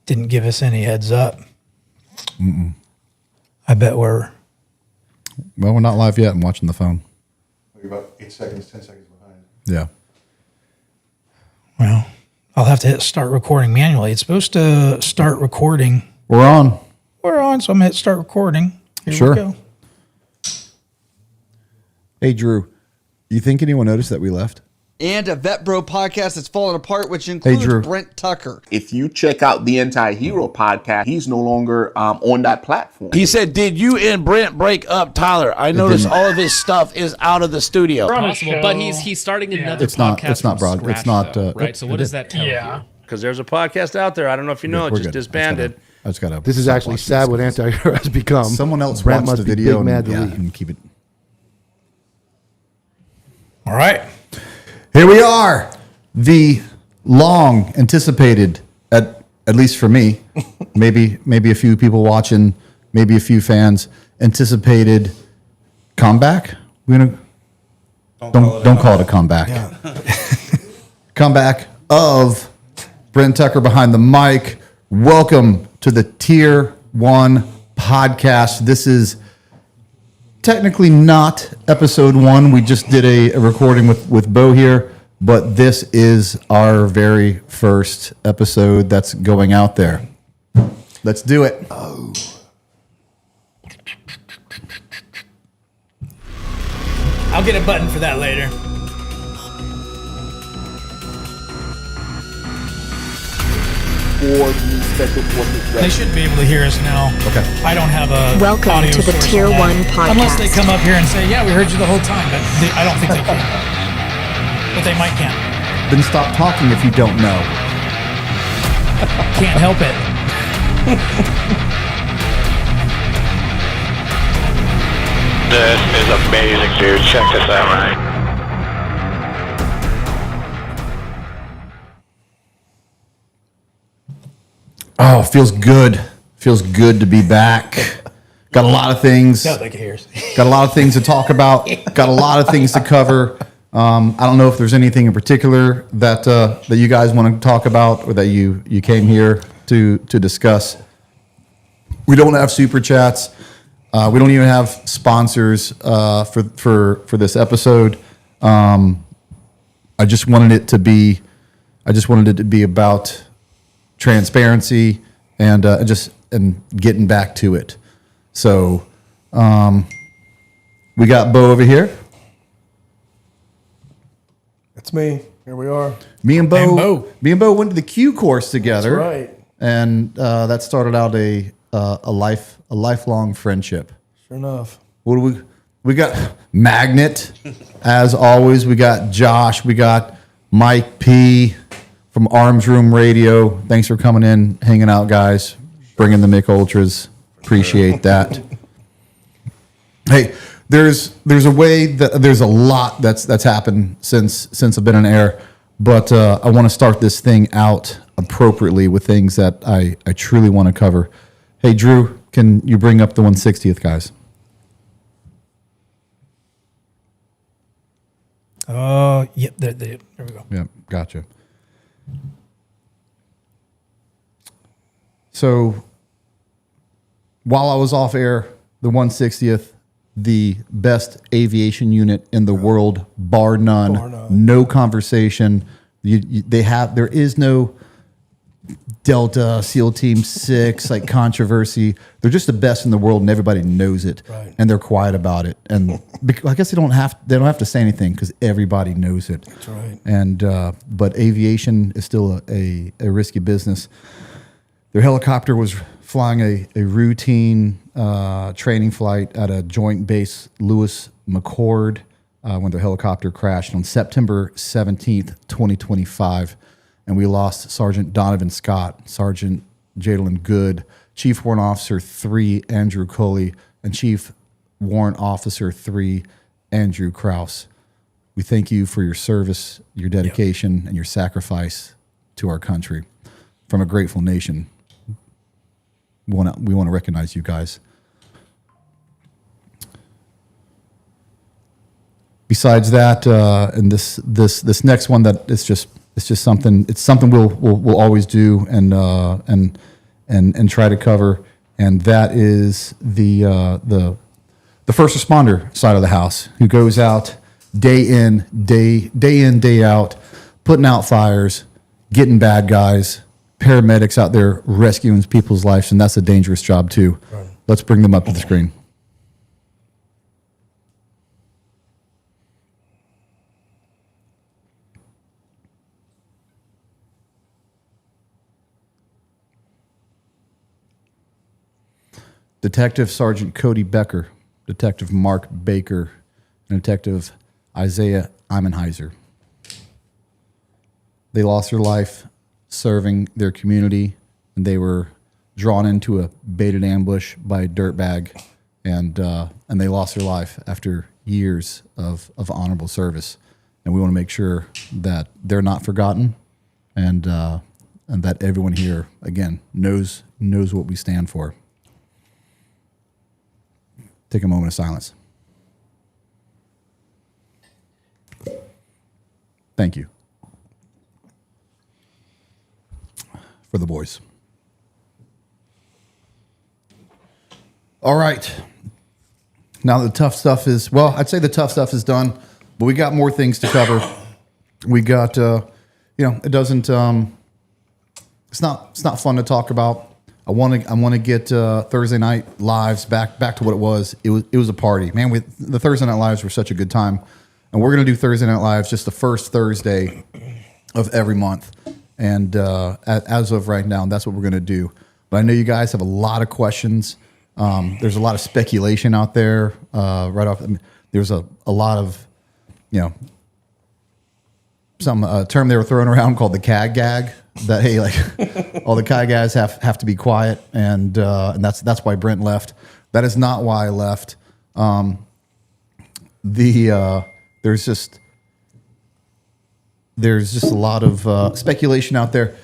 didn't give us any heads up. I bet we're not live yet. I'm watching the phone. We're about 8 seconds, 10 seconds behind. Yeah. Well, I'll have to hit start recording manually. It's supposed to start recording. We're on. We're on, so I'm going to hit start recording. Here Sure. we go. Hey, Drew, you think anyone noticed that we left? And a Vet Bro podcast that's falling apart, which includes Drew. Brent Tucker. If you check out the Anti-Hero podcast, he's no longer on that platform. He said, "Did you and Brent break up, Tyler? I noticed all of his stuff is out of the studio." Possible, but he's starting another It's not- podcast. it's not from broad- scratch, it's not, though, uh, right. So what does that tell you? Because there's a podcast out there. I don't know if you know it, We're just good. disbanded. I just gotta. This is actually sad what anti-hero has become. Someone else Brent watched must the be video big mad to and, leave. and keep it. All right. Here we are, the long anticipated, at least for me, maybe a few people watching, maybe a few fans, anticipated comeback. We're gonna don't call it a comeback. Comeback of Brent Tucker behind the mic. Welcome to the Tier 1 Podcast. This is technically not episode 1. We just did a recording with Bo here, but this is our very first episode that's going out there. Let's do it. I'll get a button for that later. For the Special Forces They should be able to hear us now. Okay. I don't have a Welcome audio to the source Tier on that. 1 Podcast. Unless they come up here and say, "Yeah, we heard you the whole time," but I don't think they can. But they might can. Then stop talking if you don't know. Can't help it. This is amazing, dude. Check this out, right? Oh, feels good. Feels good to be back. Got a lot of things. No, they can hear us. Got a lot of things to talk about. Got a lot of things to cover. I don't know if there's anything in particular that you guys want to talk about or that you came here to discuss. We don't have super chats. We don't even have sponsors for this episode. I just wanted it to be about transparency and getting back to it. So we got Bo over here. That's me. Here we are. Me and Bo went to the Q course together. That's right. And that started out a lifelong friendship. Sure enough. What do we got? Magnet, as always. We got Josh. We got Mike P from Arms Room Radio. Thanks for coming in, hanging out, guys. Bringing the Mick Ultras. Appreciate that. Hey, there's a way that there's a lot that's happened since I've been on air, but I want to start this thing out appropriately with things that I truly want to cover. Hey, Drew, can you bring up the 160th, guys? Yep, there we go. Yeah, gotcha. So while I was off air, the 160th, the best aviation unit in the world, bar none, no conversation. There is no Delta, SEAL Team 6, like controversy. They're just the best in the world, and everybody knows it, Right. and they're quiet about it. And I guess they don't have to say anything because everybody knows it. That's right. And but aviation is still a risky business. Their helicopter was flying a routine training flight at a Joint Base Lewis McChord when their helicopter crashed on September 17th, 2025. And we lost Sergeant Donovan Scott, Sergeant Jadalyn Good, Chief Warrant Officer 3, Andrew Coley, and Chief Warrant Officer 3, Andrew Kraus. We thank you for your service, your dedication, and your sacrifice to our country. From a grateful nation, we want to recognize you guys. Besides that, and this next one that it's just something. It's something we'll always do, and and try to cover, and that is the first responder side of the house, who goes out day in, day out, putting out fires, getting bad guys, paramedics out there rescuing people's lives, and that's a dangerous job too. Right. Let's bring them up to the screen. Detective Sergeant Cody Becker, Detective Mark Baker, and Detective Isaiah Imenheiser. They lost their life serving their community, and they were drawn into a baited ambush by a dirtbag, and they lost their life after years of honorable service. And we want to make sure that they're not forgotten, and that everyone here, again, knows what we stand for. Take a moment of silence. Thank you. For the boys. All right. Now the tough stuff is, well, I'd say the tough stuff is done, but we got more things to cover. We got, it doesn't, it's not fun to talk about. I want to get Thursday night lives back to what it was. It was a party, man. The Thursday night lives were such a good time, and we're gonna do Thursday night lives just the first Thursday of every month. And as of right now, that's what we're gonna do. But I know you guys have a lot of questions. There's a lot of speculation out there. Right off, there's a lot of, some term they were throwing around called the CAG gag. That, hey, like all the CAG guys have to be quiet, and that's why Brent left. That is not why I left. There's just a lot of speculation out there.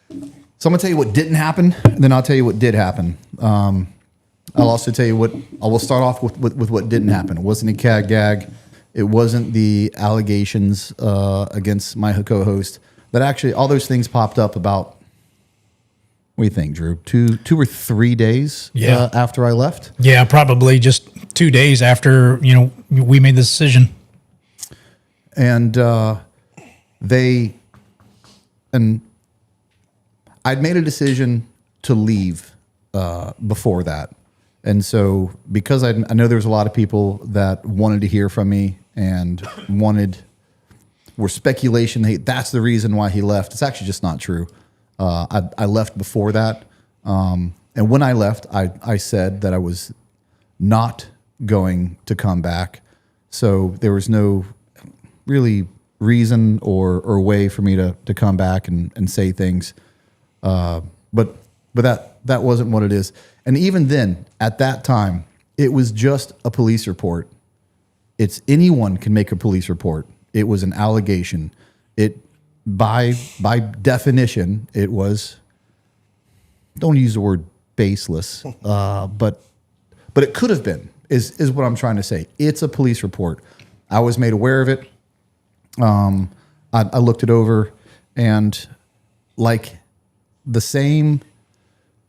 So I'm gonna tell you what didn't happen, and then I'll tell you what did happen. I'll also tell you what. I will start off with what didn't happen. It wasn't a CAG gag. It wasn't the allegations against my co-host. That actually, all those things popped up about, what do you think, Drew? Two or 3 days after I left? Yeah, probably just 2 days after, we made the decision. And I'd made a decision to leave before that. And so because I know there was a lot of people that wanted to hear from me and were speculation, hey, that's the reason why he left. It's actually just not true. I left before that. And when I left, I said that I was not going to come back. So there was no really reason or way for me to come back and say things. But that wasn't what it is. And even then, at that time, it was just a police report. It's anyone can make a police report. It was an allegation. It, by definition, it was, don't use the word baseless, but it could have been, is what I'm trying to say. It's a police report. I was made aware of it. I looked it over, and like the same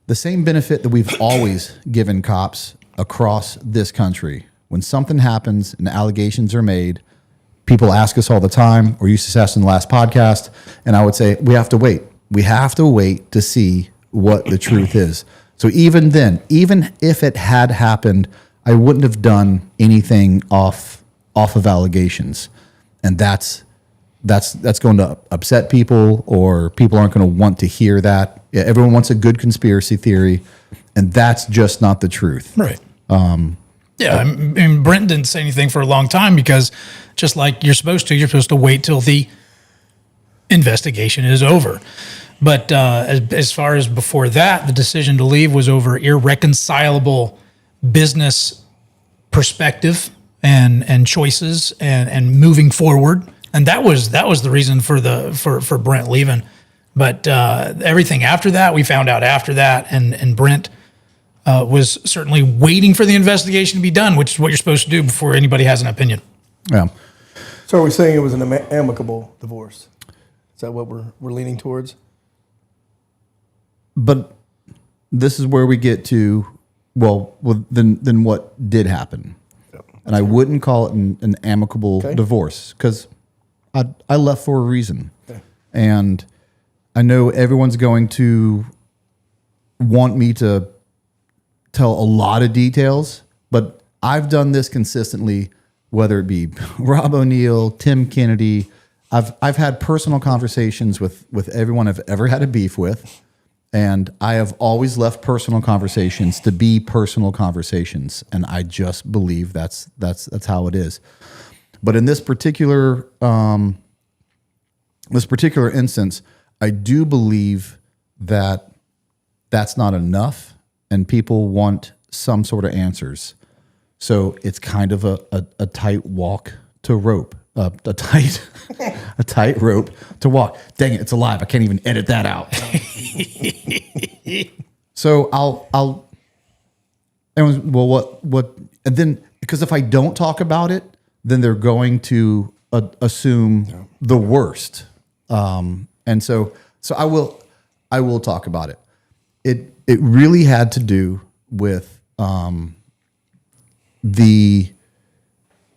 benefit that we've always given cops across this country. When something happens and allegations are made, people ask us all the time, or used to ask in the last podcast, and I would say, we have to wait. We have to wait to see what the truth is. So even then, even if it had happened, I wouldn't have done anything off of allegations. And that's going to upset people, or people aren't going to want to hear that. Yeah, everyone wants a good conspiracy theory, and that's just not the truth. Right. And Brent didn't say anything for a long time because, just like you're supposed to wait till the investigation is over. But as far as before that, the decision to leave was over irreconcilable business perspective and choices and moving forward. And that was the reason for Brent leaving. But everything after that, we found out after that, and Brent was certainly waiting for the investigation to be done, which is what you're supposed to do before anybody has an opinion. Yeah. So are we saying it was an amicable divorce? Is that what we're leaning towards? But this is where we get to, then what did happen? And I wouldn't call it an amicable divorce because I left for a reason. And I know everyone's going to want me to tell a lot of details, but I've done this consistently, whether it be Rob O'Neill, Tim Kennedy. I've had personal conversations with everyone I've ever had a beef with, and I have always left personal conversations to be personal conversations, and I just believe that's how it is. But in this particular instance, I do believe that that's not enough, and people want some sort of answers. So it's kind of a tight walk to rope, a tight rope to walk. Dang it, it's alive. I can't even edit that out. So and then, because if I don't talk about it, then they're going to assume the worst. And so I will talk about it. It really had to do with the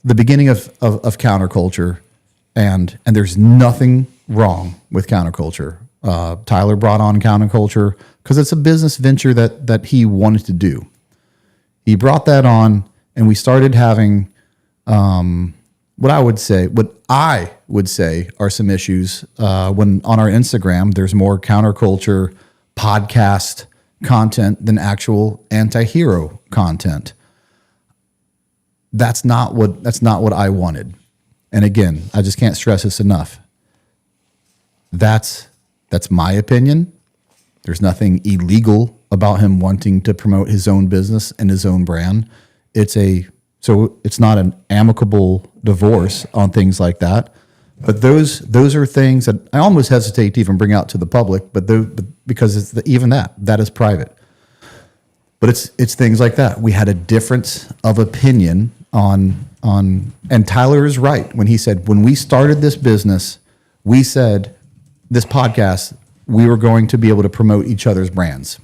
beginning of counterculture, and there's nothing wrong with counterculture. Tyler brought on counterculture because it's a business venture that he wanted to do. He brought that on, and we started having what I would say are some issues when on our Instagram there's more counterculture podcast content than actual anti-hero content. That's not what I wanted. And again, I just can't stress this enough. That's my opinion. There's nothing illegal about him wanting to promote his own business and his own brand. So it's not an amicable divorce on things like that. But those are things that I almost hesitate to even bring out to the public, but because even that is private. But it's things like that. We had a difference of opinion on, and Tyler is right when he said, when we started this business, we said this podcast, we were going to be able to promote each other's brands.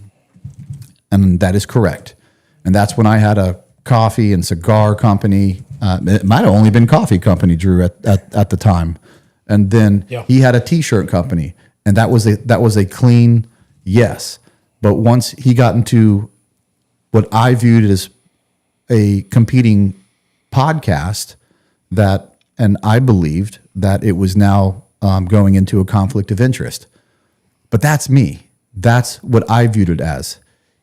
And that is correct. And that's when I had a coffee and cigar company. It might have only been coffee company, Drew, at the time. And then he had a t-shirt company, and that was a clean yes. But once he got into what I viewed as a competing podcast, and I believed that it was now going into a conflict of interest. But that's me. That's what I viewed it as.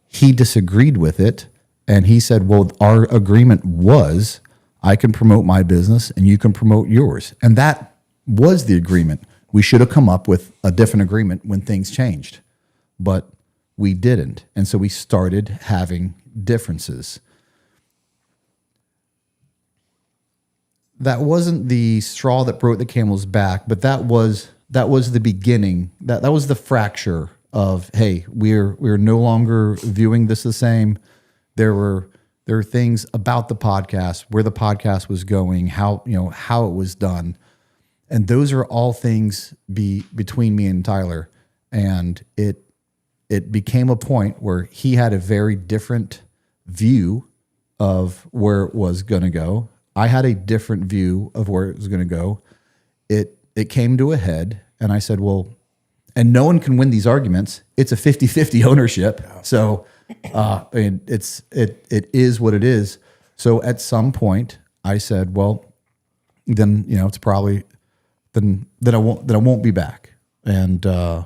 He disagreed with it, and he said, well, our agreement was I can promote my business and you can promote yours. And that was the agreement. We should have come up with a different agreement when things changed, but we didn't. And so we started having differences. That wasn't the straw that broke the camel's back, but that was the beginning. That was the fracture of, hey, we're no longer viewing this the same. There were things about the podcast, where the podcast was going, how it was done. And those are all things between me and Tyler. And it became a point where he had a very different view of where it was going to go. I had a different view of where it was going to go. It came to a head, and I said, well, and no one can win these arguments. It's a 50-50 ownership. So it is what it is. So at some point I said, well, then, it's probably, then I won't be back. And true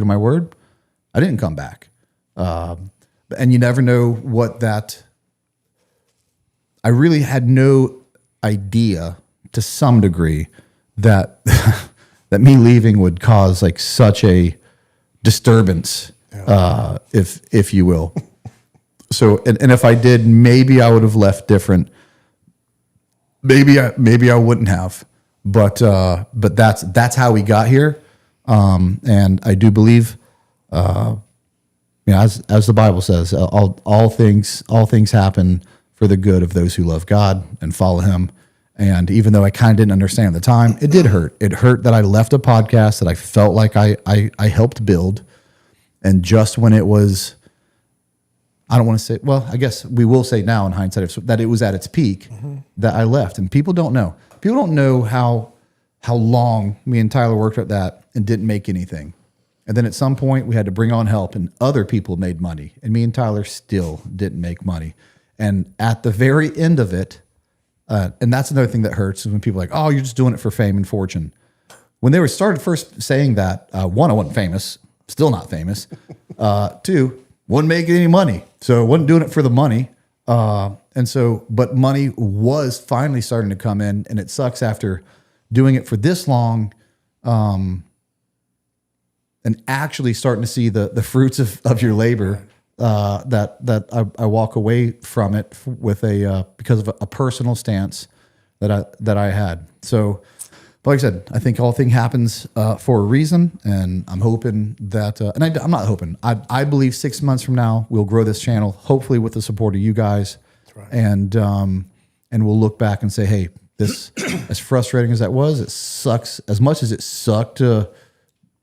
to my word, I didn't come back. And you never know what that, I really had no idea to some degree that, that me leaving would cause like such a disturbance, if you will. So, and if I did, maybe I would have left different. Maybe I wouldn't have, but that's how we got here. And I do believe, as the Bible says, all things happen for the good of those who love God and follow Him. And even though I kind of didn't understand at the time, it did hurt. It hurt that I left a podcast that I felt like I helped build. And just when it was, I don't want to say, well, I guess we will say now in hindsight that it was at its peak that I left. And people don't know. People don't know how long me and Tyler worked at that and didn't make anything. And then at some point we had to bring on help and other people made money. And me and Tyler still didn't make money. And at the very end of it, and that's another thing that hurts is when people are like, oh, you're just doing it for fame and fortune. When they started first saying that, one, I wasn't famous, still not famous. Two, wasn't making any money. So I wasn't doing it for the money. But money was finally starting to come in, and it sucks after doing it for this long, and actually starting to see the fruits of your labor, that I walk away from it with because of a personal stance that I had. So, but like I said, I think all thing happens for a reason, and I'm hoping that, I'm not hoping. I believe 6 months from now we'll grow this channel, hopefully with the support of you guys, and we'll look back and say, hey, this, as frustrating as that was, it sucks as much as it sucked to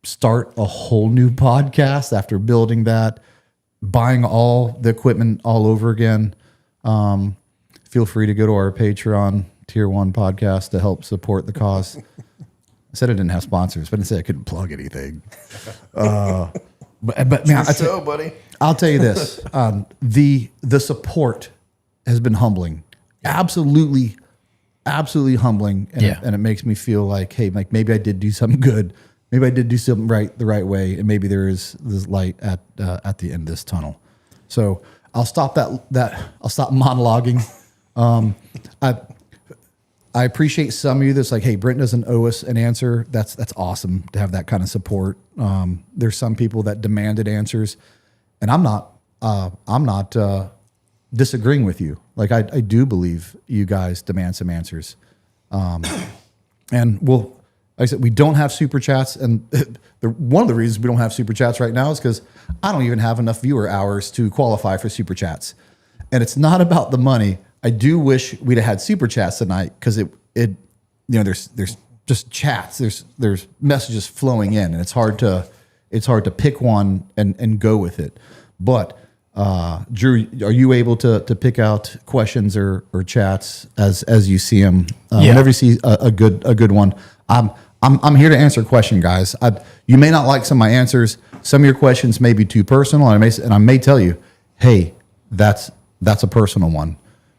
start a whole new podcast after building that, buying all the equipment all over again. Feel free to go to our Patreon, Tier1 Podcast, to help support the cause. I said I didn't have sponsors, but I didn't say I couldn't plug anything. But man, buddy. I'll tell you this: the support has been humbling, absolutely humbling, and it makes me feel like, hey, like maybe I did do something good. Maybe I did do something the right way, and maybe there is this light at the end of this tunnel. So I'll stop I'll stop monologuing. I appreciate some of you that's like, hey, Brent doesn't owe us an answer. That's awesome to have that kind of support. There's some people that demanded answers, and I'm not disagreeing with you. Like I do believe you guys demand some answers, and we'll. Like I said, we don't have super chats, and one of the reasons we don't have super chats right now is because I don't even have enough viewer hours to qualify for super chats. And it's not about the money. I do wish we'd have had super chats tonight because there's just chats, there's messages flowing in, and it's hard to pick one and go with it. But Drew, are you able to pick out questions or chats as you see them? Whenever you see a good one, I'm here to answer a question, guys. You may not like some of my answers. Some of your questions may be too personal, and I may tell you, hey, that's a personal one.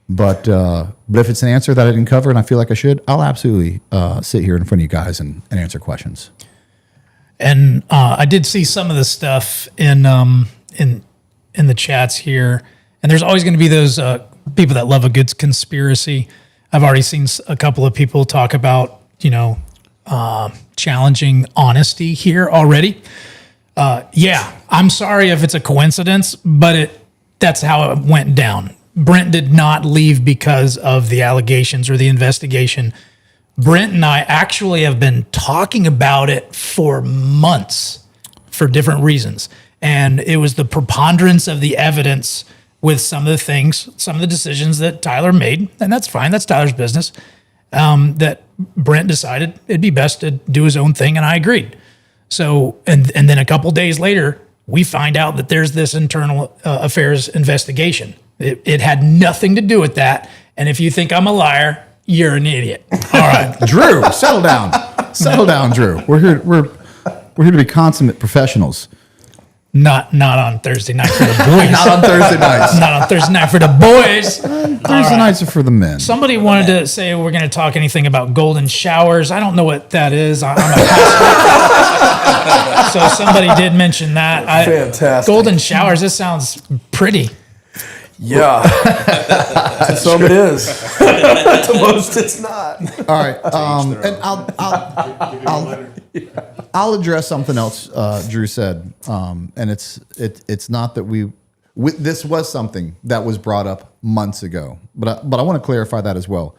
But if it's an answer that I didn't cover and I feel like I should, I'll absolutely sit here in front of you guys and answer questions. And I did see some of the stuff in the chats here, and there's always going to be those people that love a good conspiracy. I've already seen a couple of people talk about, challenging honesty here already. I'm sorry if it's a coincidence, but that's how it went down. Brent did not leave because of the allegations or the investigation. Brent and I actually have been talking about it for months for different reasons. And it was the preponderance of the evidence with some of the things, some of the decisions that Tyler made, and that's fine, that's Tyler's business, that Brent decided it'd be best to do his own thing, and I agreed. So, and then a couple days later, we find out that there's this internal affairs investigation. It had nothing to do with that, and if you think I'm a liar, you're an idiot. All right. Drew, settle down. Settle down, Drew. We're here to be consummate professionals. Not on Thursday night for the boys. Not on Thursday nights. Not on Thursday night for the boys. Thursday nights are for the men. Somebody wanted to say we're going to talk anything about golden showers. I don't know what that is. I'm a pastor. So somebody did mention that. Fantastic. Golden showers, this sounds pretty. Yeah. To some it is. To most it's not. All right. And I'll address something else Drew said. And it's not that this was something that was brought up months ago, but I want to clarify that as well.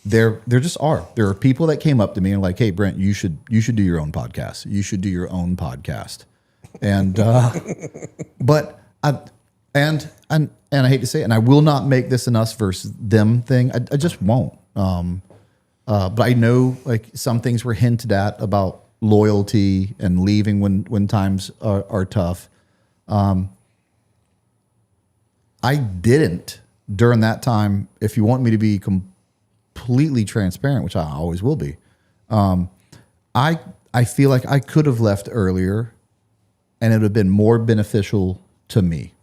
There are people that came up to me and like, hey, Brent, you should do your own podcast. You should do your own podcast. And and I hate to say it, and I will not make this an us versus them thing. I just won't. But I know like some things were hinted at about loyalty and leaving when times are tough. I didn't during that time. If you want me to be completely transparent, which I always will be, I feel like I could have left earlier and it would have been more beneficial to me.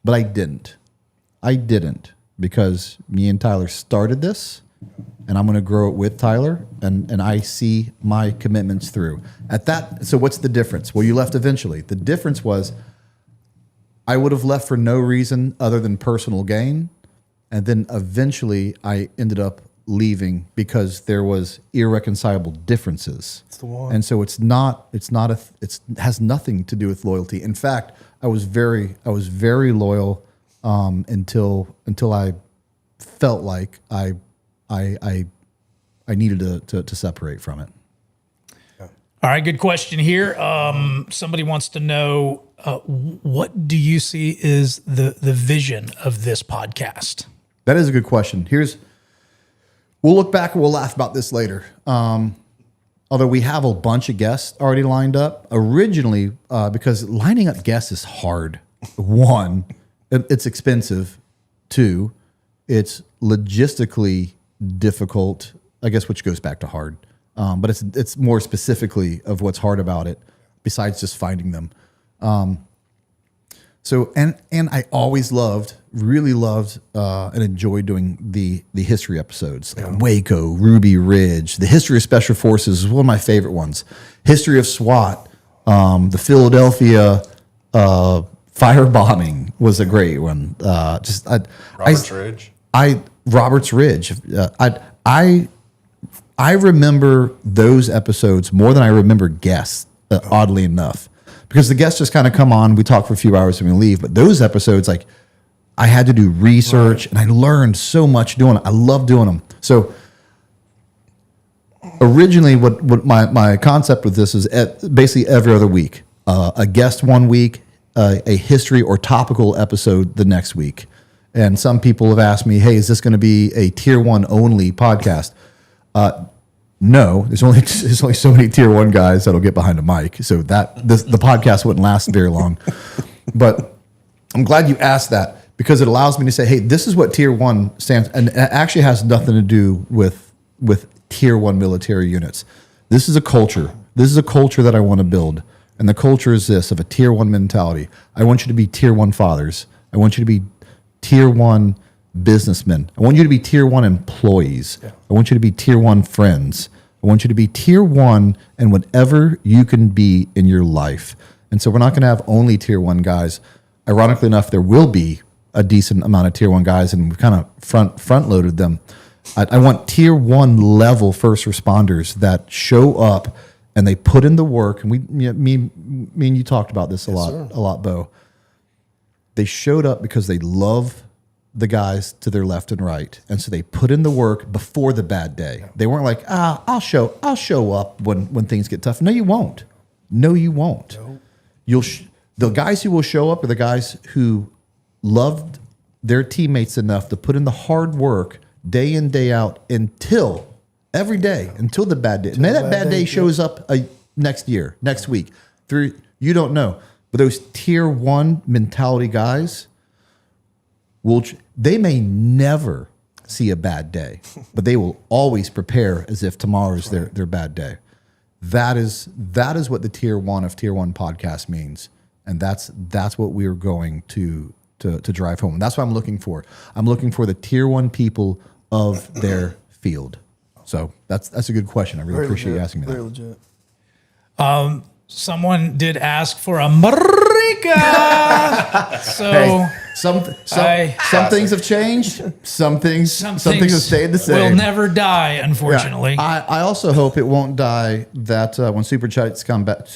But I didn't. I didn't because me and Tyler started this and I'm going to grow it with Tyler and I see my commitments through. So what's the difference? Well, you left eventually. The difference was I would have left for no reason other than personal gain. And then eventually I ended up leaving because there was irreconcilable differences. That's the one. And so it has nothing to do with loyalty. In fact, I was very loyal until I felt like I needed to separate from it. All right, good question here. Somebody wants to know, what do you see is the vision of this podcast? That is a good question. We'll look back and we'll laugh about this later. Although we have a bunch of guests already lined up. Originally, because lining up guests is hard. One, it's expensive. Two, it's logistically difficult, I guess, which goes back to hard. But it's more specifically of what's hard about it, besides just finding them. So I always really loved, and enjoyed doing the history episodes, like Waco, Ruby Ridge. The history of Special Forces is one of my favorite ones. History of SWAT, the Philadelphia firebombing was a great one. Roberts Ridge. I remember those episodes more than I remember guests, oddly enough. Because the guests just kind of come on, we talk for a few hours and we leave. But those episodes, like, I had to do research and I learned so much doing it. I love doing them. So originally what my concept with this is basically every other week. A guest one week, a history or topical episode the next week. And some people have asked me, hey, is this going to be a Tier 1 only podcast? No, there's only so many Tier 1 guys that'll get behind a mic, so the podcast wouldn't last very long. But I'm glad you asked that because it allows me to say, hey, this is what Tier 1 stands, and it actually has nothing to do with Tier 1 military units. This is a culture. This is a culture that I want to build, and the culture is this, of a Tier 1 mentality. I want you to be Tier 1 fathers. I want you to be Tier 1 businessmen. I want you to be Tier 1 employees. Yeah. I want you to be Tier 1 friends. I want you to be Tier 1 and whatever you can be in your life. And so we're not going to have only Tier 1 guys. Ironically enough, there will be a decent amount of Tier 1 guys, and we've kind of front loaded them. I want Tier 1 level first responders that show up and they put in the work. And me and you talked about this a lot, Bo. They showed up because they love the guys to their left and right, and so they put in the work before the bad day. Yeah. They weren't like, I'll show up when things get tough. No, you won't. No. The guys who will show up are the guys who loved their teammates enough to put in the hard work day in, day out until every day, until the bad day. And then that bad day shows up next year, next week. You don't know. But those Tier 1 mentality guys, they may never see a bad day, but they will always prepare as if tomorrow's their bad day. That is what the Tier 1 of Tier 1 podcast means, and that's what we're going to drive home. And that's what I'm looking for. I'm looking for the Tier 1 people of their field. So that's a good question. I really appreciate you asking me that. Very legit. Someone did ask for a marika. So hey, some things have changed. Some things have stayed the same. Will never die, unfortunately. Yeah. I also hope it won't die. That when super chats come back,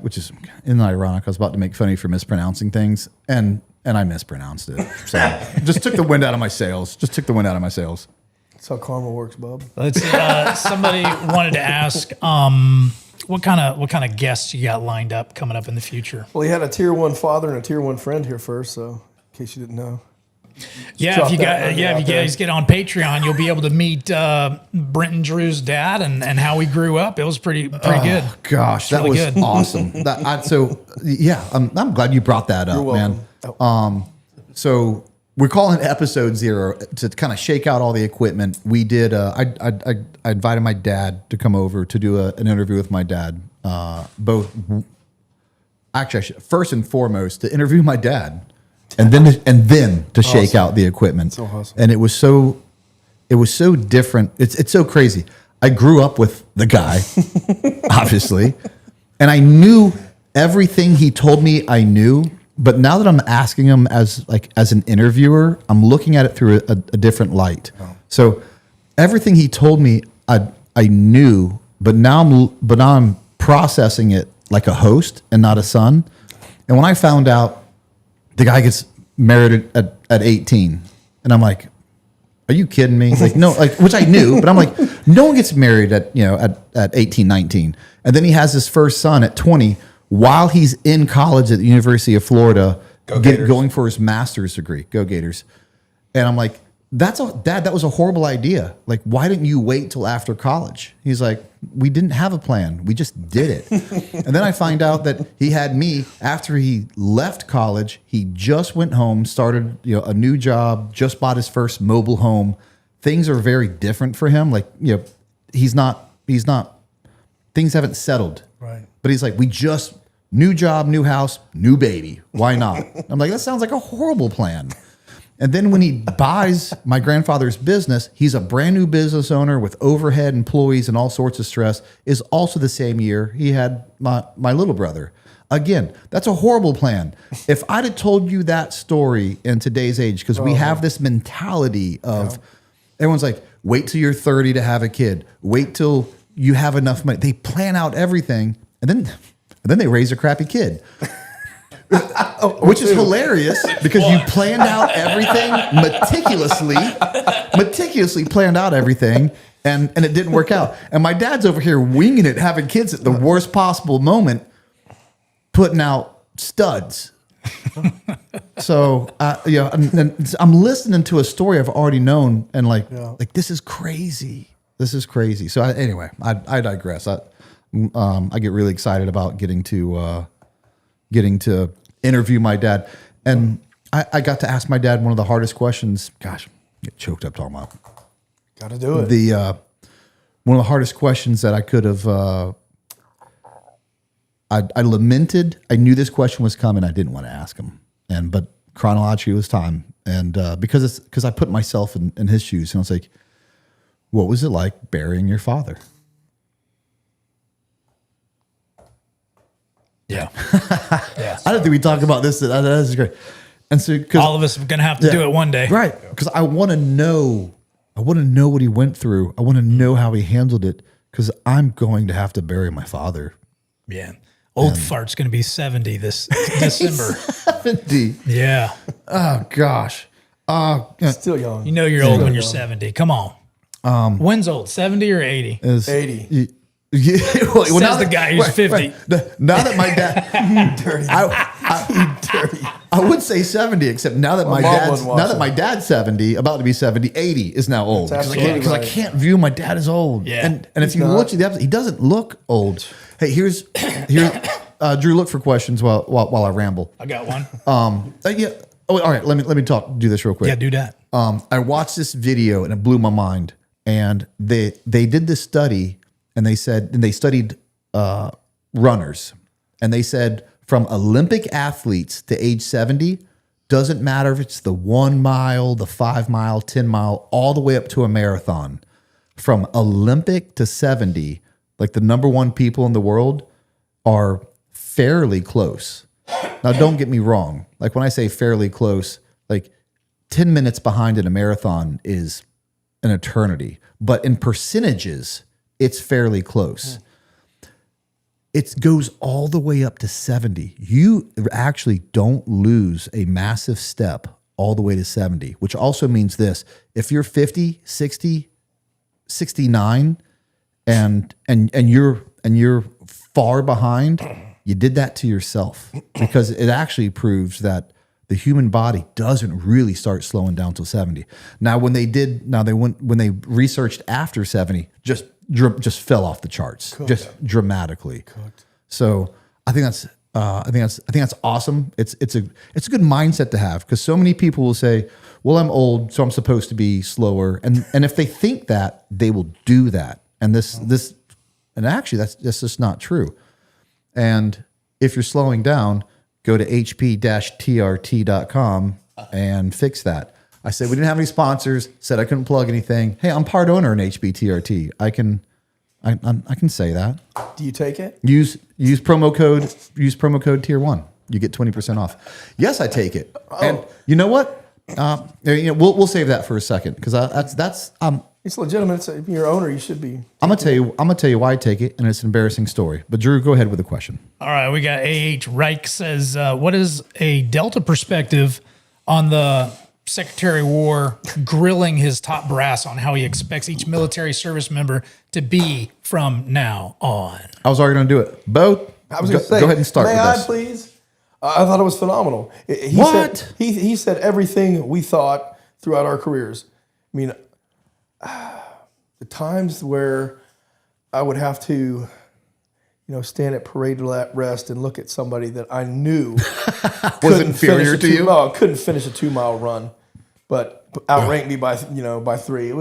which is ironic. I was about to make fun of you for mispronouncing things, and I mispronounced it. So just took the wind out of my sails. That's how karma works, Bob. Let's see. Somebody wanted to ask. What kind of guests you got lined up coming up in the future? Well, he had a Tier 1 father and a Tier 1 friend here first, so in case you didn't know. Yeah, if you guys get on Patreon, you'll be able to meet Brent and Drew's dad and how he grew up. It was pretty good. Gosh, that really was good. awesome. I'm glad you brought that up, man. So we're calling it episode 0 to kind of shake out all the equipment. We did. I invited my dad to come over to do an interview with my dad. First and foremost, to interview my dad, and then to shake out the equipment. So awesome. And it was so different. It's so crazy. I grew up with the guy, obviously, and I knew everything he told me I knew. But now that I'm asking him as an interviewer, I'm looking at it through a different light. Oh. So everything he told me, I knew, but now I'm processing it like a host and not a son. And when I found out the guy gets married at 18, and I'm like, are you kidding me? Like, no, which I knew, but I'm like, no one gets married at 18, 19. And then he has his first son at 20 while he's in college at the University of Florida, going for his master's degree. Go Gators. And I'm like, Dad, that was a horrible idea. Like, why didn't you wait till after college? He's like, we didn't have a plan. We just did it. And then I find out that he had me after he left college. He just went home, started a new job, just bought his first mobile home. Things are very different for him. Like, he's not, things haven't settled. Right. But he's like, new job, new house, new baby. Why not? I'm like, that sounds like a horrible plan. And then when he buys my grandfather's business, he's a brand new business owner with overhead employees and all sorts of stress, is also the same year he had my little brother. Again, that's a horrible plan. If I'd have told you that story in today's age, because we have this mentality of everyone's like, wait till you're 30 to have a kid. Wait till you have enough money. They plan out everything, and then they raise a crappy kid. Which is hilarious because you planned out everything meticulously planned out everything, and it didn't work out. And my dad's over here winging it, having kids at the worst possible moment, putting out studs. So, and I'm listening to a story I've already known, and like this is crazy. This is crazy. So anyway, I digress. I get really excited about getting to interview my dad. And I got to ask my dad one of the hardest questions. Gosh, I get choked up talking about. Got to do it. One of the hardest questions that I could have, I lamented. I knew this question was coming. I didn't want to ask him. But chronologically it was time. And because I put myself in his shoes, and I was like, what was it like burying your father? Yeah. I don't think we talk about this. That is great. And so, all of us are going to have to do it one day. Right. Because I want to know what he went through. I want to know how he handled it, because I'm going to have to bury my father. Yeah. Old fart's going to be 70 this December. 70. Yeah. Oh, gosh. Still young. You know you're old when you're 70. Come on. When's old? 70 or 80? 80. Yeah, well, Says now the guy who's 50. Now that my dad, Dirty. I would say 70, except now that my dad's 70, about to be 70, 80 is now old. Because I can't view my dad as old. Yeah. And if you look at the episode, he doesn't look old. Hey, here, Drew, look for questions while I ramble. I got one. Yeah. Oh, all right. Let me do this real quick. Yeah, do that. I watched this video and it blew my mind. And they did this study. And they studied runners, and they said from Olympic athletes to age 70, doesn't matter if it's the 1 mile, the 5 mile, 10 mile, all the way up to a marathon. From Olympic to 70, like the number one people in the world are fairly close. Now, don't get me wrong. Like when I say fairly close, like 10 minutes behind in a marathon is an eternity, but in percentages, it's fairly close. It goes all the way up to 70. You actually don't lose a massive step all the way to 70, which also means this. If you're 50, 60, 69, and you're far behind, you did that to yourself, because it actually proves that The human body doesn't really start slowing down till 70. Now, when they researched after 70, just fell off the charts, just dramatically. So I think that's awesome. It's a good mindset to have, because so many people will say, well, I'm old, so I'm supposed to be slower. And if they think that, they will do that. And and actually that's just not true. And if you're slowing down, go to hp-trt.com and fix that. I said, we didn't have any sponsors, said I couldn't plug anything. Hey, I'm part owner in HP-TRT. I can say that. Do you take it? Use promo code Tier1. You get 20% off. Yes, I take it. Oh. And you know what? We'll save that for a second, because that's It's legitimate. If you're owner, you should be. I'm gonna tell you why I take it, and it's an embarrassing story. But Drew, go ahead with the question. All right, we got A.H. Reich says, what is a Delta perspective on the Secretary of War grilling his top brass on how he expects each military service member to be from now on? I was already gonna do it. Bo, I was going to say, go ahead and start may with I this. please? I thought it was phenomenal. What? He said everything we thought throughout our careers. I mean, the times where I would have to, stand at parade rest and look at somebody that I knew Was inferior to you? No, couldn't finish a 2-mile run, but outranked me by 3.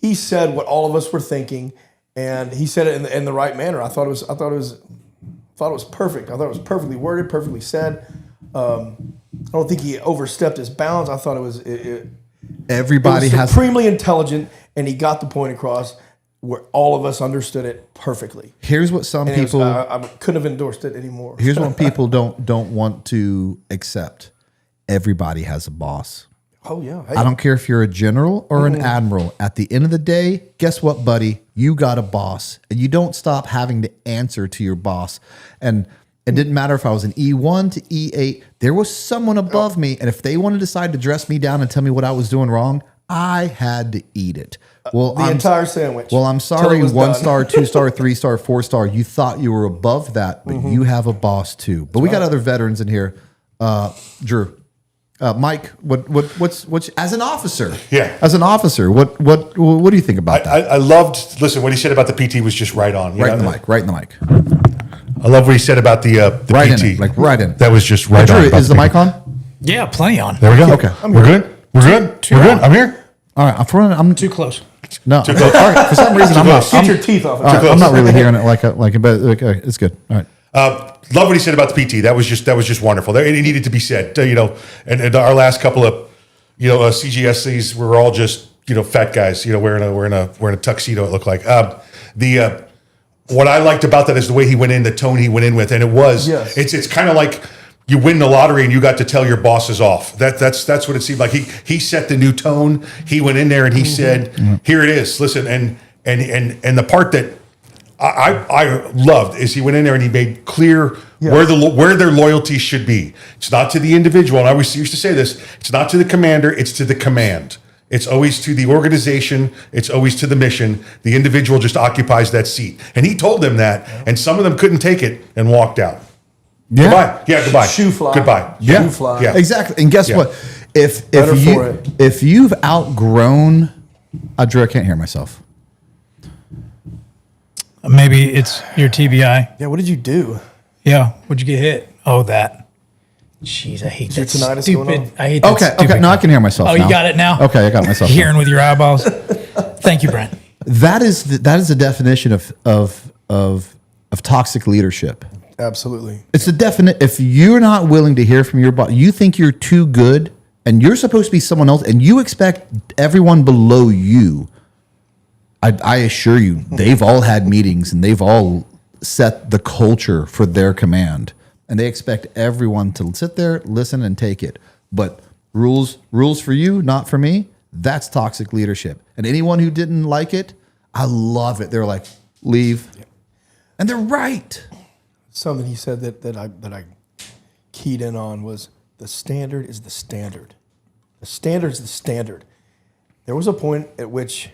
He said what all of us were thinking, and he said it in the right manner. I thought it was perfect. I thought it was perfectly worded, perfectly said. I don't think he overstepped his bounds. I thought it was Everybody it was has supremely intelligent, and he got the point across where all of us understood it perfectly. Here's what some And it was- people I couldn't have endorsed it anymore. here's what people don't want to accept. Everybody has a boss. Oh yeah, hey, I don't care if you're a general or an admiral. At the end of the day, guess what, buddy? You got a boss, and you don't stop having to answer to your boss. And it didn't matter if I was an E1 to E8. There was someone above me, and if they want to decide to dress me down and tell me what I was doing wrong, I had to eat it. Well, the entire sandwich. Well, I'm till sorry, it was 1 done. star, 2 star, 3 star, 4 star. You thought you were above that, but you have a boss too. But we got other veterans in here. Drew, Mike, what's as an officer? Yeah. As an officer, what do you think about that? I loved. Listen, what he said about the PT was just right on. Right in the mic. Right in the mic. I love what he said about the Right PT. in it. Like right in. That was just right Drew, on. about is the mic on? Yeah, plenty on. There we go. Okay. We're good. We're good. We're good. I'm here. All right. I'm Too close. no. All right. For some reason, I'm not. Get your teeth off. All right, I'm not really hearing it like it, but okay, it's good. All right. Love what he said about the PT. That was just wonderful. It needed to be said. And our last couple of CGSCs were all just fat guys. Wearing a tuxedo. It looked like what I liked about that is the way he went in, the tone he went in with, and it was. Yes. It's kind of like you win the lottery and you got to tell your bosses off. That's what it seemed like. He set the new tone. He went in there and he said, "Here it is. Listen." And the part that I loved is he went in there and he made clear where their loyalty should be. It's not to the individual. And I always used to say this. It's not to the commander. It's to the command. It's always to the organization. It's always to the mission. The individual just occupies that seat. And he told them that, and some of them couldn't take it and walked out. Yeah. Goodbye. Yeah, goodbye. Shoe fly. Goodbye. Yeah. Shoe fly. Yeah. Exactly. And guess Yeah. what? Better for it. If you've outgrown, Drew, I can't hear myself. Maybe it's your TBI. Yeah, what did you do? Yeah. What'd you get hit? Oh, that. Jeez, I hate your that tinnitus going stupid. on? I hate that Okay. stupid. Okay. No, I can hear myself. Oh, now. you got it now? Okay, I got myself. now. Hearing with your eyeballs. Thank you, Brent. That is the definition of toxic leadership. Absolutely. It's a definite. If you're not willing to hear from your boss, you think you're too good, and you're supposed to be someone else, and you expect everyone below you. I assure you, they've all had meetings and they've all set the culture for their command, and they expect everyone to sit there, listen, and take it. But rules for you, not for me. That's toxic leadership. And anyone who didn't like it, I love it. They're like, leave, and they're right. Something he said that I keyed in on was the standard is the standard. The standard is the standard. There was a point at which,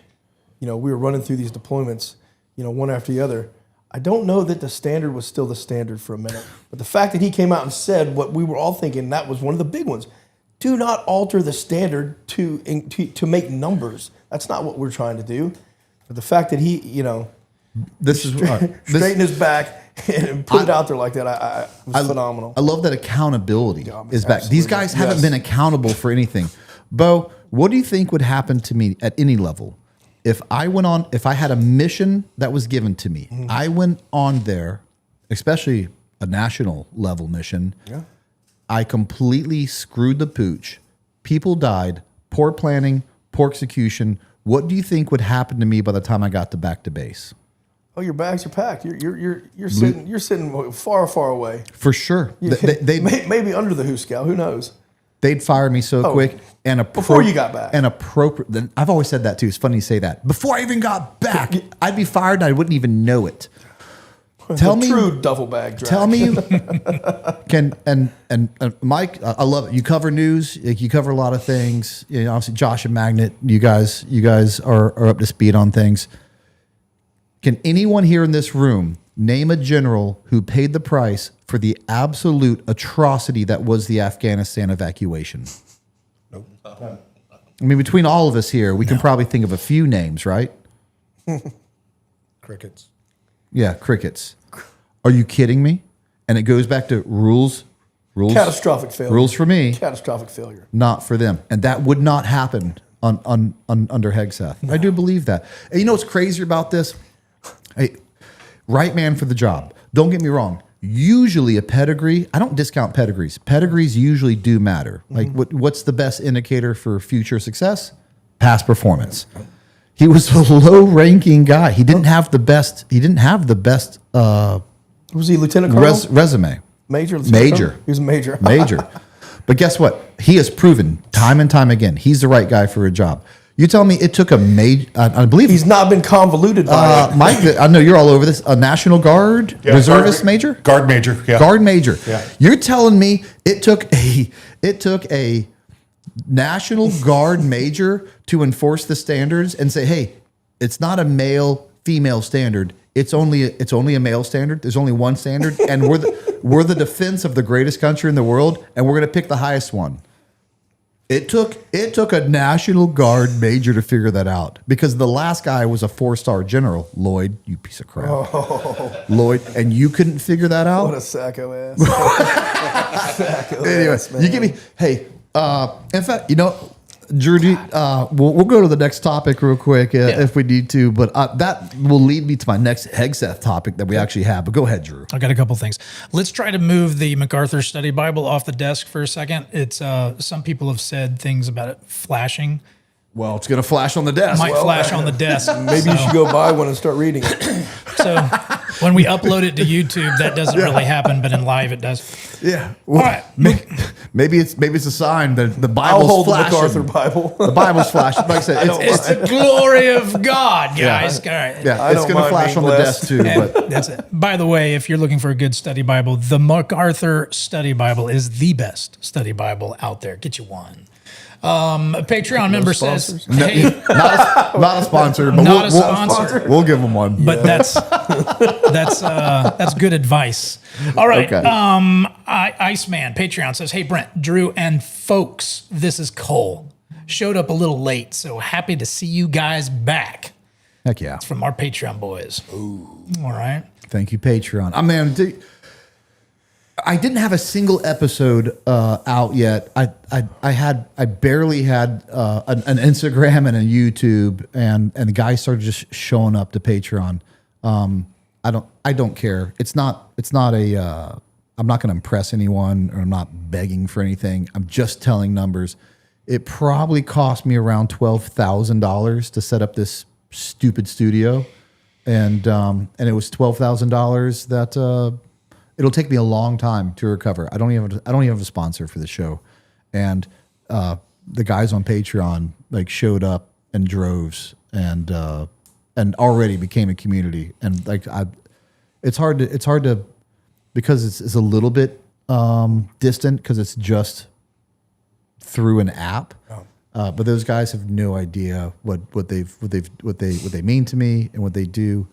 we were running through these deployments, one after the other. I don't know that the standard was still the standard for a minute. But the fact that he came out and said what we were all thinking, that was one of the big ones. Do not alter the standard to make numbers. That's not what we're trying to do. But the fact that he, straightened his back and put it out there like that, was phenomenal. I love that accountability is back. Absolutely. These guys haven't been accountable for anything. Bo, what do you think would happen to me at any level if I had a mission that was given to me? I went on there, especially a national level mission. Yeah. I completely screwed the pooch. People died. Poor planning, poor execution. What do you think would happen to me by the time I got back to base? Oh, your bags are packed. You're sitting far away. For sure. Maybe under the Hooskow. Who knows? They'd fire me so quick. And before you got back. And appropriate. I've always said that too. It's funny you say that. Before I even got back, I'd be fired and I wouldn't even know it. Tell me, true duffel bag drag. Tell me, Mike, I love it. You cover news. You cover a lot of things. Obviously, Josh and Magnet. You guys are up to speed on things. Can anyone here in this room name a general who paid the price for the absolute atrocity that was the Afghanistan evacuation? Nope. I mean, between all of us here, we can probably think of a few names, right? Crickets. Yeah, crickets. Are you kidding me? And it goes back to rules. Catastrophic failure. Rules for me. Catastrophic failure. Not for them. And that would not happen under Hegseth. No. I do believe that. And you know what's crazy about this? Hey, right man for the job. Don't get me wrong. Usually a pedigree, I don't discount pedigrees. Pedigrees usually do matter. Like what's the best indicator for future success? Past performance. He was a low-ranking guy. He didn't have the best. Was he lieutenant colonel? Resume. Major. Major. He was a major. Major. But guess what? He has proven time and time again he's the right guy for a job. You tell me it took a major. I believe he's not been convoluted by it. Mike, I know you're all over this. A National Guard reservist major. Guard major. Yeah. Guard major. Yeah. You're telling me it took a National Guard major to enforce the standards and say, hey, it's not a male-female standard. It's only a male standard. There's only one standard, and we're the defense of the greatest country in the world, and we're going to pick the highest one. It took a National Guard major to figure that out because the last guy was a 4-star general, Lloyd. You piece of crap, Lloyd, and you couldn't figure that out. What a sacco ass. Anyway, ass, man. you give me hey. In fact, Drew, we'll go to the next topic real quick if we need to, but that will lead me to my next Hegseth topic that we actually have. But go ahead, Drew. I got a couple things. Let's try to move the MacArthur Study Bible off the desk for a second. It's some people have said things about it flashing. Well, it's going to flash on the desk. Might flash on the desk. Maybe you should go buy one and start reading it. So when we upload it to YouTube, that doesn't really happen, but in live it does. Yeah. Well, all right. Maybe it's a sign that the I'll Bible's hold flashing. the MacArthur Bible. The Bible's flashing. Like I said, it's the glory of God, guys. Yeah, All right. yeah it's going to flash on the desk too. But that's it. By the way, if you're looking for a good study Bible, the MacArthur Study Bible is the best study Bible out there. Get you one. A Patreon member says, "Hey, not a sponsor, but not a sponsor. We'll give them one." But that's good advice. All right. Okay. Iceman Patreon says, "Hey Brent, Drew, and folks, this is Cole. Showed up a little late, so happy to see you guys back." Heck yeah! It's from our Patreon boys. Ooh. All right. Thank you, Patreon. I mean, I didn't have a single episode out yet. I barely had an Instagram and a YouTube, and the guys started just showing up to Patreon. I don't care. It's not a. I'm not going to impress anyone, or I'm not begging for anything. I'm just telling numbers. It probably cost me around $12,000 to set up this stupid studio, and it was $12,000 that. It'll take me a long time to recover. I don't even have a sponsor for the show, and the guys on Patreon showed up in droves and already became a community. And it's hard to because it's a little bit distant because it's just through an app. Oh. But those guys have no idea what they mean to me and what they do.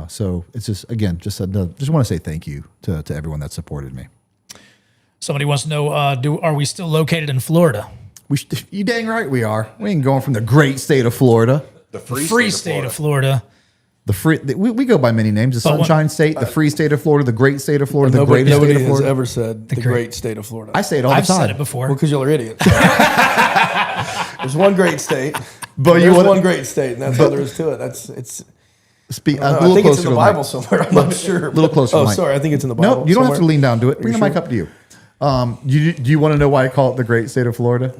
So it's just just want to say thank you to everyone that supported me. Somebody wants to know, are we still located in Florida? You dang right we are. We ain't going from the great state of Florida. The Free state of Florida. We go by many names: the Sunshine State, the Free State of Florida, the Great State of Florida, the Greatest State of Nobody has Florida. ever said the great state of Florida. I say it all the time. I've said it before. Well, because you're an idiot. There's one great state. But There's one great state, and that's all there is to it. I think it's in the Bible somewhere. I'm not sure. A little closer. Oh, sorry. I think it's in the Bible. No, you don't have to lean down to it. Bring the sure? mic up to you. Do you want to know why I call it the Great State of Florida?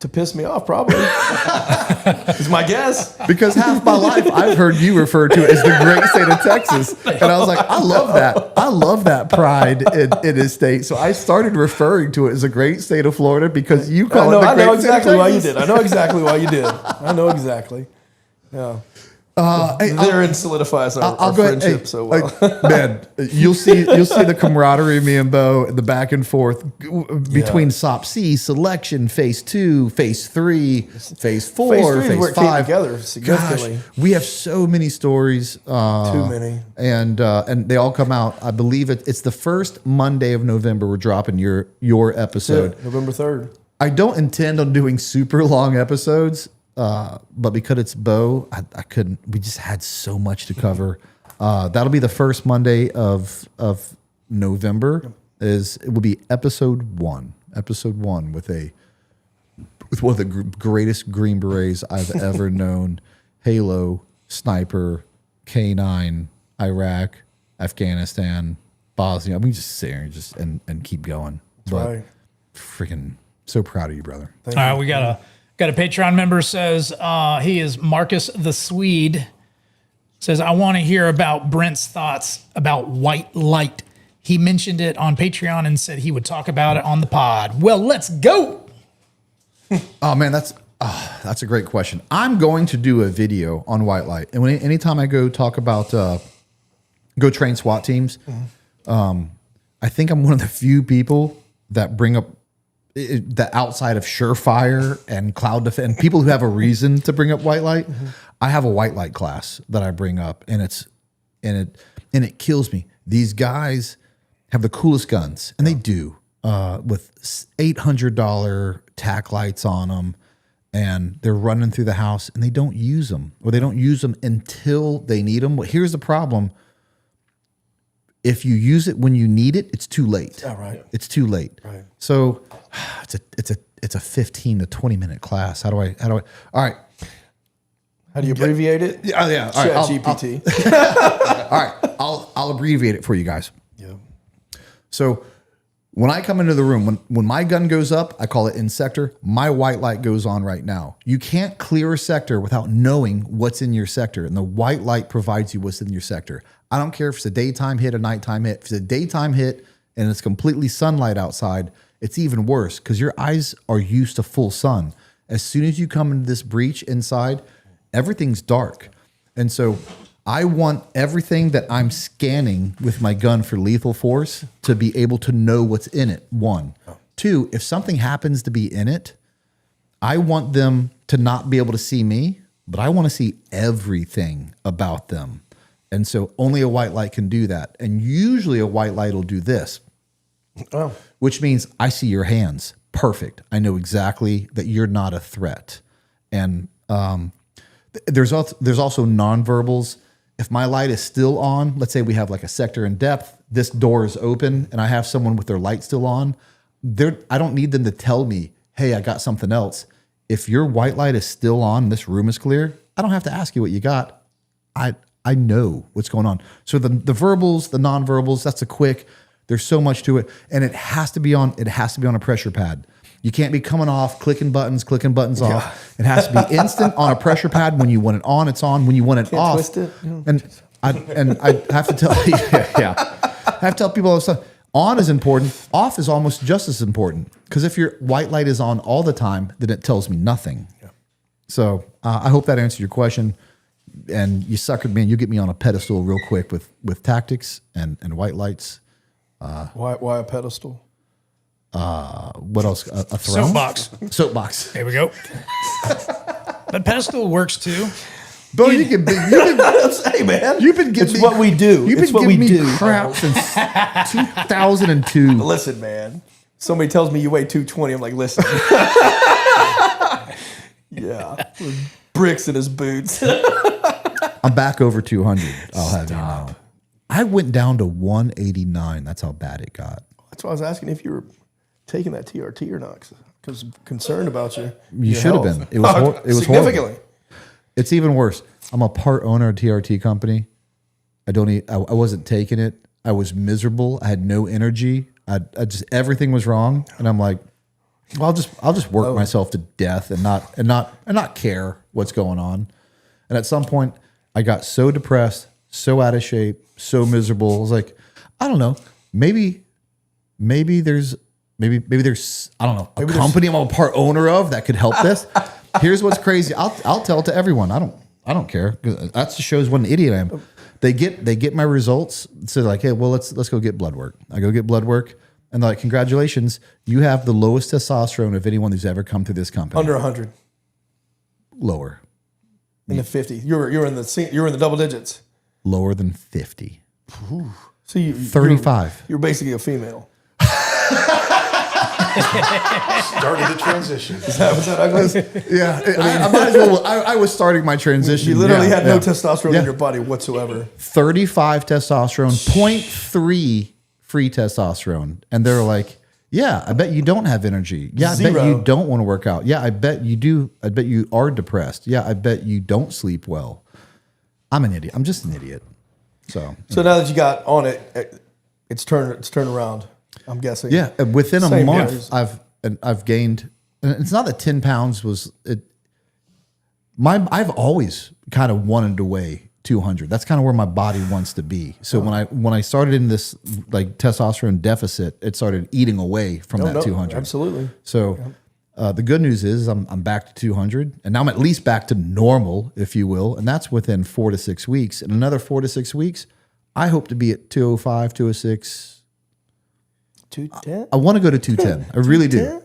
To piss me off, probably. It's my guess. Because half my life I've heard you refer to it as the Great State of Texas, and I was like, I love that. I love that pride in his state. So I started referring to it as the Great State of Florida because you call it the Great State of Texas. I know exactly why you did. I know exactly why you did. I know exactly. Yeah. Therein solidifies our friendship so well. Man, you'll see the camaraderie of me and Bo, the back and forth between SOP C, selection, phase 2, phase 3, phase 4, phase 5. Together significantly. Gosh, we have so many stories. Too many. And they all come out. I believe it's the first Monday of November. We're dropping your episode. Yeah, November 3rd. I don't intend on doing super long episodes. But because it's Bo, I couldn't. We just had so much to cover. That'll be the first Monday of November. It will be episode 1. Episode 1 with one of the greatest Green Berets I've ever known. Halo, Sniper, K9, Iraq, Afghanistan, Bosnia. We just sit here and keep going. But right. Freaking so proud of you, brother. All right, we got a Patreon member says he is Marcus the Swede. Says, I want to hear about Brent's thoughts about white light. He mentioned it on Patreon and said he would talk about it on the pod. Well, let's go. Oh man, that's a great question. I'm going to do a video on white light, and anytime I go talk about go train SWAT teams, I think I'm one of the few people that bring up the outside of Surefire and Cloud Defense, and people who have a reason to bring up white light. I have a white light class that I bring up, and it kills me. These guys have the coolest guns, and they do, with $800 tack lights on them, and they're running through the house, and they don't use them, or they don't use them until they need them. Well, here's the problem. If you use it when you need it, it's too late. Yeah, right. It's too late. Right. So it's a 15 to 20 minute class. How do I? All right. How do you abbreviate it? Yeah. All right. ChatGPT. All right. I'll abbreviate it for you guys. Yeah. So when I come into the room, when my gun goes up, I call it in sector. My white light goes on right now. You can't clear a sector without knowing what's in your sector, and the white light provides you what's in your sector. I don't care if it's a daytime hit, a nighttime hit. If it's a daytime hit and it's completely sunlight outside, it's even worse because your eyes are used to full sun. As soon as you come into this breach inside, everything's dark. And so I want everything that I'm scanning with my gun for lethal force to be able to know what's in it, 1. 2, if something happens to be in it, I want them to not be able to see me, but I want to see everything about them. And so only a white light can do that. And usually a white light will do this, which means I see your hands. Perfect. I know exactly that you're not a threat. And there's also nonverbals. If my light is still on, let's say we have like a sector in depth, this door is open, and I have someone with their light still on, I don't need them to tell me, hey, I got something else. If your white light is still on, this room is clear, I don't have to ask you what you got. I know what's going on. So the verbals, the nonverbals, that's a quick. There's so much to it, and it has to be on a pressure pad. You can't be coming off, clicking buttons off. It has to be instant on a pressure pad. When you want it on, it's on. When you want it off, twist it. And I have to tell you, I have to tell people all this stuff. On is important. Off is almost just as important, because if your white light is on all the time, then it tells me nothing. Yeah. So I hope that answered your question. And you suckered me, and you get me on a pedestal real quick with tactics and white lights. Why a pedestal? What else? A throne? Soapbox. Soapbox. There we go. But pedestal works too. Bro, you've been Hey, man. You've been giving It's what we do. You've It's been what we giving me do. crap since 2002. Listen, man. Somebody tells me you weigh 220. I'm like, listen. Yeah. With bricks in his boots. I'm back over 200. I'll have you know. I went down to 189. That's how bad it got. That's why I was asking if you were taking that TRT or not, because I'm concerned about you. You should have been. It was it was significantly. horrible. It's even worse. I'm a part owner of TRT company. I wasn't taking it. I was miserable. I had no energy. I just everything was wrong. And I'm like, well, I'll just work myself to death and not care what's going on. And at some point, I got so depressed, so out of shape, so miserable. I was like, I don't know. Maybe there's I don't know, a company I'm a part owner of that could help this. Here's what's crazy. I'll tell it to everyone. I don't care, because that just shows what an idiot I am. They get my results. So they're like, hey, well, let's go get blood work. I go get blood work, and they're like, congratulations, you have the lowest testosterone of anyone who's ever come through this company. Under 100. Lower. In the 50. You're in the double digits. Lower than 50. So 35. You're basically a female. Started the transition. Was that ugly? Yeah, I might as well. I was starting my transition. You literally had no yeah. testosterone Yeah. in your body whatsoever. 35 testosterone, 0.3 free testosterone. And they're like, yeah, I bet you don't have energy. Yeah, I bet Zero. you don't want to work out. Yeah, I bet you do. I bet you are depressed. Yeah, I bet you don't sleep well. I'm an idiot. I'm just an idiot. So now that you got on it, it's turned around. I'm guessing. yeah, within a Same month, years. I've gained. And it's not that 10 pounds was it. I've always kind of wanted to weigh 200. That's kind of where my body wants to be. So when I started in this like testosterone deficit, it started eating away from that 200. Absolutely. So the good news is I'm back to 200, and now I'm at least back to normal, if you will, and that's within 4 to 6 weeks. In another 4 to 6 weeks, I hope to be at 205, 206. 210. I want to go to 210. I really do.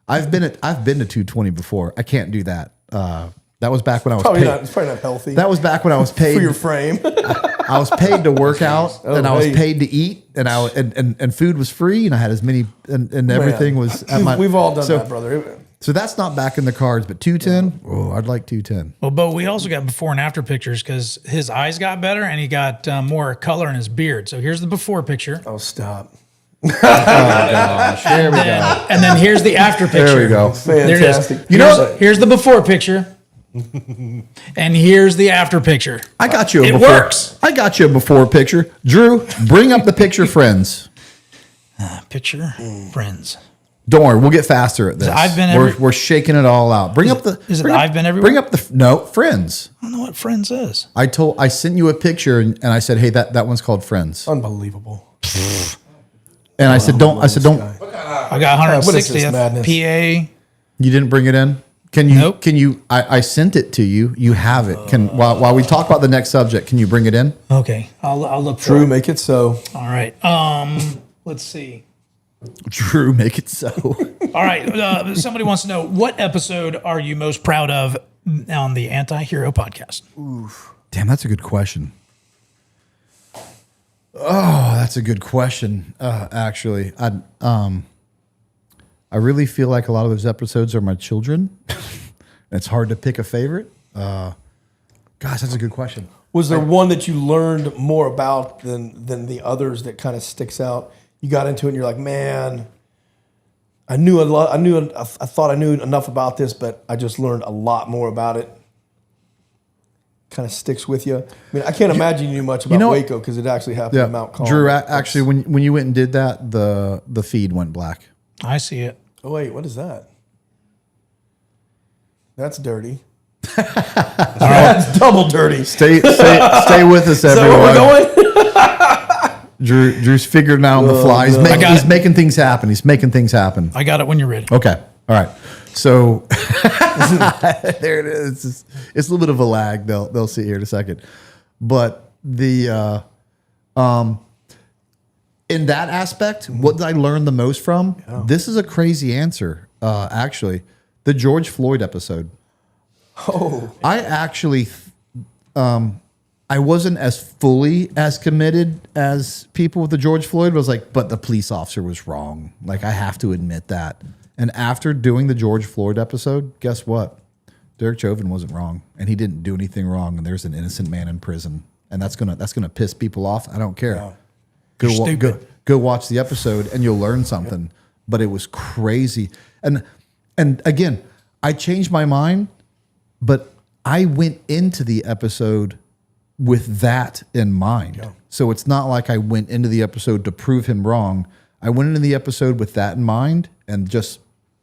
I've been to 220 before. I can't do that. That was back when I was paid. It's probably not healthy. That was back when I was paid for your frame. I was paid to work out, and I was hey. paid to eat, and food was free, and I had as many, and everything was at my. We've all done that, brother. So that's not back in the cards, but 210. Oh, I'd like 210. Well, Bo, we also got before and after pictures because his eyes got better and he got more color in his beard. So here's the before picture. Oh, stop. Oh gosh, there we go. And then here's the after picture. There we go. Fantastic. Here's the before picture. And here's the after picture. I got you. It works. I got you a before picture. Drew, bring up the picture, friends. Picture, friends. Don't worry, we'll get faster at this. I've been we're shaking it all out. Bring up the. I've been everywhere? Bring up the no friends. I don't know what friends is. I sent you a picture and I said, hey, that one's called Friends. Unbelievable. And I said, don't. I got 160th madness? PA. You didn't bring it in. Can you? Nope. Can you? I sent it to you. You have it. While we talk about the next subject, can you bring it in? Okay, I'll look for Drew, it. make it so. All right. Let's see. Drew, make it so. All right. Somebody wants to know, what episode are you most proud of on the Anti-Hero podcast? Damn, that's a good question. Oh, that's a good question. Actually, I really feel like a lot of those episodes are my children. It's hard to pick a favorite. Gosh, that's a good question. Was there one that you learned more about than the others that kind of sticks out? You got into it and you're like, man, I knew a lot. I thought I knew enough about this, but I just learned a lot more about it. Kind of sticks with you. I mean, I can't imagine you knew much about Waco because it actually happened in Mount Calm. Drew, actually, when you went and did that, the feed went black. I see it. Oh wait, what is that? That's dirty. That's double dirty. Stay with us, everyone. Is that where we're going? Drew's figuring out on the fly. He's making things happen. He's making things happen. I got it when you're ready. Okay. All right. So there it is. It's a little bit of a lag. They'll see here in a second. But the in that aspect, what did I learn the most from? Yeah. This is a crazy answer, actually. The George Floyd episode. Oh. I actually I wasn't as fully as committed as people with the George Floyd. Was like, but the police officer was wrong. Like, I have to admit that. And after doing the George Floyd episode, guess what? Derek Chauvin wasn't wrong, and he didn't do anything wrong. And there's an innocent man in prison, and that's gonna piss people off. I don't care. Yeah. Go watch the episode, and you'll learn something. Yep. But it was crazy, and again, I changed my mind, but I went into the episode with that in mind. Yeah. So it's not like I went into the episode to prove him wrong. I went into the episode with that in mind and just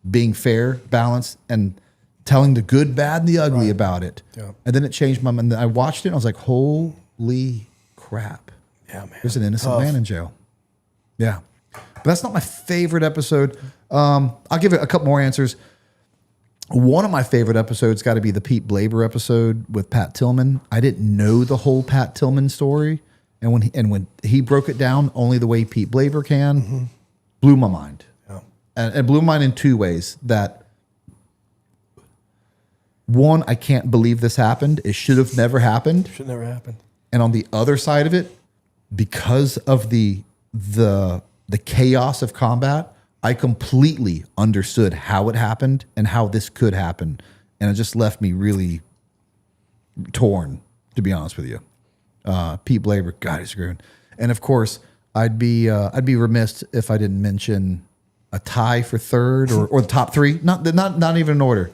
being fair, balanced, and telling the good, bad, and the ugly about it. Yeah. And then it changed my mind. I watched it and I was like, holy crap. Yeah, man. There's an innocent man in jail. Yeah. But that's not my favorite episode. I'll give it a couple more answers. One of my favorite episodes got to be the Pete Blaber episode with Pat Tillman. I didn't know the whole Pat Tillman story, and when he broke it down only the way Pete Blaber can, blew my mind. Yeah. And it blew my mind in two ways. That one, I can't believe this happened. It should have never happened. Should never happen. And on the other side of it, because of the chaos of combat, I completely understood how it happened and how this could happen. And it just left me really torn, to be honest with you. Pete Blaber, God, he's screwing. And of course, I'd be remiss if I didn't mention a tie for third or the top three. Not even in order.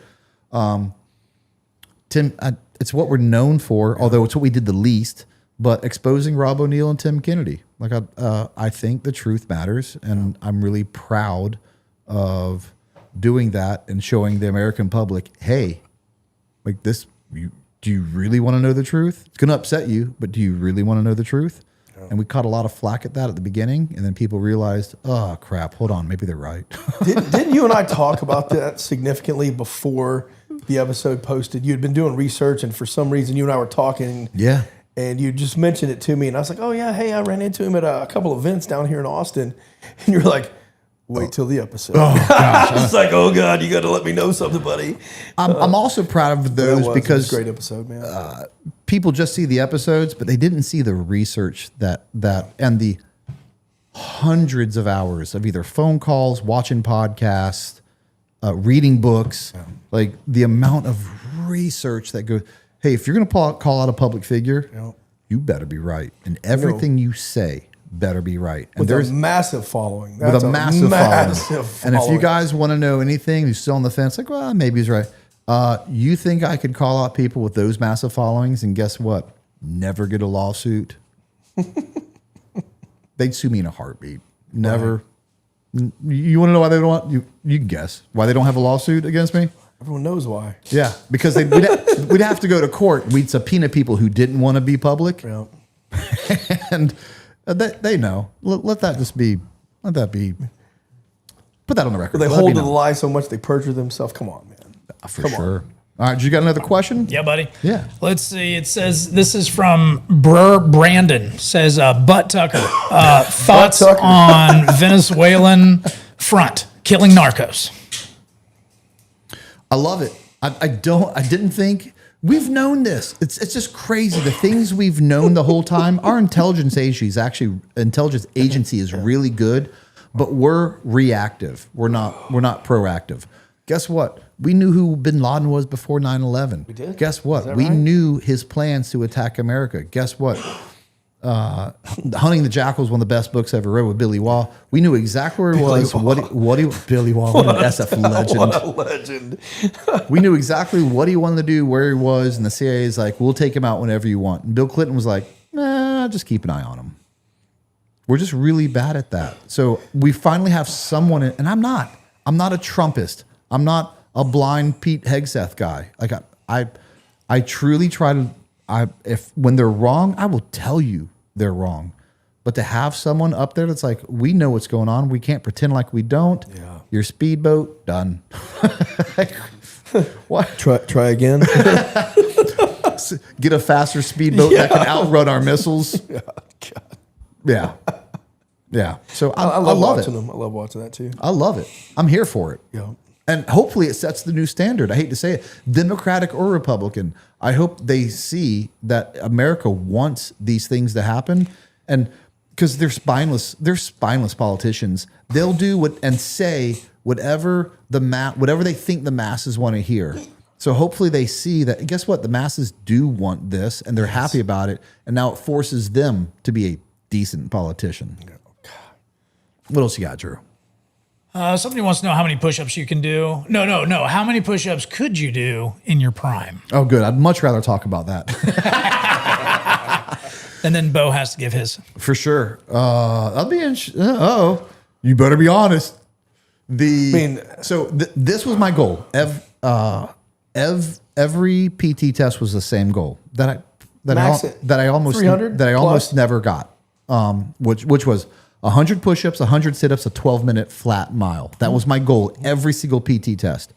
Tim, it's what we're known for, although it's what we did the least. But exposing Rob O'Neill and Tim Kennedy, like I think the truth matters, and I'm really proud of doing that and showing the American public, hey, like this. Do you really want to know the truth? It's going to upset you, but do you really want to know the truth? Yeah. And we caught a lot of flack at that at the beginning, and then people realized, oh crap, hold on, maybe they're right. Didn't you and I talk about that significantly before the episode posted? You had been doing research, and for some reason, you and I were talking. Yeah. And you just mentioned it to me, and I was like, oh, yeah, hey, I ran into him at a couple events down here in Austin. And you're like, wait till the episode. Oh, gosh. I was like, oh, God, you got to let me know something, buddy. I'm also proud of those because it was a great episode, man. People just see the episodes, but they didn't see the research that and the hundreds of hours of either phone calls, watching podcasts, reading books, like the amount of research that goes. Hey, if you're going to call out a public figure, you better be right. And everything you say better be right. And there's a massive following. With a massive following. And if you guys want to know anything, who's still on the fence, like, well, maybe he's right. You think I could call out people with those massive followings, and guess what? Never get a lawsuit. They'd sue me in a heartbeat. Never. Right. You want to know why they don't want you? You can guess why they don't have a lawsuit against me. Everyone knows why. Yeah, because we'd have to go to court. We'd subpoena people who didn't want to be public, and they know. Let that just be. Let that be. Put that on the record. They hold to the lie so much they perjure themselves. Come on, man. For sure. All right, you got another question? Yeah, buddy. Yeah. Let's see. It says this is from Brandon. Says Brent Tucker. Thoughts on Venezuelan front killing narcos. I love it. I didn't think we've known this. It's just crazy. The things we've known the whole time. Our intelligence agency is really good, but we're reactive. We're not proactive. Guess what? We knew who bin Laden was before 9/11. We did? Guess what? We knew his plans to attack America. Guess what? Hunting the Jackal is one of the best books I ever read with Billy Wall. We knew exactly where he was. Billy Wall, what an SF legend. What a legend. We knew exactly what he wanted to do, where he was, and the CIA is like, we'll take him out whenever you want. And Bill Clinton was like, nah, just keep an eye on him. We're just really bad at that. So we finally have someone, and I'm not a Trumpist. I'm not a blind Pete Hegseth guy. Like I truly try to, if when they're wrong, I will tell you they're wrong. But to have someone up there that's like, we know what's going on. We can't pretend like we don't. Yeah. Your speedboat, done. What? Try again. Get a faster speedboat that can outrun our missiles. Yeah. Yeah. So I love watching them. I love watching that too. I love it. I'm here for it. Yeah. And hopefully it sets the new standard. I hate to say it, Democratic or Republican. I hope they see that America wants these things to happen, and because they're spineless politicians. They'll do what and say whatever whatever they think the masses want to hear. So hopefully they see that. Guess what? The masses do want this, and they're happy about it. And now it forces them to be a decent politician. What else you got, Drew? Somebody wants to know how many push-ups you can do. No. How many push-ups could you do in your prime? Oh, good. I'd much rather talk about that. And then Bo has to give his. For sure. I'll be you better be honest. This was my goal. Every PT test was the same goal that I almost never got. Which was 100 push-ups, 100 sit-ups, a 12-minute flat mile. That was my goal every single PT test.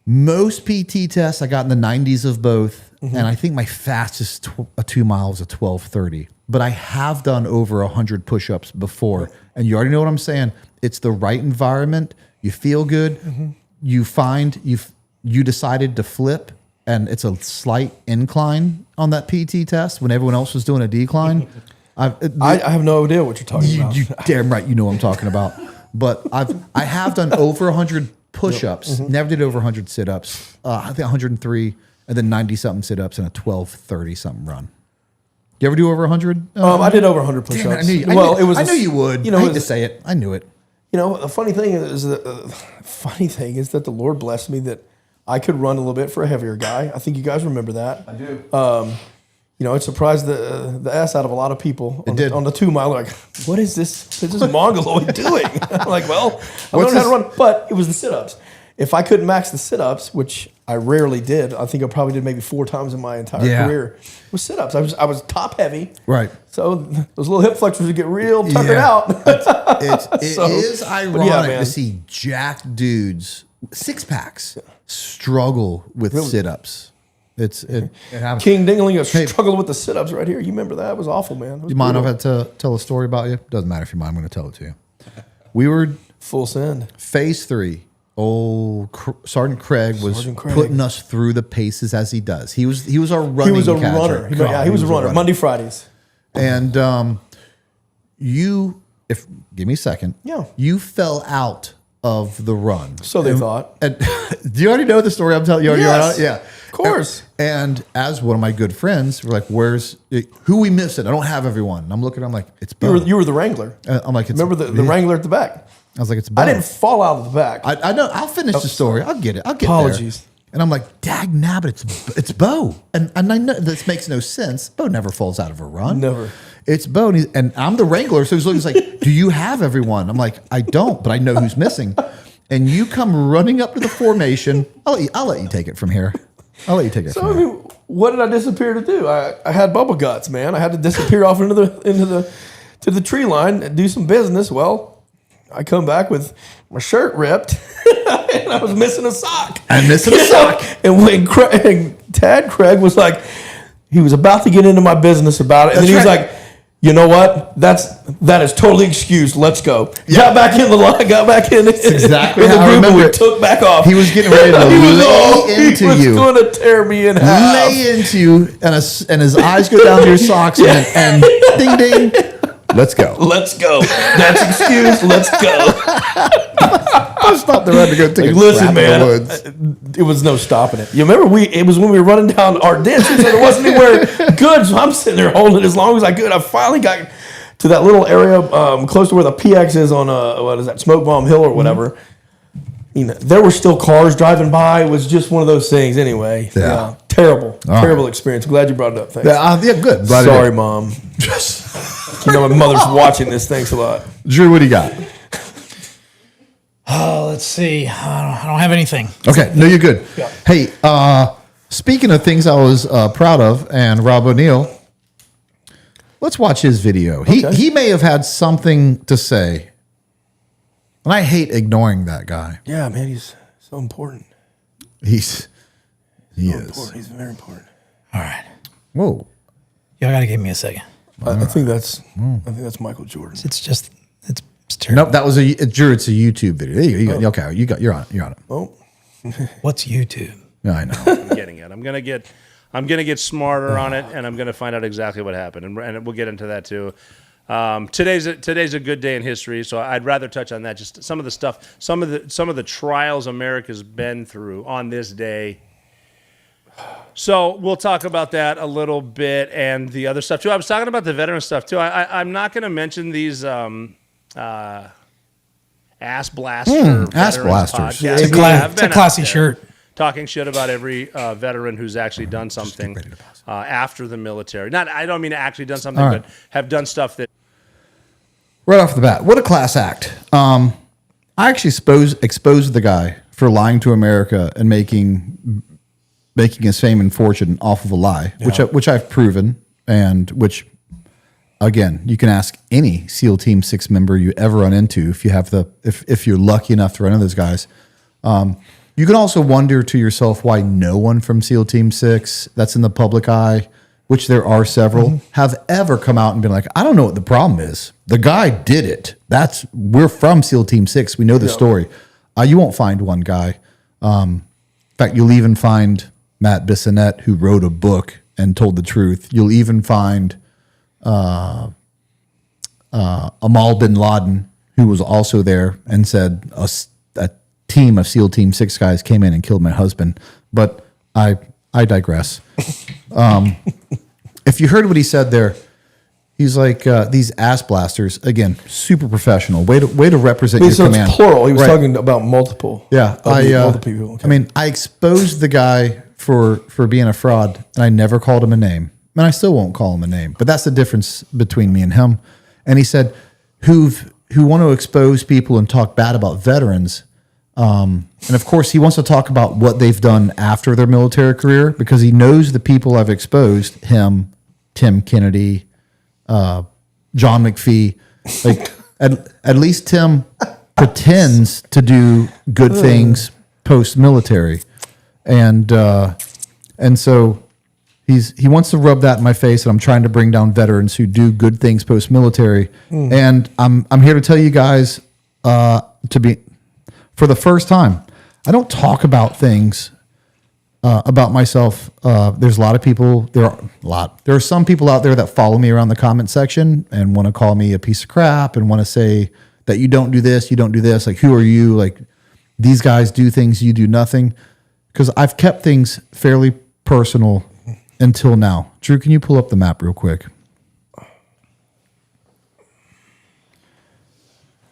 Most PT tests I got in the 90s of both, and I think my fastest 2 miles is a 12:30. But I have done over 100 push-ups before, and you already know what I'm saying. It's the right environment. You feel good. You find you decided to flip, and it's a slight incline on that PT test when everyone else was doing a decline. I have no idea what you're talking about. You damn right you know what I'm talking about. But I have done over 100 push-ups. Never did over 100 sit-ups. I think 103, and then 90-something sit-ups and a 12:30-something run. You ever do over 100? I did over 100 push-ups. I knew you would. You know, I hate to say it. I knew it. You know, the funny thing is that the Lord blessed me that I could run a little bit for a heavier guy. I think you guys remember that. I do. You know, it surprised the ass out of a lot of people on the 2 mile. Like, what is this Mongoloid doing? I'm like, well, I don't know how to run, but it was the sit-ups. If I couldn't max the sit-ups, which I rarely did, I think I probably did maybe 4 times in my entire career, was sit-ups. I was top heavy, right? So those little hip flexors would get real tuckered out. It is ironic to see jacked dudes, 6-packs, struggle with sit-ups. It happens. King Dingling struggled with the sit-ups right here. You remember that? It was awful, man. Do you mind if I had to tell a story about you? Doesn't matter if you mind. I'm going to tell it to you. We were full send. Phase 3. Old Sergeant Craig was putting us through the paces as he does. He was our running. He was a catcher. runner. He was a runner. Monday, Fridays. And give me a second. Yeah. You fell out of the run. So they thought. And do you already know the story I'm telling you? Yes. Yeah. Of course. And as one of my good friends, we're like, who we missing? I don't have everyone. And I'm looking, I'm like, it's Bo. You were the Wrangler. I'm like, remember the Wrangler at the back? I was like, it's Bo. I didn't fall out of the back. I know. I'll finish the story. I'll get it. I'll get Apologies. there. And I'm like, dag nabbit, it's Bo. And I know this makes no sense. Bo never falls out of a run. Never. It's Bo. And I'm the Wrangler. So he's like, do you have everyone? I'm like, I don't, but I know who's missing. And you come running up to the formation. I'll let you take it from here. I'll let you take it from here. What did I disappear to do? I had bubble guts, man. I had to disappear off into the tree line and do some business. Well, I come back with my shirt ripped and I was missing a sock. And when Tad Craig was like, he was about to get into my business about it. And then he was like, you know what? That is totally excused. Let's go. Yeah. Got back in the line. Got back in. That's exactly how I remember we it. Took back off. He was getting ready to lay into you. He was going to tear me in half. Lay into you, and his eyes go down to your socks, and ding ding. Let's go. Let's go. That's excused. Let's go. I stopped the run to go take a listen, crap man. in the woods. It was no stopping it. You remember it was when we were running down our ditch, so there wasn't anywhere good. So I'm sitting there holding it as long as I could. I finally got to that little area close to where the PX is on what is that, Smoke Bomb Hill or whatever. Mm-hmm. You know, there were still cars driving by. It was just one of those things. Anyway, yeah. Terrible experience. I'm glad you brought it up. Thanks. Yeah, good. Sorry, Mom. You know my mother's watching this. Thanks a lot. Drew, what do you got? Let's see. I don't have anything. Okay, no, you're good. Yeah. Hey, speaking of things I was proud of, and Rob O'Neill, let's watch his video. He may have had something to say, and I hate ignoring that guy. Yeah, man, he's so important. He is. Important. He's very important. All right. Whoa. Y'all got to give me a second. I think that's Michael Jordan. It's Nope, that was Drew. It's a YouTube video. There you go. Okay, you're on it. You're on it. Oh, What's YouTube? Yeah, I know. I'm getting it. I'm gonna get smarter on it, and I'm gonna find out exactly what happened, and we'll get into that too. Today's a good day in history, so I'd rather touch on that. Just some of the stuff, some of the trials America's been through on this day. So we'll talk about that a little bit and the other stuff too. I was talking about the veteran stuff too. I'm not going to mention these ass blaster Ass blasters. podcasts. It's a classy shirt. Talking shit about every veteran who's actually done something after the military. I don't mean actually done something, Right. but have done stuff that. Right off the bat, what a class act. I actually exposed the guy for lying to America and making his fame and fortune off of a lie, which I've proven, and which, again, you can ask any SEAL Team 6 member you ever run into if you're lucky enough to run into those guys. You can also wonder to yourself why no one from SEAL Team 6 that's in the public eye, which there are several, have ever come out and been like, I don't know what the problem is. The guy did it. We're from SEAL Team 6. We know the story. You won't find one guy. In fact, you'll even find Matt Bissonnette, who wrote a book and told the truth. You'll even find Amal bin Laden, who was also there and said a team of SEAL Team 6 guys came in and killed my husband. But I digress. If you heard what he said there, he's like, these ass blasters, again, super professional. Way to represent your command. It's plural. He was Right. talking about multiple. Yeah. Multiple people. Okay. I mean, I exposed the guy for being a fraud, and I never called him a name. And I still won't call him a name. But that's the difference between me and him. And he said, who want to expose people and talk bad about veterans. And of course, he wants to talk about what they've done after their military career because he knows the people I've exposed, him, Tim Kennedy, John McPhee. Like at least Tim pretends to do good things post-military. And so he wants to rub that in my face, and I'm trying to bring down veterans who do good things post-military. And I'm here to tell you guys for the first time, I don't talk about things about myself. There's a lot of people. There are some people out there that follow me around the comment section and want to call me a piece of crap and want to say that you don't do this, you don't do this. Like, who are you? Like, these guys do things, you do nothing. Because I've kept things fairly personal until now. Drew, can you pull up the map real quick?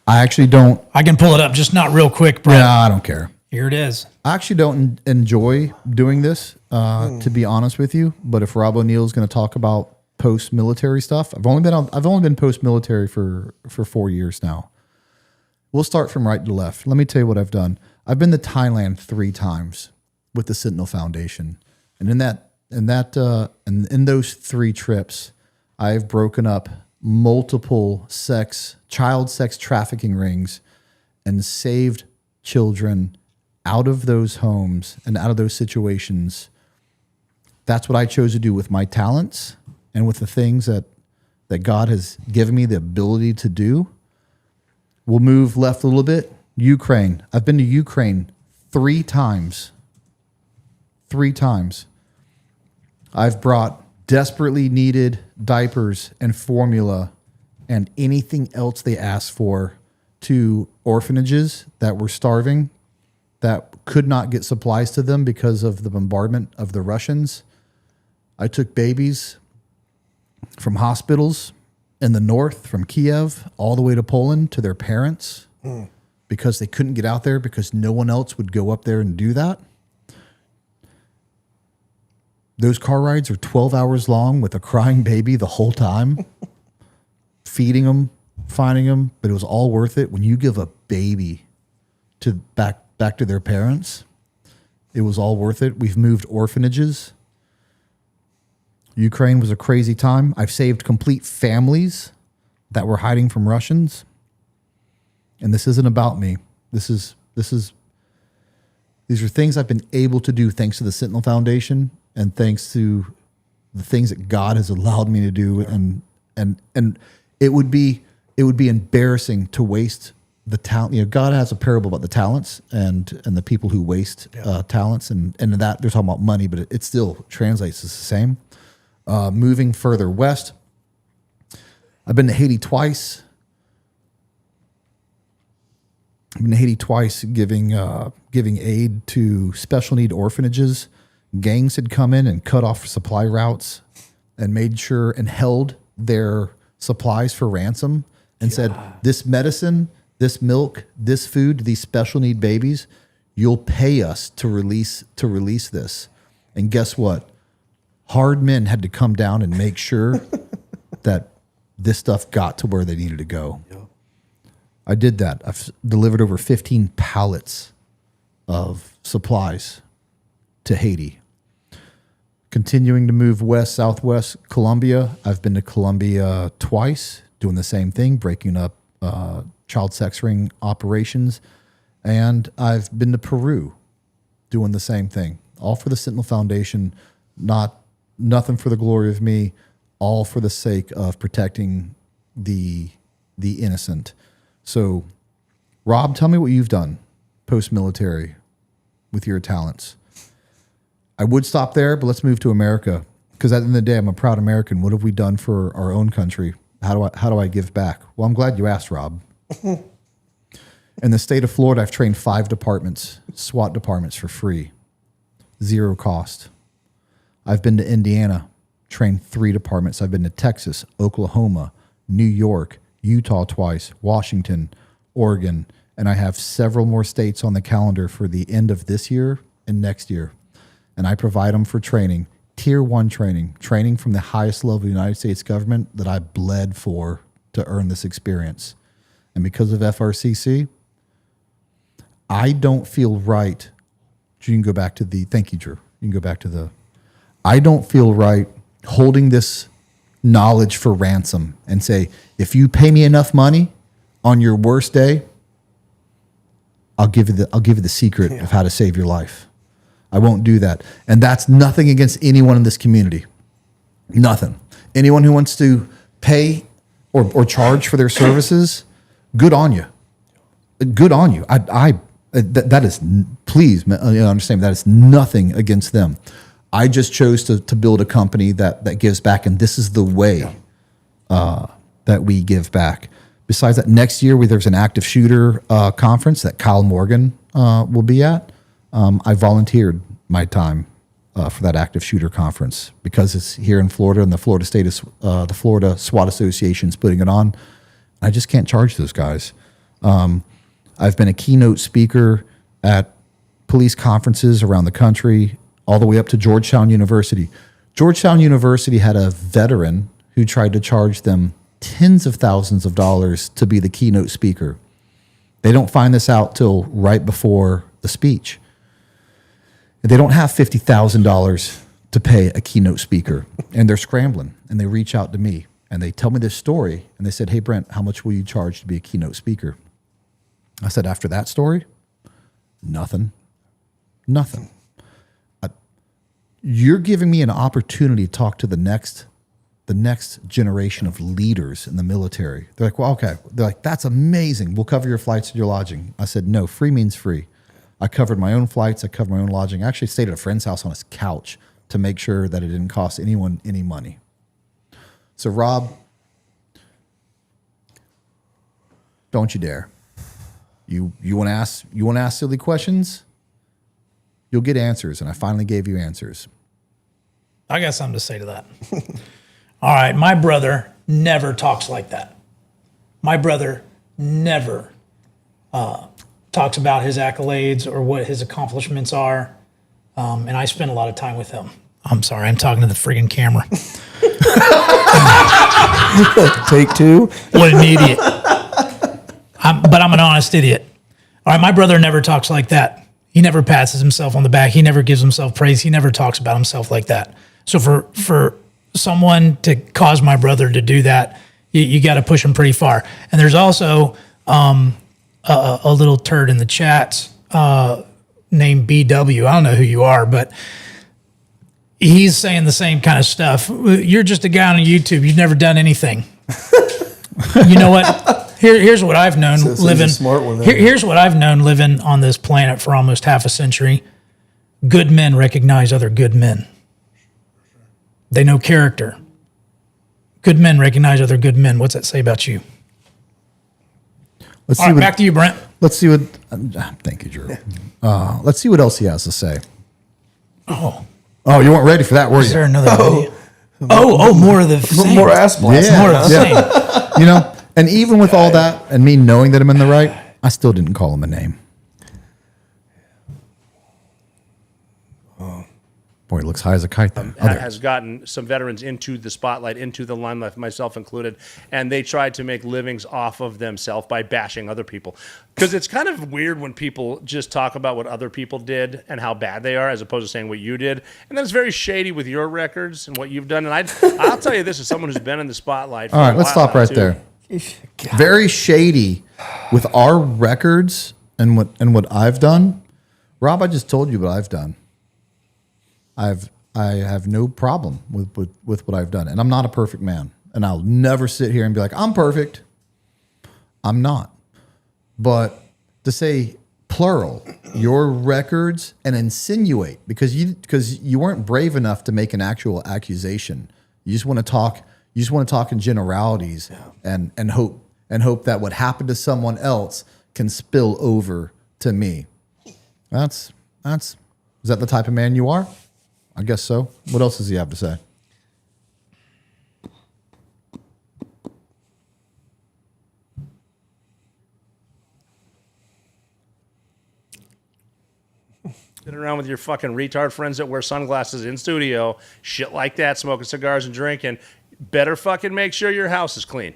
I actually don't. I can pull it up, just not real quick, bro. Yeah, I don't care. Here it is. I actually don't enjoy doing this, to be honest with you. But if Rob O'Neill is going to talk about post-military stuff, I've only been post-military for 4 years now. We'll start from right to left. Let me tell you what I've done. I've been to Thailand 3 times with the Sentinel Foundation, and in those 3 trips, I've broken up multiple child sex trafficking rings and saved children out of those homes and out of those situations. That's what I chose to do with my talents and with the things that God has given me the ability to do. We'll move left a little bit. Ukraine. I've been to Ukraine 3 times. 3 times. I've brought desperately needed diapers and formula and anything else they asked for to orphanages that were starving, that could not get supplies to them because of the bombardment of the Russians. I took babies from hospitals in the north, from Kiev, all the way to Poland to their parents because they couldn't get out there because no one else would go up there and do that. Those car rides are 12 hours long with a crying baby the whole time, feeding them, finding them, but it was all worth it. When you give a baby to back to their parents, it was all worth it. We've moved orphanages. Ukraine was a crazy time. I've saved complete families that were hiding from Russians. And this isn't about me. These are things I've been able to do thanks to the Sentinel Foundation and thanks to the things that God has allowed me to do. And it would be it would be embarrassing to waste the talent. You know, God has a parable about the talents and the people who waste talents, and that they're talking about money, but it still translates as the same. Moving further west, I've been to Haiti twice. Giving aid to special need orphanages. Gangs had come in and cut off supply routes and made sure and held their supplies for ransom and said, this medicine, this milk, this food, these special need babies, you'll pay us to release this. And guess what? Hard men had to come down and make sure that this stuff got to where they needed to go. I did that. I've delivered over 15 pallets of supplies to Haiti. Continuing to move west, southwest, Colombia. I've been to Colombia twice, doing the same thing, breaking up child sex ring operations. And I've been to Peru, doing the same thing. All for the Sentinel Foundation, nothing for the glory of me, all for the sake of protecting the innocent. So, Rob, tell me what you've done post-military with your talents. I would stop there, but let's move to America, because at the end of the day, I'm a proud American. What have we done for our own country? How do I give back? Well, I'm glad you asked, Rob. In the state of Florida, I've trained 5 departments, SWAT departments, for free, 0 cost. I've been to Indiana, trained 3 departments. I've been to Texas, Oklahoma, New York, Utah twice, Washington, Oregon, and I have several more states on the calendar for the end of this year and next year. And I provide them for training, Tier 1 training from the highest level of the United States government that I bled for to earn this experience. And because of FRCC, I don't feel right. You can go back to thank you, Drew. You can go back to I don't feel right holding this knowledge for ransom and say, if you pay me enough money on your worst day, I'll give you the secret of how to save your life. I won't do that. And that's nothing against anyone in this community. Nothing. Anyone who wants to pay or charge for their services, good on you. Good on you. That is, please understand, that is nothing against them. I just chose to build a company that gives back, and this is the way that we give back. Besides that, next year there's an active shooter conference that Kyle Morgan will be at. I volunteered my time for that active shooter conference because it's here in Florida, and the Florida SWAT Association is putting it on. I just can't charge those guys. I've been a keynote speaker at police conferences around the country, all the way up to Georgetown University. Georgetown University had a veteran who tried to charge them tens of thousands of dollars to be the keynote speaker. They don't find this out till right before the speech. They don't have $50,000 to pay a keynote speaker, and they're scrambling, and they reach out to me, and they tell me this story, and they said, hey, Brent, how much will you charge to be a keynote speaker? I said, after that story, nothing. You're giving me an opportunity to talk to the next generation of leaders in the military. They're like, well, okay. They're like, that's amazing. We'll cover your flights and your lodging. I said, no, free means free. I covered my own flights. I covered my own lodging. I actually stayed at a friend's house on his couch to make sure that it didn't cost anyone any money. So, Rob, don't you dare. You want to ask silly questions? You'll get answers, and I finally gave you answers. I got something to say to that. All right, my brother never talks like that. My brother never talks about his accolades or what his accomplishments are, and I spend a lot of time with him. I'm sorry, I'm talking to the friggin' camera. Take 2. What an idiot. But I'm an honest idiot. All right, my brother never talks like that. He never passes himself on the back. He never gives himself praise. He never talks about himself like that. So for someone to cause my brother to do that, you got to push him pretty far. And there's also a little turd in the chat named BW. I don't know who you are, but he's saying the same kind of stuff. You're just a guy on YouTube. You've never done anything. You know what? Here's what I've known So he's a living. smart one, then. Here's what I've known living on this planet for almost half a century. Good men recognize other good men. They know character. Good men recognize other good men. What's that say about you? Let's All see right, what, back to you, Brent. Let's see what. Thank you, Drew. Let's see what else he has to say. Oh, you weren't ready for that, were is there you? another video? Oh, more of the same. More ass blast. Yeah. More of the same. You know, and even with all that, and me knowing that I'm in the right, I still didn't call him a name. Boy, he looks high as a kite there. Has gotten some veterans into the spotlight, into the limelight, myself included, and they tried to make livings off of themselves by bashing other people. Because it's kind of weird when people just talk about what other people did and how bad they are, as opposed to saying what you did. And then it's very shady with your records and what you've done. And I'll tell you this as someone who's been in the spotlight. For All a right, let's while stop now, right too. there. Very shady with our records and what I've done. Rob, I just told you what I've done. I have no problem with what I've done, and I'm not a perfect man, and I'll never sit here and be like, I'm perfect. I'm not. But to say plural, your records, and insinuate because you weren't brave enough to make an actual accusation. You just want to talk. You just want to talk in generalities and hope that what happened to someone else can spill over to me. Is that the type of man you are? I guess so. What else does he have to say? Sitting around with your fucking retard friends that wear sunglasses in studio, shit like that, smoking cigars and drinking. Better fucking make sure your house is clean.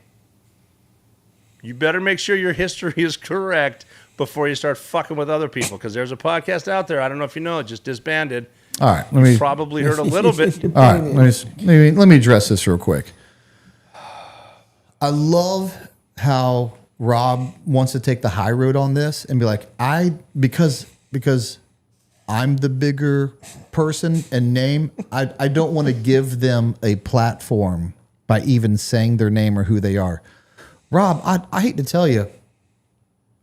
You better make sure your history is correct before you start fucking with other people. Because there's a podcast out there, I don't know if you know it, just disbanded. All right, let me Probably heard a little bit. All right, let me address this real quick. I love how Rob wants to take the high road on this and be like, because I'm the bigger person and name, I don't want to give them a platform by even saying their name or who they are. Rob, I hate to tell you,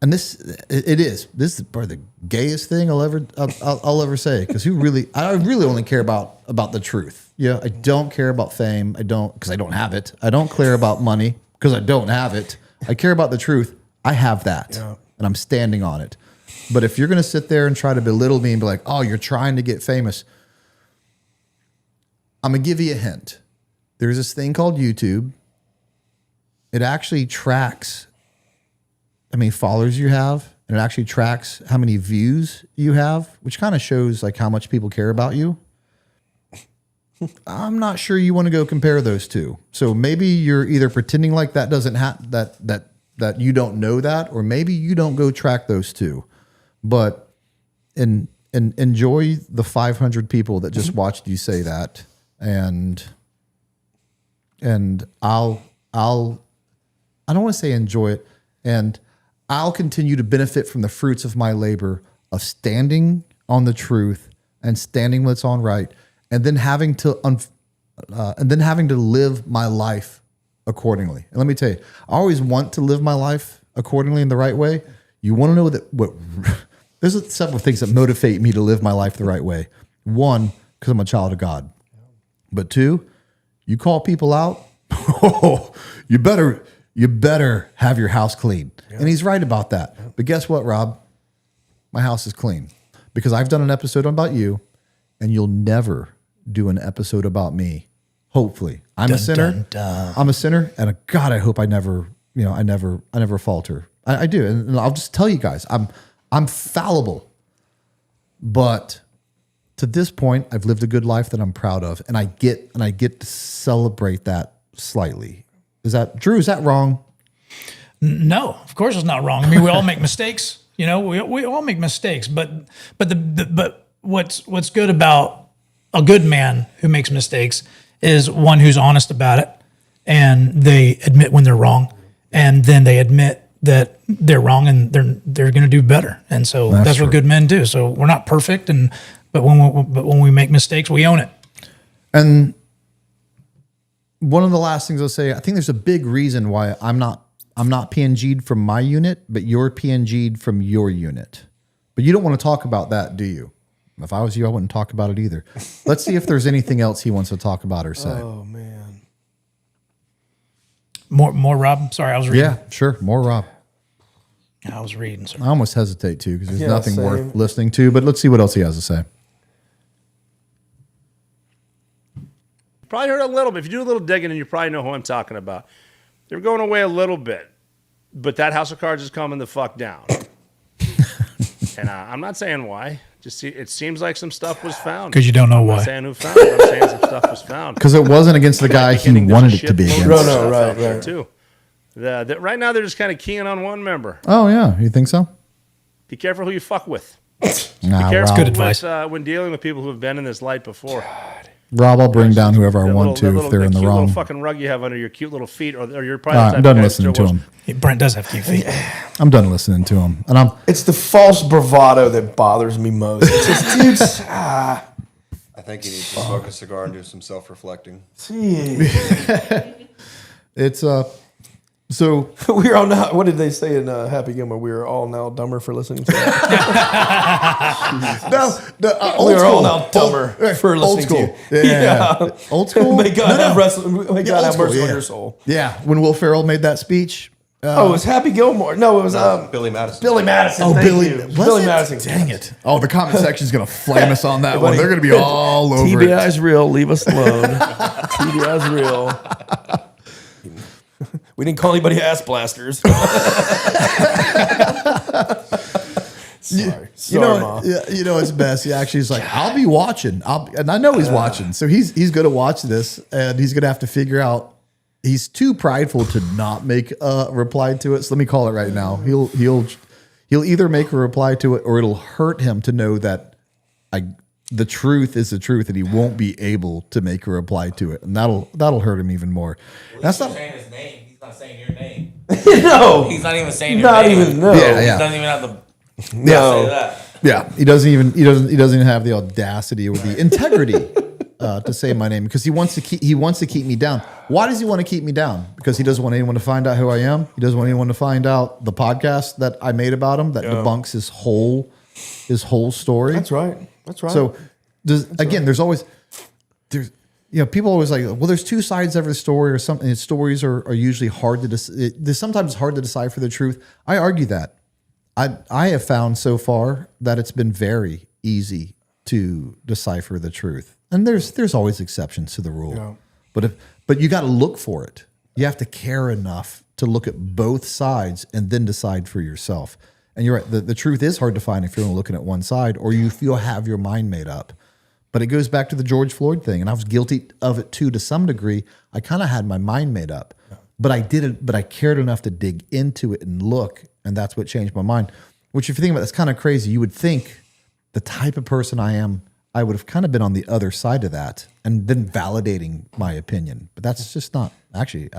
and this is probably the gayest thing I'll ever say, because I really only care about the truth. Yeah, I don't care about fame. Because I don't have it. I don't care about money because I don't have it. I care about the truth. I have that, and I'm standing on it. But if you're going to sit there and try to belittle me and be like, oh, you're trying to get famous, I'm going to give you a hint. There's this thing called YouTube. It actually tracks how many followers you have, and it actually tracks how many views you have, which kind of shows like how much people care about you. I'm not sure you want to go compare those two. So maybe you're either pretending like that doesn't that you don't know that, or maybe you don't go track those two. But enjoy the 500 people that just watched you say that, and I don't want to say enjoy it, and I'll continue to benefit from the fruits of my labor of standing on the truth and standing what's on right, and then having to live my life accordingly. And let me tell you, I always want to live my life accordingly in the right way. You want to know there's several things that motivate me to live my life the right way. One, because I'm a child of God. But two, you call people out, you better have your house clean. Yeah. And he's right about that. Yeah. But guess what, Rob? My house is clean because I've done an episode about you, and you'll never do an episode about me. Hopefully, I'm a sinner. I'm a sinner, and God, I hope I never falter. I do, and I'll just tell you guys, I'm fallible, but to this point, I've lived a good life that I'm proud of, and I get to celebrate that slightly. Is that Drew? Is that wrong? No, of course it's not wrong. I mean, we all make mistakes. You know, we all make mistakes. But what's good about a good man who makes mistakes is one who's honest about it, and they admit when they're wrong, and then they admit that they're wrong, and they're going to do better. And so that's what good men do. So we're not perfect, but when we make mistakes, we own it. And one of the last things I'll say, I think there's a big reason why I'm not I'm not PNG'd from my unit, but you're PNG'd from your unit. But you don't want to talk about that, do you? If I was you, I wouldn't talk about it either. Let's see if there's anything else he wants to talk about or say. Oh man. More Rob. Sorry, I was reading. Yeah, sure. More Rob. I was reading. Sir. I almost hesitate too because there's Yeah, nothing same. worth listening to. But let's see what else he has to say. Probably heard a little bit. If you do a little digging, and you probably know who I'm talking about. They're going away a little bit, but that house of cards is coming the fuck down. And I'm not saying why. Just it seems like some stuff was found. Because you don't know I'm why. not saying who found it. I'm saying some stuff was found. Because it wasn't against the guy he Beginning, there's wanted a it to be shitload against. of stuff right, out there, right. Too. Right now, they're just kind of keying on one member. Oh yeah, you think so? Be careful who you fuck with. Nah, Be careful good advice. when dealing with people who have been in this light before. Rob, I'll bring down whoever I That want little- to if they're in the cute wrong. little fucking rug you have under your cute little feet, or you're probably the type I'm of done guy that listening still to wants- him. Brent does have cute feet. I'm done listening to him, and I'm. It's the false bravado that bothers me most. It's just, dudes, I think he needs to smoke a cigar and do some self-reflecting. geez. It's So we're all now. What did they say in Happy Gilmore? We are all now dumber for listening to that. old we are all school. now dumber for Old listening school. to you. Yeah. Old school. May God have wrestling. May God old have mercy school, on yeah. your soul. Yeah, when Will Ferrell made that speech. Oh, it was Happy Gilmore. No, it was Billy Madison. Billy Madison. Oh, Thank Billy. you. Was Billy it? Madison. Dang it. Oh, the comment section's going to flame us on that Hey, one. buddy. They're going to be all over TBI's it. real. Leave us alone. TBI's real. We didn't call anybody ass blasters. Sorry. Sorry, Ma. It's best. He actually is like, I'll be watching. And I know he's watching. So he's going to watch this, and he's going to have to figure out. He's too prideful to not make a reply to it. So let me call it right now. He'll either make a reply to it, or it'll hurt him to know that the truth is the truth, and he won't be able to make a reply to it, and that'll hurt him even more. That's not saying his name. He's not saying your name. No, He's not even saying your not name. even no. Yeah, He yeah. doesn't even have the say No. that. Yeah, he doesn't even have the audacity or the integrity to say my name, because he wants to keep me down. Why does he want to keep me down? Because he doesn't want anyone to find out who I am. He doesn't want anyone to find out the podcast that I made about him that debunks his whole story. That's right. That's right. So there's always people always like, well, there's two sides of every story or something. And stories are usually hard to they're sometimes hard to decipher the truth. I argue that. I have found so far that it's been very easy to decipher the truth. And there's always exceptions to the rule. Yeah. But you got to look for it. You have to care enough to look at both sides and then decide for yourself. And you're right. The truth is hard to find if you're only looking at one side, or you feel have your mind made up. But it goes back to the George Floyd thing, and I was guilty of it too to some degree. I kind of had my mind made up, but I didn't. But I cared enough to dig into it and look, and that's what changed my mind. Which, if you think about it, it's kind of crazy. You would think the type of person I am, I would have kind of been on the other side of that and then validating my opinion. But that's just not actually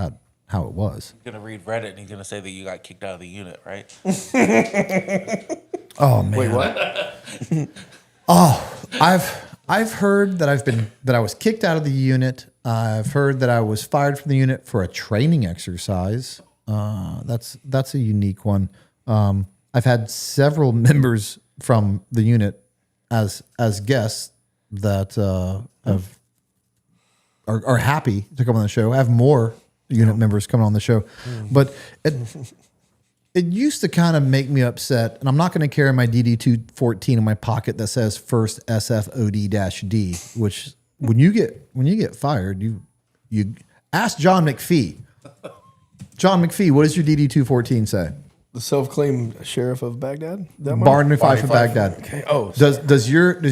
how it was. He's gonna read Reddit and he's gonna say that you got kicked out of the unit, right? Oh man! Wait, what? I've heard that I was kicked out of the unit. I've heard that I was fired from the unit for a training exercise. That's a unique one. I've had several members from the unit as guests that are happy to come on the show. I have more unit members coming on the show, but it used to kind of make me upset, and I'm not going to carry my DD-214 in my pocket that says first SFOD-D, which when you get fired, you ask John McPhee. John McPhee, what does your DD-214 say? The self-claimed sheriff of Baghdad? That one? Barney Fife of Baghdad. Okay. Oh, Does your close.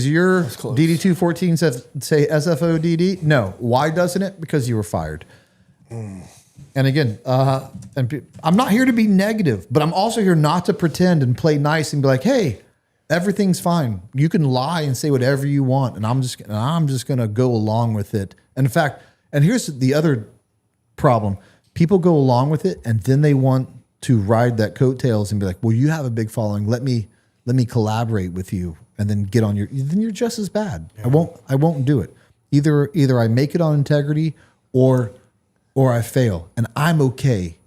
DD-214 say SFODD? No. Why doesn't it? Because you were fired. And again, I'm not here to be negative, but I'm also here not to pretend and play nice and be like, hey, everything's fine. You can lie and say whatever you want, and I'm just going to go along with it. And in fact, and here's the other problem. People go along with it, and then they want to ride that coattails and be like, well, you have a big following. Let me collaborate with you, and then get on then you're just as bad. Yeah. I won't do it. Either I make it on integrity or I fail, and I'm okay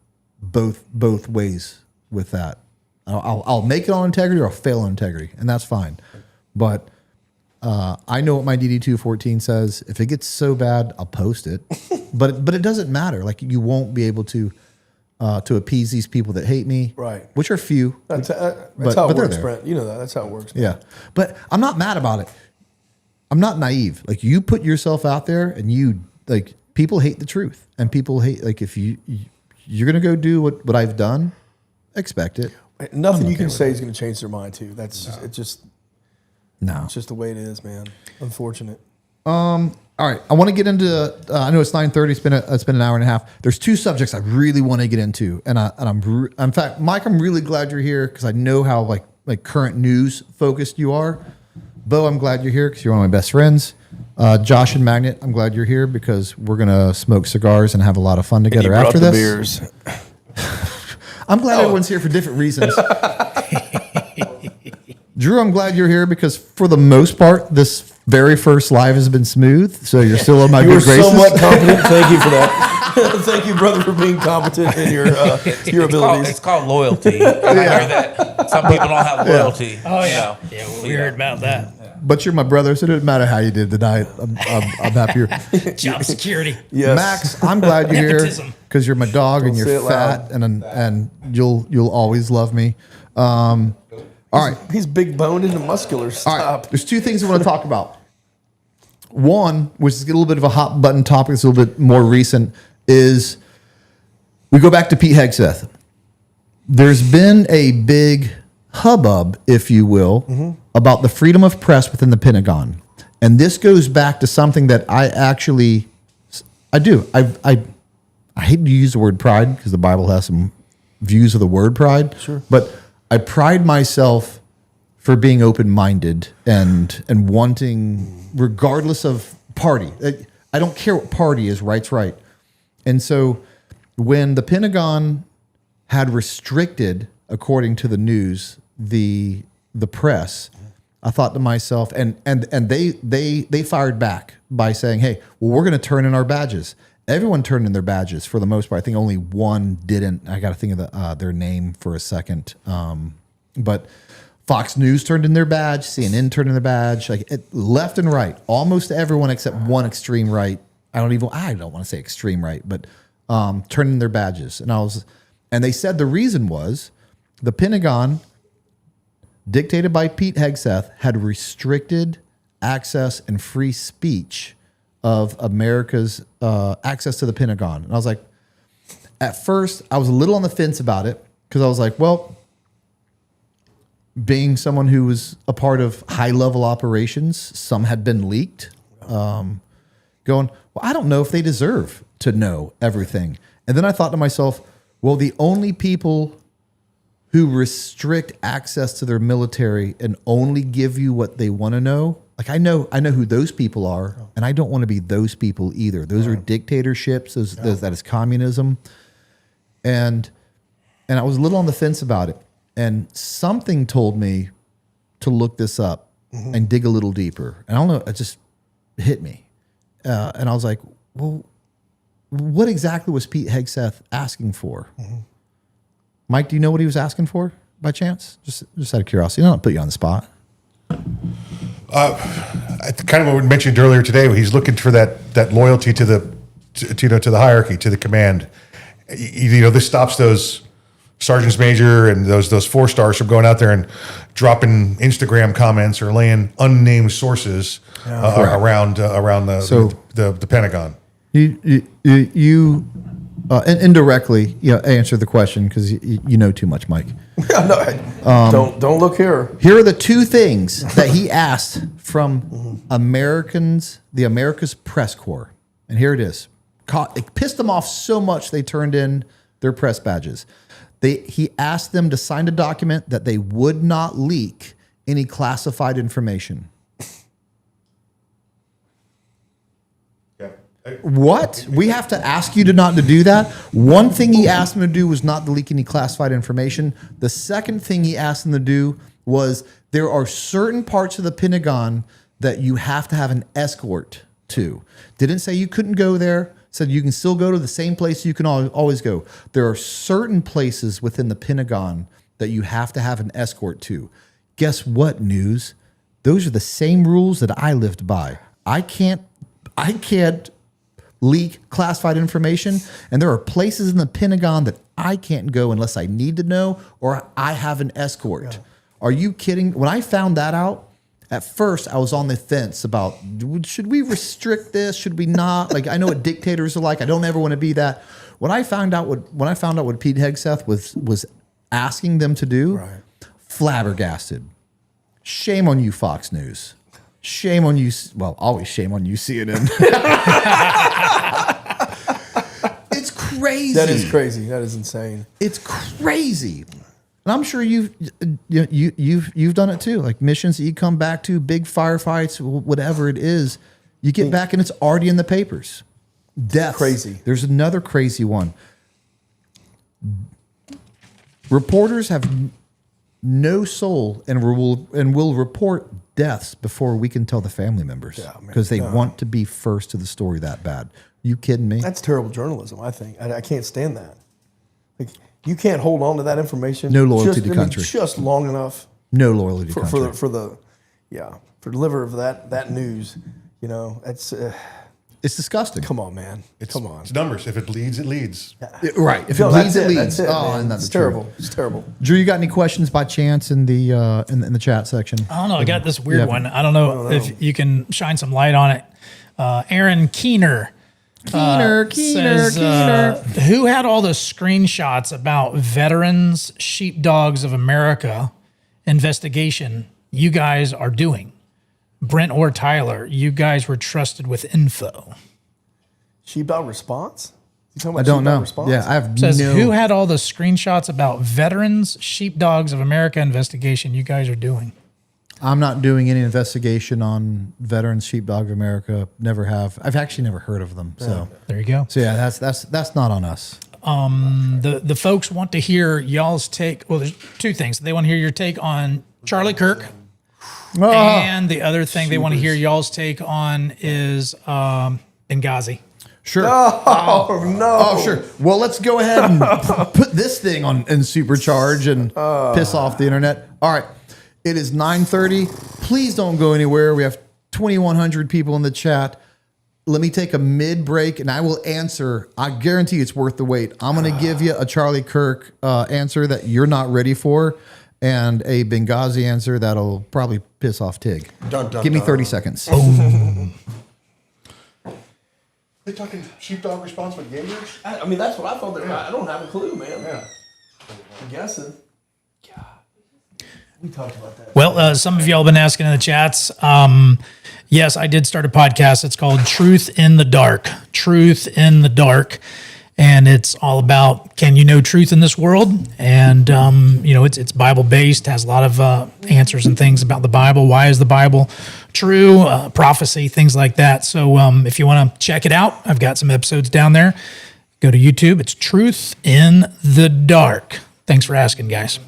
both ways with that. I'll make it on integrity or I'll fail on integrity, and that's fine. But I know what my DD-214 says. If it gets so bad, I'll post it. but it doesn't matter. Like, you won't be able to appease these people that hate me, right? Which are few. That's how it works, Brent. You know that. That's how it works. Man. Yeah, but I'm not mad about it. I'm not naive. Like, you put yourself out there, and you like people hate the truth, and people hate like if you're gonna go do what I've done, expect it. Nothing you can say is gonna change their mind too. That's it's just the way it is, man. Unfortunate. All right, I want to get into. I know it's 9:30. It's been an hour and a half. There's two subjects I really want to get into, and I'm in fact, Mike, I'm really glad you're here because I know how like current news focused you are. Bo, I'm glad you're here because you're one of my best friends. Josh and Magnet, I'm glad you're here because we're gonna smoke cigars and have a lot of fun together after this. Beers. I'm glad everyone's here for different reasons. Drew, I'm glad you're here because for the most part, this very first live has been smooth. So you're still in my good graces. You're somewhat competent. Thank you for that. Thank you, brother, for being competent in your abilities. It's called loyalty. I heard that some people don't have loyalty. Oh yeah, we heard about that. But you're my brother, so it doesn't matter how you did tonight. I'm happier. Job security. Yes. Max, I'm glad you're here Nepotism. because you're my dog and say you're it fat and you'll always love me. All right. He's big boned and muscular. Stop. All right. There's two things I want to talk about. One, which is a little bit of a hot button topic, it's a little bit more recent, is we go back to Pete Hegseth. There's been a big hubbub, if you will, about the freedom of press within the Pentagon. And this goes back to something that I do. I hate to use the word pride because the Bible has some views of the word pride. Sure. But I pride myself for being open-minded and wanting, regardless of party. I don't care what party is, right's right. And so when the Pentagon had restricted, according to the news, the press, I thought to myself, and they fired back by saying, hey, well, we're going to turn in our badges. Everyone turned in their badges for the most part. I think only one didn't. I got to think of their name for a second. But Fox News turned in their badge. CNN turned in their badge. Left and right, almost everyone except one extreme right. I don't want to say extreme right, but turned in their badges. And they said the reason was the Pentagon, dictated by Pete Hegseth, had restricted access and free speech of America's access to the Pentagon. And I was like, at first, I was a little on the fence about it because I was like, well, being someone who was a part of high-level operations, some had been leaked, going, well, I don't know if they deserve to know everything. And then I thought to myself, well, the only people who restrict access to their military and only give you what they want to know, like I know who those people are, and I don't want to be those people either. Those are dictatorships. That is communism. And I was a little on the fence about it. And something told me to look this up and dig a little deeper. And I don't know, it just hit me. And I was like, well, what exactly was Pete Hegseth asking for? Mike, do you know what he was asking for by chance? Just out of curiosity. I don't put you on the spot. Kind of what we mentioned earlier today, he's looking for that loyalty to the hierarchy, to the command. This stops those sergeants major and those 4 stars from going out there and dropping Instagram comments or laying unnamed sources around the Pentagon. You indirectly answer the question because you know too much, Mike. Don't look here. Here are the 2 things that he asked from the America's Press Corps, and here it is. It pissed them off so much they turned in their press badges. He asked them to sign a document that they would not leak any classified information. What? We have to ask you to do that? One thing he asked them to do was not to leak any classified information. The second thing he asked them to do was there are certain parts of the Pentagon that you have to have an escort to. Didn't say you couldn't go there. Said you can still go to the same place you can always go. There are certain places within the Pentagon that you have to have an escort to. Guess what, news? Those are the same rules that I lived by. I can't leak classified information, and there are places in the Pentagon that I can't go unless I need to know or I have an escort. Yeah. Are you kidding? When I found that out, at first I was on the fence about should we restrict this? Should we not? Like, I know what dictators are like. I don't ever want to be that. When I found out what Pete Hegseth was asking them to do, right. Flabbergasted. Shame on you, Fox News. Shame on you. Well, always shame on you, CNN. It's crazy. That is crazy. That is insane. It's crazy. And I'm sure you've done it too. Like missions that you come back to, big firefights, whatever it is, you get back and it's already in the papers. Death. Crazy. There's another crazy one. Reporters have no soul and will report deaths before we can tell the family members because they want to be first to the story that bad. You kidding me? That's terrible journalism, I think. I can't stand that. Like, you can't hold on to that information. No loyalty to country. Just long enough. No loyalty to country. For the deliver of that news. You know, it's disgusting. Come on, man. Come on. It's numbers. If it leads, it leads. Right. If it leads, it leads. That's it, oh, man. and that's it's terrible. It's terrible. Drew, you got any questions by chance in the chat section? I don't know. I got this weird one. I don't know if you can shine some light on it. Aaron Keener. Says, who had all the screenshots about Veterans Sheepdogs of America investigation you guys are doing? Brent or Tyler, you guys were trusted with info. Sheepdog response? I don't know. Response? Yeah, I have Says, who had all the screenshots about Veterans Sheepdogs of America investigation you guys are doing? I'm not doing any investigation on Veterans Sheepdog of America. Never have. I've actually never heard of them. So there you go. So yeah, that's not on us. The folks want to hear y'all's take. Well, there's two things. They want to hear your take on Charlie Kirk. And the other thing they want to hear y'all's take on is Benghazi. Sure. Oh, no. Oh, sure. Well, let's go ahead and put this thing on and supercharge and piss off the internet. All right. It is 9:30. Please don't go anywhere. We have 2,100 people in the chat. Let me take a mid-break, and I will answer. I guarantee it's worth the wait. I'm going to give you a Charlie Kirk answer that you're not ready for, and a Benghazi answer that'll probably piss off Tig. Give me 30 seconds. They talking sheepdog response with Jaegers? I mean, that's what I thought. I don't have a clue, man. Yeah. I'm guessing. We talked about that. Well, some of y'all have been asking in the chats. Yes, I did start a podcast. It's called Truth in the Dark. Truth in the Dark. And it's all about, can you know truth in this world? And, it's Bible-based, has a lot of answers and things about the Bible. Why is the Bible true? Prophecy, things like that. So if you want to check it out, I've got some episodes down there. Go to YouTube. It's Truth in the Dark. Thanks for asking, guys.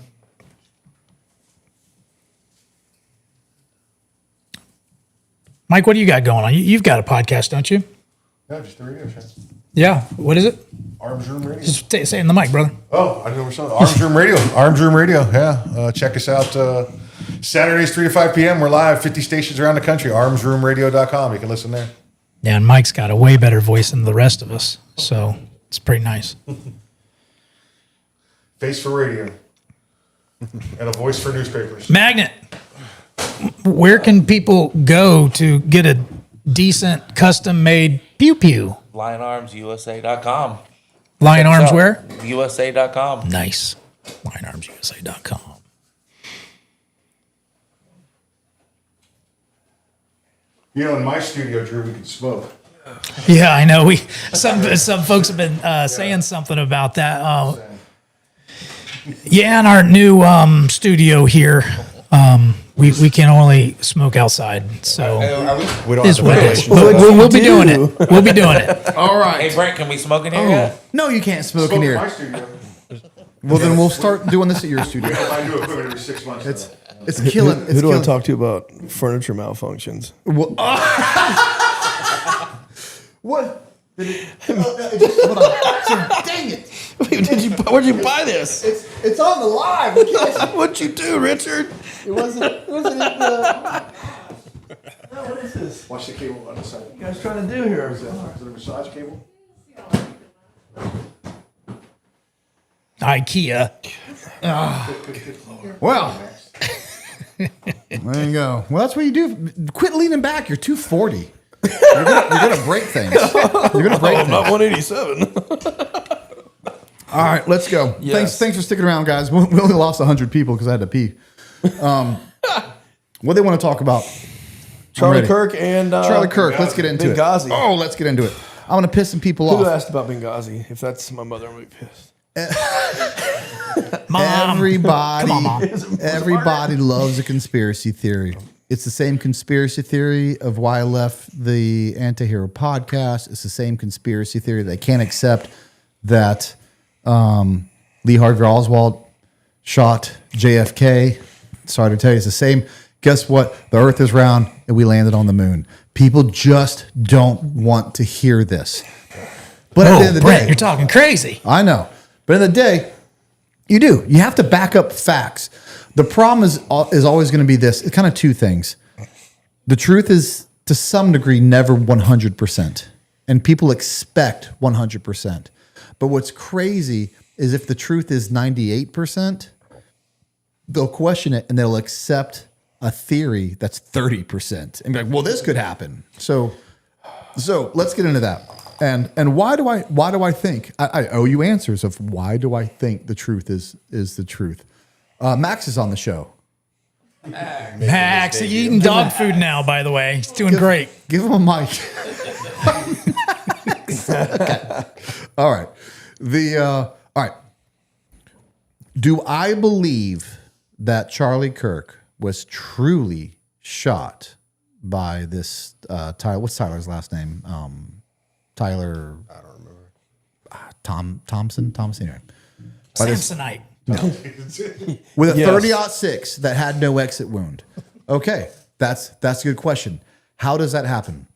Mike, what do you got going on? You've got a podcast, don't you? Yeah, just the radio show. Yeah. What is it? Arms Room Radio. Just say it in the mic, brother. Oh, I know we're something. Arms Room Radio. Arms Room Radio. Yeah. Check us out Saturdays, 3 to 5 p.m. We're live, 50 stations around the country. ArmsRoomRadio.com. You can listen there. Yeah, and Mike's got a way better voice than the rest of us. So it's pretty nice. Face for radio. And a voice for newspapers. Magnet. Where can people go to get a decent custom-made pew-pew? LionArmsUSA.com. Lion Arms where? USA.com. Nice. LionArmsUSA.com. In my studio, Drew, we can smoke. Yeah, I know. Some folks have been saying something about that. Yeah, in our new studio here, we can only smoke outside. So We don't is have what to it is. We'll be doing it. We'll be doing it. All right. Hey, Brent, can we smoke in here yet? No, you can't smoke in My here. studio. Well, then we'll start doing this at your studio. I do equipment every 6 months. It's killing. Who do I talk to about furniture malfunctions? What? Hold on. Dang it. Where'd you buy this? It's on the live. What'd you do, Richard? It wasn't in the... No, what is this? Watch the cable on the side. What are you guys trying to do here? Is it a massage cable? IKEA. Well, there you go. Well, that's what you do. Quit leaning back. You're 240. You're gonna break things. You're gonna break things. Not 187. All right, let's go. Yes. Thanks for sticking around, guys. We only lost 100 people because I had to pee. What they want to talk about? Charlie Kirk and Charlie Kirk. Let's get into Benghazi. it. Oh, let's get into it. I'm gonna piss some people Who off. asked about Benghazi? If that's my mother, I'm gonna be pissed. Mom. Everybody, Come on, Mom. everybody loves a conspiracy theory. It's the same conspiracy theory of why I left the Antihero podcast. It's the same conspiracy theory. They can't accept that Lee Harvey Oswald shot JFK. Sorry to tell you, it's the same. Guess what? The Earth is round and we landed on the moon. People just don't want to hear this. But at the end of the Brent, day, you're talking crazy. I know. But in the day, you do. You have to back up facts. The problem is always going to be this. It's kind of two things. The truth is, to some degree, never 100%. And people expect 100%. But what's crazy is if the truth is 98%, they'll question it and they'll accept a theory that's 30% and be like, well, this could happen. So let's get into that. And why do I think I owe you answers of why do I think the truth is the truth? Max is on the show. Max, he's eating dog food now, by the way. He's doing great. Give him a mic. Okay. All right. All right. Do I believe that Charlie Kirk was truly shot by this Tyler? What's Tyler's last name? Tyler. I don't remember. Thompson. Anyway. Samsonite. With a 30-06 that had no exit wound. Okay, that's a good question. How does that happen?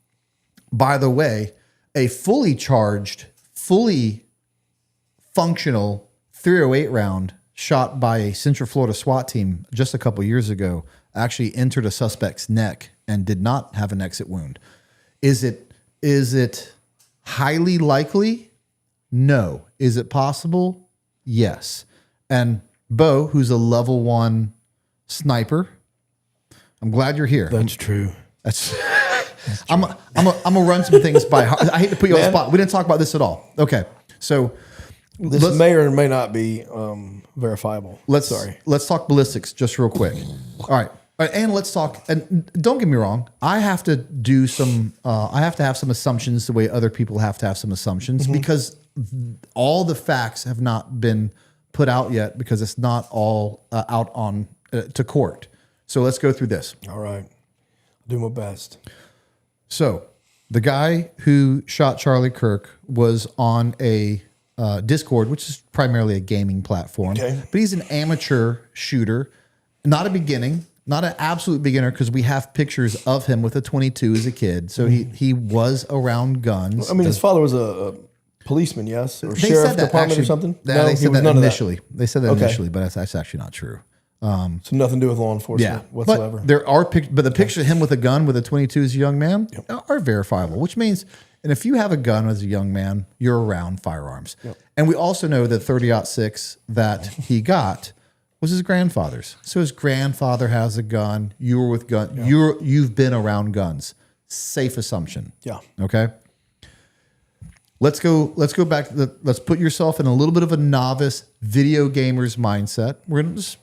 By the way, a fully charged, fully functional 308 round shot by a Central Florida SWAT team just a couple years ago actually entered a suspect's neck and did not have an exit wound. Is it highly likely? No. Is it possible? Yes. And Bo, who's a level 1 sniper, I'm glad you're here. That's true. I'm gonna run some things by heart. I hate to put you on the spot. We didn't talk about this at all. Okay, so this may or may not be verifiable. Let's talk ballistics just real quick. All right, and let's talk. And don't get me wrong, I have to do some. I have to have some assumptions the way other people have to have some assumptions because all the facts have not been put out yet because it's not all out on to court. So let's go through this. All right. I'll do my best. So the guy who shot Charlie Kirk was on a Discord, which is primarily a gaming platform, but he's an amateur shooter, not an absolute beginner because we have pictures of him with a 22 as a kid. So he was around guns. I mean, his father was a policeman, yes? Or sheriff department or something? No, they said that initially. They said that initially, but that's actually not true. So nothing to do with law enforcement whatsoever. But there are but the picture of him with a gun with a 22 as a young man are verifiable, which means, and if you have a gun as a young man, you're around firearms. Yep. And we also know that 30-06 that he got was his grandfather's. So his grandfather has a gun. You were with gun. Yeah. You've been around guns. Safe assumption. Yeah. Okay. Let's go back to let's put yourself in a little bit of a novice video gamer's mindset. We're gonna just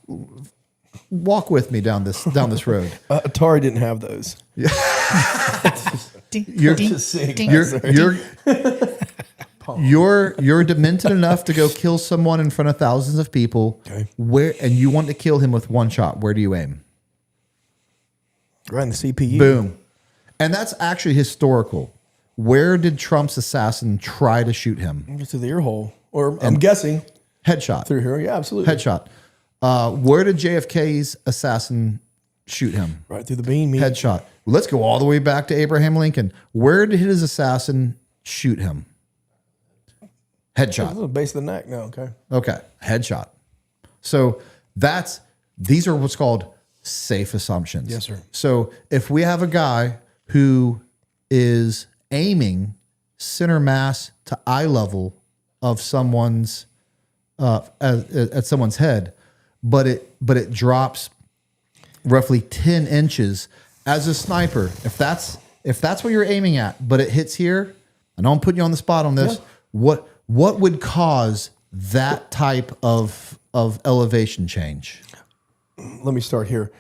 walk with me down this road. Atari didn't have those. You're demented enough to go kill someone in front of thousands of people. Okay. And you want to kill him with one shot. Where do you aim? Right in the CPU. Boom. And that's actually historical. Where did Trump's assassin try to shoot him? Through the ear hole. Or I'm guessing. Headshot. Through here, yeah, absolutely. Headshot. Where did JFK's assassin shoot him? Right through the bean meat. Headshot. Let's go all the way back to Abraham Lincoln. Where did his assassin shoot him? Headshot. Base of the neck. No, okay. Okay, headshot. So these are what's called safe assumptions. Yes, sir. So if we have a guy who is aiming center mass to eye level of someone's at someone's head, but it drops roughly 10 inches as a sniper. If that's what you're aiming at, but it hits here, I know I'm putting you on the spot on this. Yeah. What would cause that type of elevation change? Let me start here.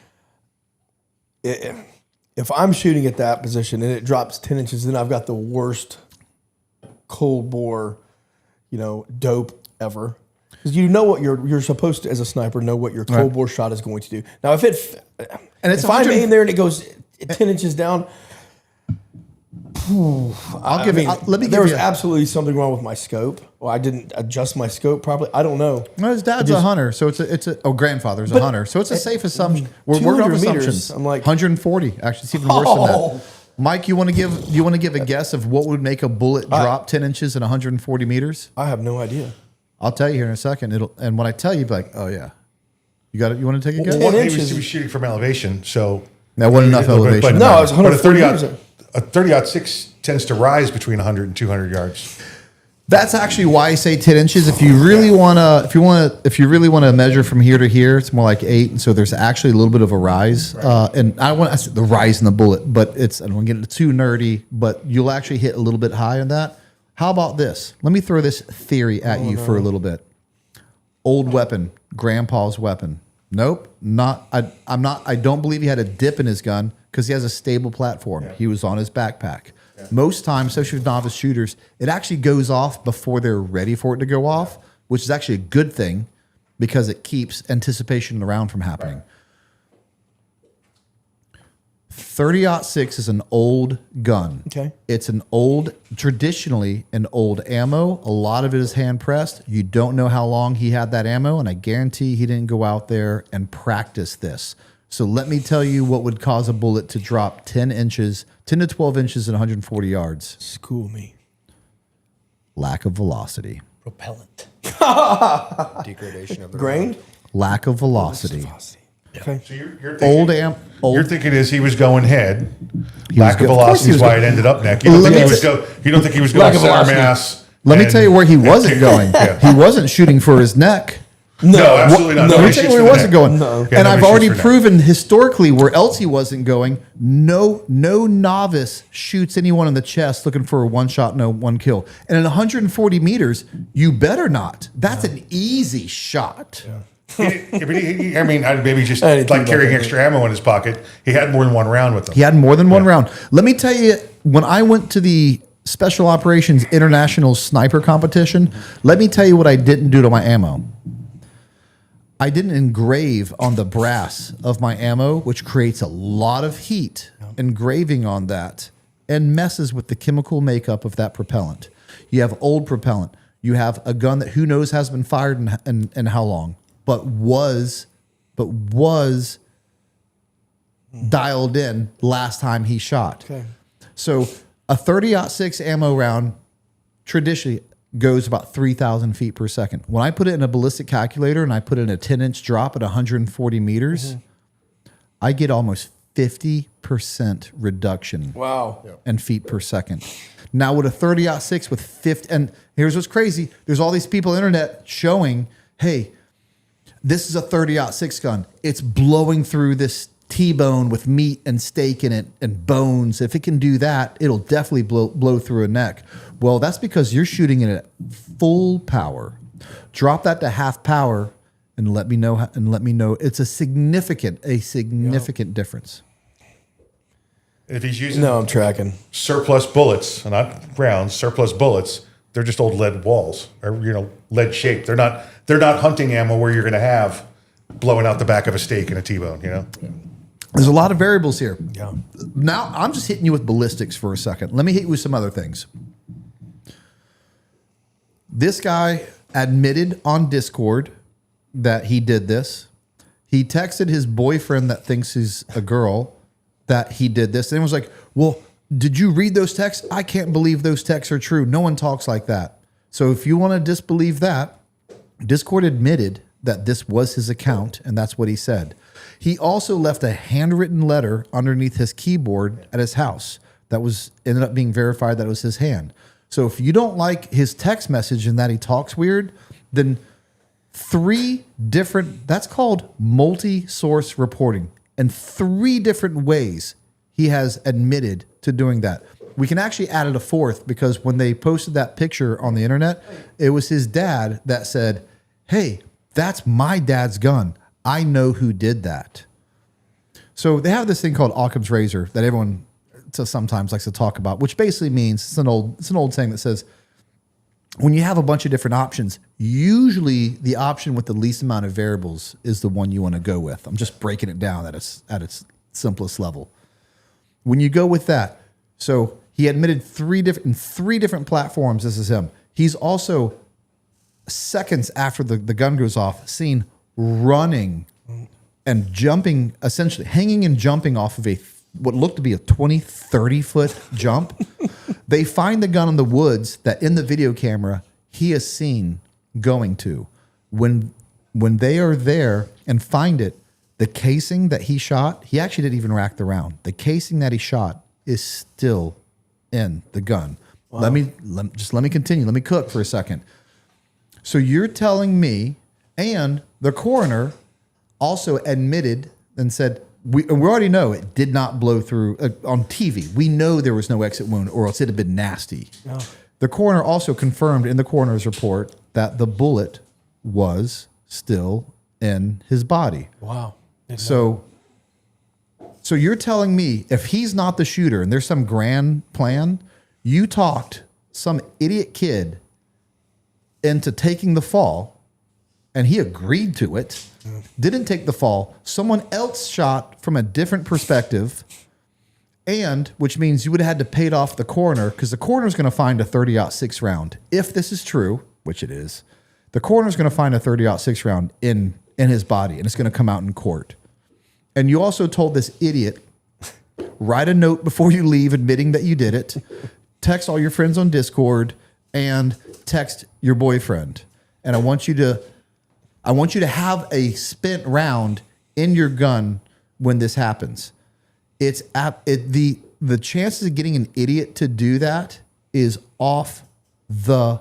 If I'm shooting at that position and it drops 10 inches, then I've got the worst cold bore, dope ever. Because you know what you're supposed to, as a sniper, know what your cold bore shot is going to do. Now, if I'm aiming there and it goes 10 inches down, there was absolutely something wrong with my scope. Well, I didn't adjust my scope properly. I don't know. No, his dad's a hunter, so grandfather's a hunter, so it's a safe assumption. We're working on assumptions. I'm like 140. Actually, it's even worse than that. Mike, you want to give a guess of what would make a bullet drop 10 inches in 140 meters? I have no idea. I'll tell you here in a second. And when I tell you, be like, oh yeah, you got it. You want to take a guess? Well, he was shooting from elevation, so that wasn't enough elevation. No, it was 140 meters. A 30-06 tends to rise between 100 and 200 yards. That's actually why I say 10 inches. If you really want to measure from here to here, it's more like 8. And so there's actually a little bit of a rise. And I want the rise in the bullet, but I don't want to get too nerdy, but you'll actually hit a little bit high on that. How about this? Let me throw this theory at you for a little bit. Old weapon, grandpa's weapon. Nope, not. I don't believe he had a dip in his gun because he has a stable platform. Yeah. He was on his backpack. Yeah. Most times, especially with novice shooters, it actually goes off before they're ready for it to go off, which is actually a good thing because it keeps anticipation in the round from happening. Right. 30-06 is an old gun. Okay. It's traditionally an old ammo. A lot of it is hand pressed. You don't know how long he had that ammo, and I guarantee he didn't go out there and practice this. So let me tell you what would cause a bullet to drop 10 to 12 inches at 140 yards. School me. Lack of velocity. Propellant. Degradation of the grain. Lack of velocity. Okay. So you're thinking, you're thinking is he was going head. Lack of good. velocity is why it ended up neck. You don't think he was going center mass. Let me tell you where he wasn't going. He wasn't shooting for his neck. No, absolutely not. Let me tell you where he wasn't going. No. And I've already proven historically where else he wasn't going. No novice shoots anyone in the chest looking for a one shot, no one kill. And in 140 meters, you better not. That's an easy shot. Yeah. Maybe just like carrying extra ammo in his pocket. He had more than one round with him. He had more than one round. Let me tell you, when I went to the Special Operations International Sniper Competition, let me tell you what I didn't do to my ammo. I didn't engrave on the brass of my ammo, which creates a lot of heat, engraving on that, and messes with the chemical makeup of that propellant. You have old propellant. You have a gun that who knows has been fired and how long. But was dialed in last time he shot. Okay. So a 30-06 ammo round traditionally goes about 3,000 feet per second. When I put it in a ballistic calculator and I put in a 10-inch drop at 140 meters, I get almost 50% reduction in feet per second. Now with a 30-06 with 50, and here's what's crazy. There's all these people on the internet showing, hey, this is a 30-06 gun. It's blowing through this T-bone with meat and steak in it and bones. If it can do that, it'll definitely blow through a neck. Well, that's because you're shooting it at full power. Drop that to half power and let me know. It's a significant difference. If he's using I'm tracking surplus bullets, not rounds, surplus bullets. They're just old lead walls, or lead shaped. They're not hunting ammo where you're going to have blowing out the back of a steak and a T-bone. There's a lot of variables here. Yeah. Now I'm just hitting you with ballistics for a second. Let me hit you with some other things. This guy admitted on Discord that he did this. He texted his boyfriend that thinks he's a girl that he did this, and was like, "Well, did you read those texts? I can't believe those texts are true. No one talks like that." So if you want to disbelieve that, Discord admitted that this was his account, and that's what he said. He also left a handwritten letter underneath his keyboard at his house that ended up being verified that it was his hand. So if you don't like his text message and that he talks weird, then that's called multi-source reporting. And 3 different ways he has admitted to doing that. We can actually add it a 4th because when they posted that picture on the internet, it was his dad that said, hey, that's my dad's gun. I know who did that. So they have this thing called Occam's razor that everyone sometimes likes to talk about, which basically means it's an old saying that says, when you have a bunch of different options, usually the option with the least amount of variables is the one you want to go with. I'm just breaking it down at its simplest level. When you go with that, so he admitted 3 different platforms. This is him. He's also seconds after the gun goes off, seen running and jumping, essentially hanging and jumping off of what looked to be a 20, 30 foot jump. They find the gun in the woods that in the video camera he is seen going to. When they are there and find it, the casing that he shot, he actually didn't even rack the round. The casing that he shot is still in the gun. Wow. Let me continue. Let me cook for a second. So you're telling me, and the coroner also admitted and said, we already know it did not blow through on TV. We know there was no exit wound, or else it'd have been nasty. Oh. The coroner also confirmed in the coroner's report that the bullet was still in his body. Wow. So you're telling me if he's not the shooter and there's some grand plan, you talked some idiot kid into taking the fall, and he agreed to it, didn't take the fall. Someone else shot from a different perspective, and which means you would have had to pay it off the coroner, because the coroner's going to find a 30-06 round. If this is true, which it is, the coroner's going to find a 30-06 round in his body, and it's going to come out in court. And you also told this idiot, write a note before you leave admitting that you did it, text all your friends on Discord, and text your boyfriend. And I want you to have a spent round in your gun when this happens. The chances of getting an idiot to do that is off the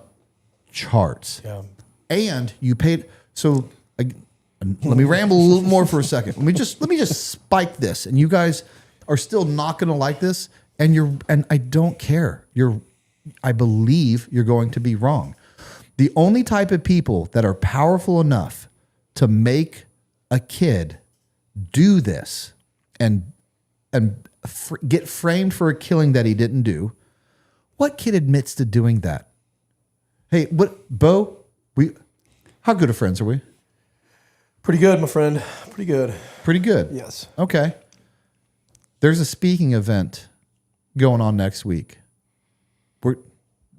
charts. Yeah. And you paid. So let me ramble a little more for a second. Let me just spike this, and you guys are still not going to like this. And I don't care. I believe you're going to be wrong. The only type of people that are powerful enough to make a kid do this and get framed for a killing that he didn't do. What kid admits to doing that? Hey, Bo? How good of friends are we? Pretty good, my friend. Pretty good. Pretty good. Yes. Okay. There's a speaking event going on next week.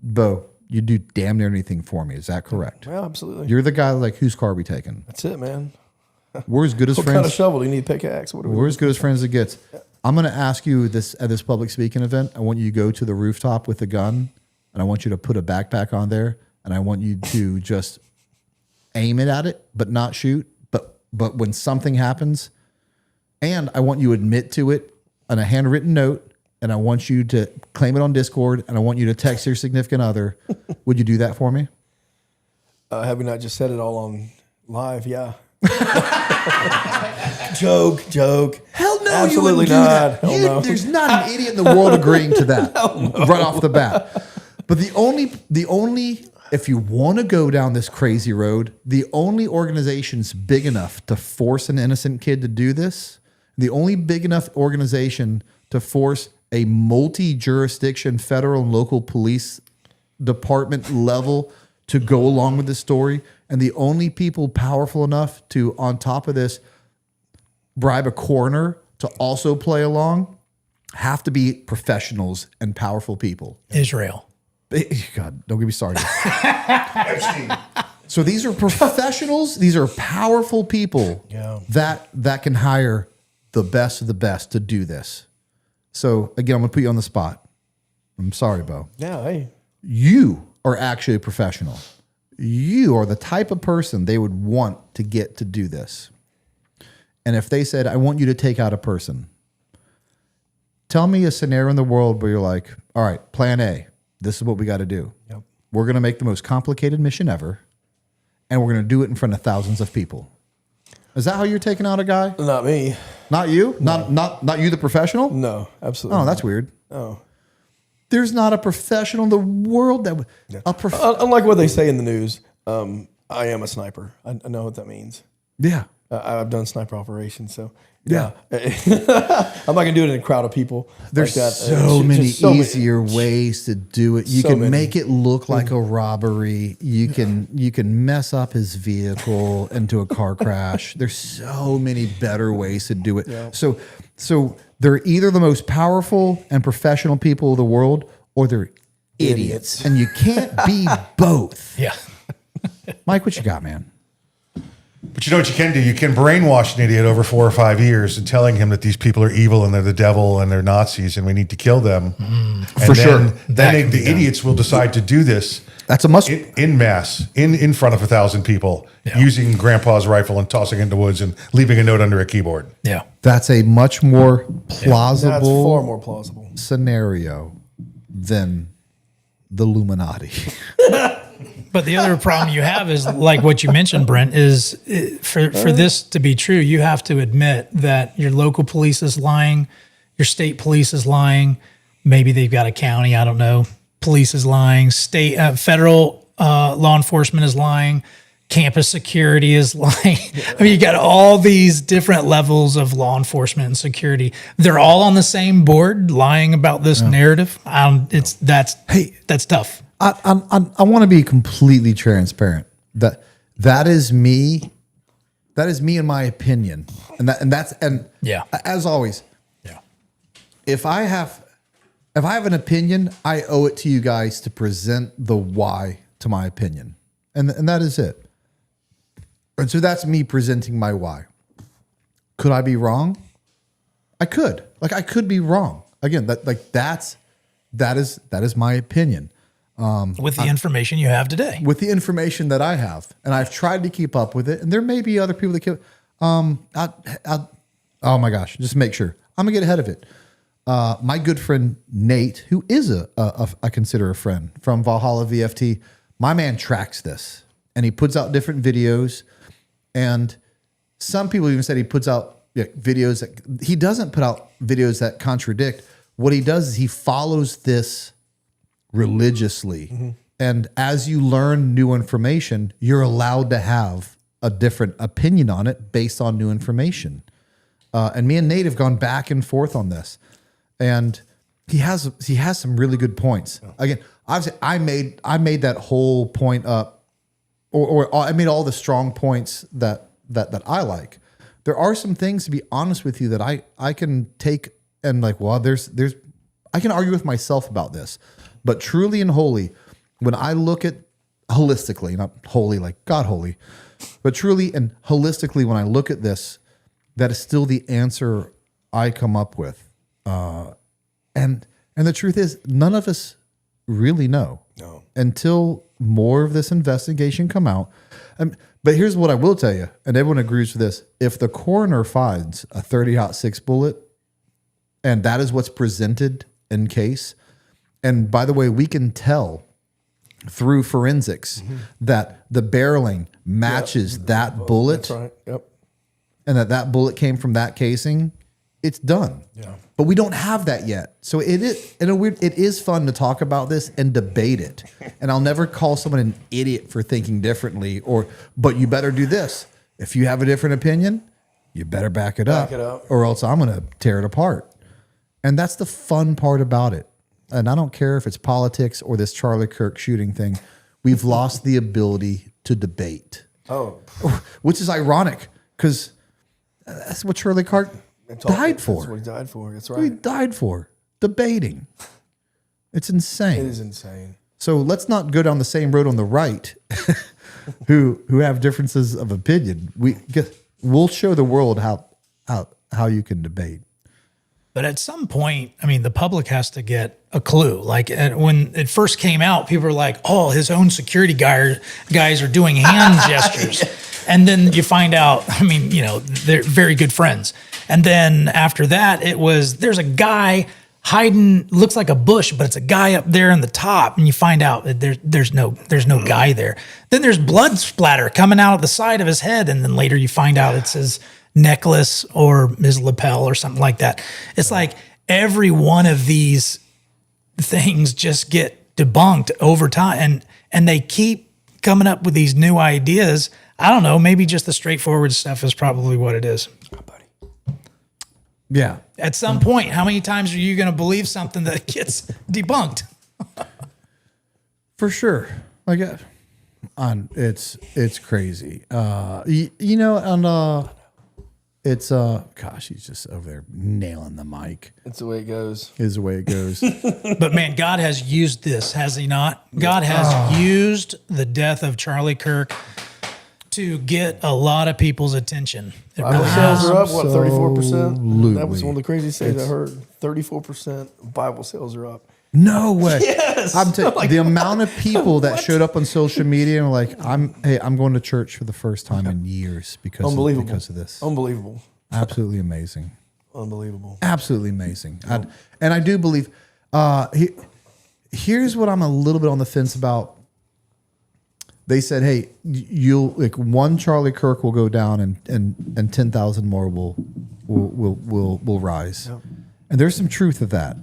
Bo, you do damn near anything for me. Is that correct? Yeah, absolutely. You're the guy like, whose car are we taking? That's it, man. We're as good as what friends. What kind of shovel do you need? Pickaxe? We're as good as friends as it gets. I'm going to ask you this at this public speaking event. I want you to go to the rooftop with a gun, and I want you to put a backpack on there, and I want you to just aim it at it, but not shoot. But when something happens, and I want you to admit to it on a handwritten note, and I want you to claim it on Discord, and I want you to text your significant other. Would you do that for me? Have we not just said it all on live? Yeah. Joke. Hell no, absolutely you wouldn't do not. That. No. There's not an idiot in the world agreeing to that right off the bat. But the only, if you want to go down this crazy road, the only organization's big enough to force an innocent kid to do this, the only big enough organization to force a multi-jurisdiction federal and local police department level to go along with this story, and the only people powerful enough to, on top of this, bribe a coroner to also play along, have to be professionals and powerful people. Israel. God, don't get me started. So these are professionals. These are powerful people that can hire the best of the best to do this. So again, I'm going to put you on the spot. I'm sorry, Bo. Yeah, hey. You are actually a professional. You are the type of person they would want to get to do this. And if they said, I want you to take out a person, tell me a scenario in the world where you're like, all right, plan A, this is what we got to do. Yep. We're going to make the most complicated mission ever, and we're going to do it in front of thousands of people. Is that how you're taking out a guy? Not me. Not you? No. Not you, the professional? No, absolutely. Oh, that's weird. Oh. There's not a professional in the world that would. Unlike what they say in the news, I am a sniper. I know what that means. Yeah. I've done sniper operations, so yeah. I'm not gonna do it in a crowd of people. There's like that. so many Just easier ways to do it. You can make it look like a robbery. You can mess up his vehicle into a car crash. There's so many better ways to do it. Yeah. So they're either the most powerful and professional people of the world, or they're idiots. And you can't be both. Yeah. Mike, what you got, man? But you know what you can do? You can brainwash an idiot over 4 or 5 years and telling him that these people are evil and they're the devil and they're Nazis and we need to kill them. And For sure. Then the idiots will decide to do this. That's a must. In mass, in front of 1,000 people, using grandpa's rifle and tossing it in the woods and leaving a note under a keyboard. Yeah. That's a much more plausible, That's far more plausible scenario than the Illuminati. But the other problem you have is, like what you mentioned, Brent, is for this to be true, you have to admit that your local police is lying, your state police is lying, maybe they've got a county, I don't know, police is lying, state, federal law enforcement is lying, campus security is lying. I mean, you got all these different levels of law enforcement and security. They're all on the same board lying about this narrative. That's tough. I want to be completely transparent. That is me. That is me in my opinion. And as always, if I have an opinion, I owe it to you guys to present the why to my opinion. And that is it. And so that's me presenting my why. Could I be wrong? I could. I could be wrong. Again, that is my opinion. With the information you have today. With the information that I have. And I've tried to keep up with it. And there may be other people that keep oh my gosh, just make sure. I'm going to get ahead of it. My good friend Nate, who is I consider a friend from Valhalla VFT, my man tracks this. And he puts out different videos. And some people even said he puts out videos that he doesn't put out videos that contradict. What he does is he follows this religiously. Mm-hmm. And as you learn new information, you're allowed to have a different opinion on it based on new information. And me and Nate have gone back and forth on this. And he has some really good points. Again, obviously I made that whole point up, or I made all the strong points that I like. There are some things, to be honest with you, that I can take and there's I can argue with myself about this. But truly and wholly, when I look at holistically, not holy like God holy, but truly and holistically, when I look at this, that is still the answer I come up with. And the truth is, none of us really know until more of this investigation come out. But here's what I will tell you, and everyone agrees with this. If the coroner finds a 30-06 bullet, and that is what's presented in case, and by the way, we can tell through forensics that the barreling matches that bullet. That's right. Yep. And that bullet came from that casing, it's done. Yeah. But we don't have that yet. So it is fun to talk about this and debate it. And I'll never call someone an idiot for thinking differently, but you better do this. If you have a different opinion, you better back it up. Or else I'm going to tear it apart. And that's the fun part about it. And I don't care if it's politics or this Charlie Kirk shooting thing. We've lost the ability to debate. Which is ironic because that's what Charlie Kirk died for. That's what he died for. That's right. He died for debating. It's insane. It is insane. So let's not go down the same road on the right, who have differences of opinion. We'll show the world how you can debate. But at some point, I mean, the public has to get a clue. Like when it first came out, people were like, "Oh, his own security guys are doing hand gestures," and then you find out. I mean, they're very good friends. And then after that, there's a guy hiding, looks like a bush, but it's a guy up there in the top, and you find out that there's no guy there. Then there's blood splatter coming out of the side of his head, and then later you find out it's his necklace or his lapel or something like that. It's like every one of these things just get debunked over time, and they keep coming up with these new ideas. I don't know, maybe just the straightforward stuff is probably what it is. Yeah. At some point, how many times are you going to believe something that gets debunked? For sure. Like, it's crazy. It's gosh, he's just over there nailing the mic. It's the way it goes. Is the way it goes. But man, God has used this, has he not? God has used the death of Charlie Kirk to get a lot of people's attention. Bible sales are up, what, 34%? Absolutely. That was one of the craziest things I heard. 34% Bible sales are up. No way. Yes. I'm the amount of people that showed up on social media and were like, I'm going to church for the first time in years because of this. Unbelievable. Absolutely amazing. Unbelievable. Absolutely amazing. And I do believe, here's what I'm a little bit on the fence about. They said, hey, one Charlie Kirk will go down and 10,000 more will rise. Yep. And there's some truth of that.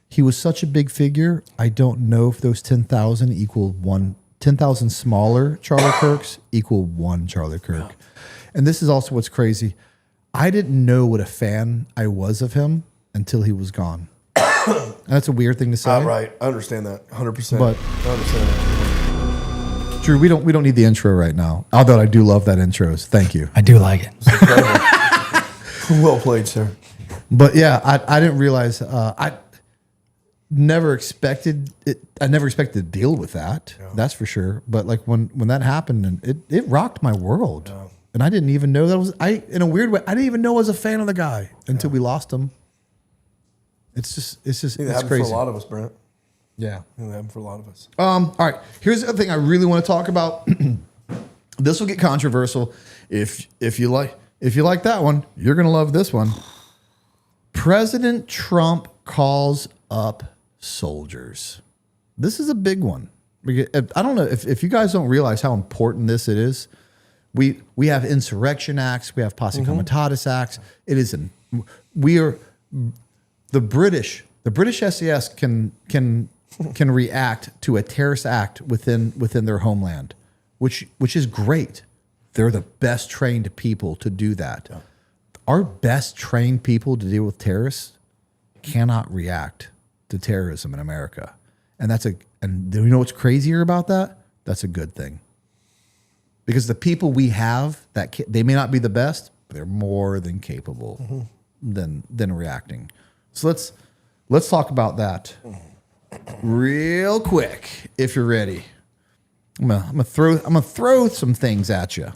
He was such a big figure. I don't know if those 10,000 equal 10,000 smaller Charlie Kirks equal one Charlie Kirk. Yeah. And this is also what's crazy. I didn't know what a fan I was of him until he was gone. And that's a weird thing to say. Right. I understand that 100%. But I understand that. Drew, we don't need the intro right now. Although I do love that intro. Thank you. I do like it. Well played, sir. But yeah, I didn't realize I never expected it. I never expected to deal with that. Yeah. That's for sure. But like when that happened, and it rocked my world. Yeah. And I didn't even know that was in a weird way. I didn't even know I was a fan of the guy until we lost him. It's crazy for a lot of us, Brent. Yeah, it happened for a lot of us. All right. Here's the other thing I really want to talk about. This will get controversial. If you like that one, you're gonna love this one. President Trump calls up soldiers. This is a big one. I don't know if you guys don't realize how important this it is. We have insurrection acts. We have posse comitatus acts. It is the British SAS can react to a terrorist act within their homeland, which is great. They're the best trained people to do that. Yeah. Our best trained people to deal with terrorists cannot react to terrorism in America. And do you know what's crazier about that? That's a good thing. Because the people we have, they may not be the best, but they're more than capable than reacting. So let's talk about that real quick, if you're ready. I'm gonna throw some things at you.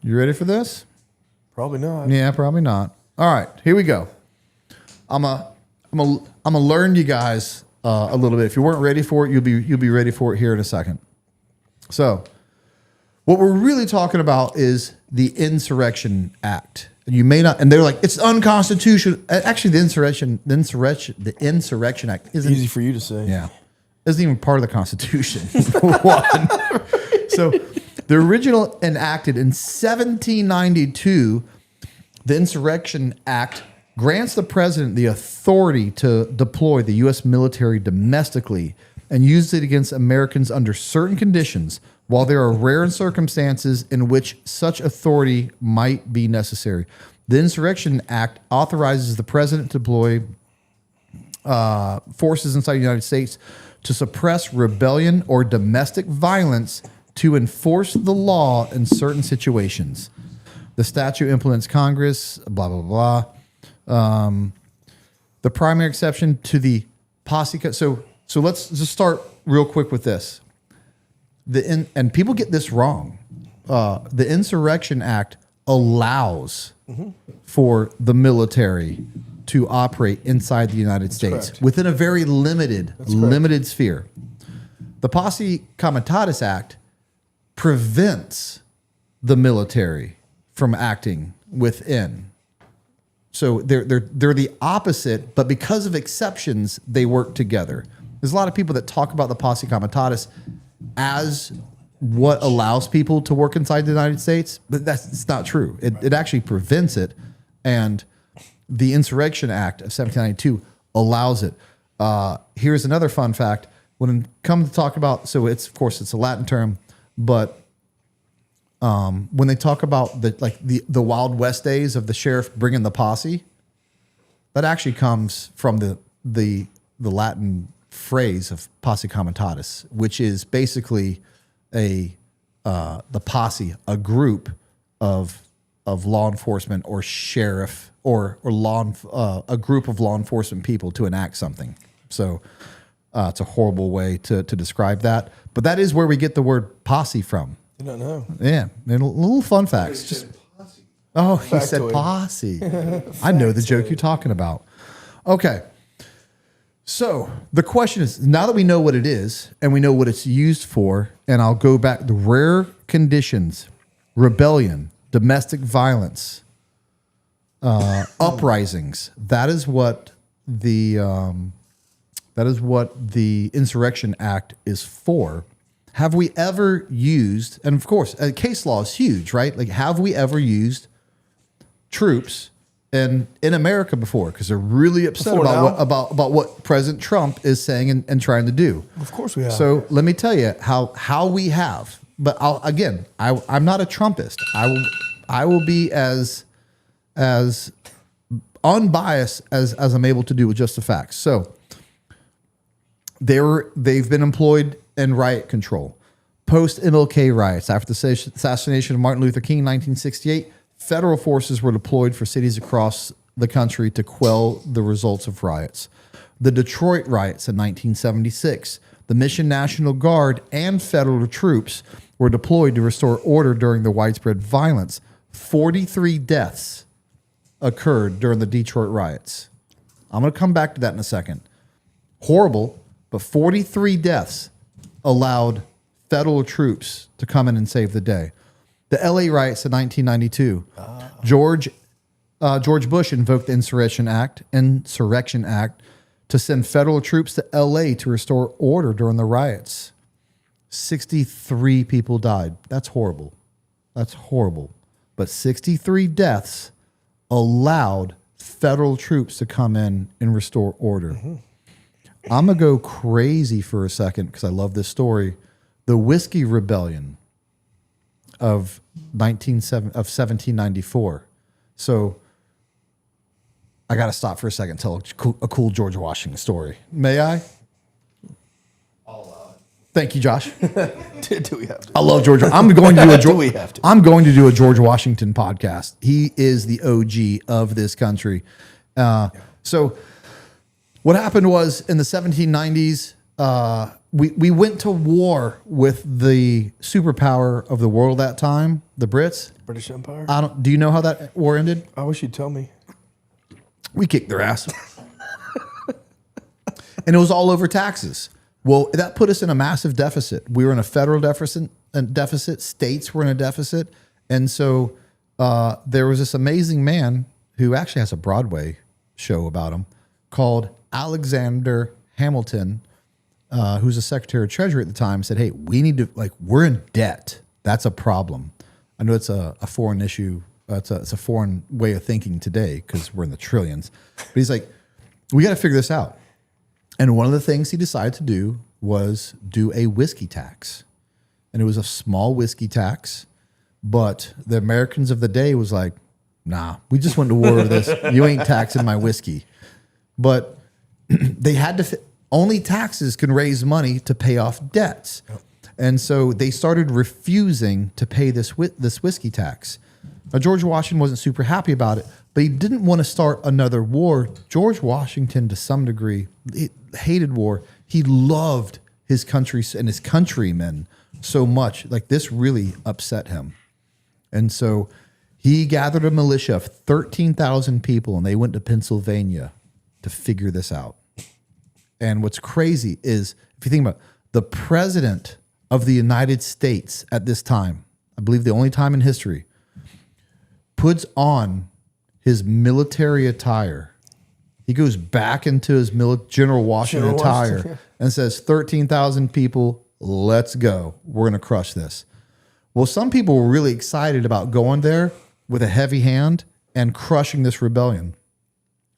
You ready for this? Probably not. Yeah, probably not. All right, here we go. I'm gonna learn you guys a little bit. If you weren't ready for it, you'll be ready for it here in a second. So, what we're really talking about is the Insurrection Act. You may not, and they're like, it's unconstitutional. Actually, the Insurrection Act isn't easy for you to say. Yeah, isn't even part of the Constitution. One. So, the original enacted in 1792, the Insurrection Act grants the president the authority to deploy the U.S. military domestically and use it against Americans under certain conditions, while there are rare circumstances in which such authority might be necessary. The Insurrection Act authorizes the president to deploy forces inside the United States to suppress rebellion or domestic violence to enforce the law in certain situations. The statute implements Congress, blah, blah, blah. The primary exception to the posse... So let's just start real quick with this. And people get this wrong. The Insurrection Act allows for the military to operate inside the United States correct. within a very limited sphere. The Posse Comitatus Act prevents the military from acting within. So they're the opposite, but because of exceptions, they work together. There's a lot of people that talk about the Posse Comitatus as what allows people to work inside the United States, but it's not true. It actually prevents it, and the Insurrection Act of 1792 allows it. Here's another fun fact. When it comes to talk about, so it's of course it's a Latin term, but when they talk about the Wild West days of the sheriff bringing the posse, that actually comes from the Latin phrase of Posse Comitatus, which is basically the posse, a group of law enforcement or sheriff or a group of law enforcement people to enact something. So it's a horrible way to describe that, but that is where we get the word posse from. I don't know. Yeah, and little fun facts. He said posse. I know the joke you're talking about. Okay. So the question is, now that we know what it is and we know what it's used for, and I'll go back, the rare conditions, rebellion, domestic violence, uprisings, that is what the Insurrection Act is for. Have we ever used, and of course, case law is huge, right? Like, have we ever used troops in America before? Because they're really upset about what President Trump is saying and trying to do. Of course we have. So let me tell you how we have. But I'm not a Trumpist. I will be as unbiased as I'm able to do with just the facts. So they've been employed in riot control. Post-MLK riots, after the assassination of Martin Luther King in 1968, federal forces were deployed for cities across the country to quell the results of riots. The Detroit riots in 1976, the Mission National Guard and federal troops were deployed to restore order during the widespread violence. 43 deaths occurred during the Detroit riots. I'm going to come back to that in a second. Horrible, but 43 deaths allowed federal troops to come in and save the day. The LA riots in 1992, George Bush invoked the Insurrection Act to send federal troops to LA to restore order during the riots. 63 people died. That's horrible. But 63 deaths allowed federal troops to come in and restore order. I'm going to go crazy for a second because I love this story. The Whiskey Rebellion of 1794. So I got to stop for a second and tell a cool George Washington story. May I? Thank you, Josh. Do we have to? I love George. I'm going to do Do we have to? I'm going to do a George Washington podcast. He is the OG of this country. So what happened was in the 1790s, we went to war with the superpower of the world at that time, the Brits. British Empire? Do you know how that war ended? I wish you'd tell me. We kicked their ass. And it was all over taxes. Well, that put us in a massive deficit. We were in a federal deficit. States were in a deficit. And so there was this amazing man who actually has a Broadway show about him called Alexander Hamilton, who's a Secretary of Treasury at the time, said, hey, we need to, we're in debt. That's a problem. I know it's a foreign issue. It's a foreign way of thinking today because we're in the trillions. But he's like, we got to figure this out. And one of the things he decided to do was do a whiskey tax. And it was a small whiskey tax. But the Americans of the day was like, nah, we just went to war with this. You ain't taxing my whiskey. But they had to, only taxes can raise money to pay off debts. And so they started refusing to pay this whiskey tax. Now, George Washington wasn't super happy about it, but he didn't want to start another war. George Washington, to some degree, hated war. He loved his country and his countrymen so much. Like, this really upset him. And so He gathered a militia of 13,000 people, and they went to Pennsylvania to figure this out. And what's crazy is, if you think about it, the president of the United States at this time, I believe the only time in history, puts on his military attire. He goes back into his General Washington attire and says, 13,000 people, let's go. We're going to crush this. Well, some people were really excited about going there with a heavy hand and crushing this rebellion.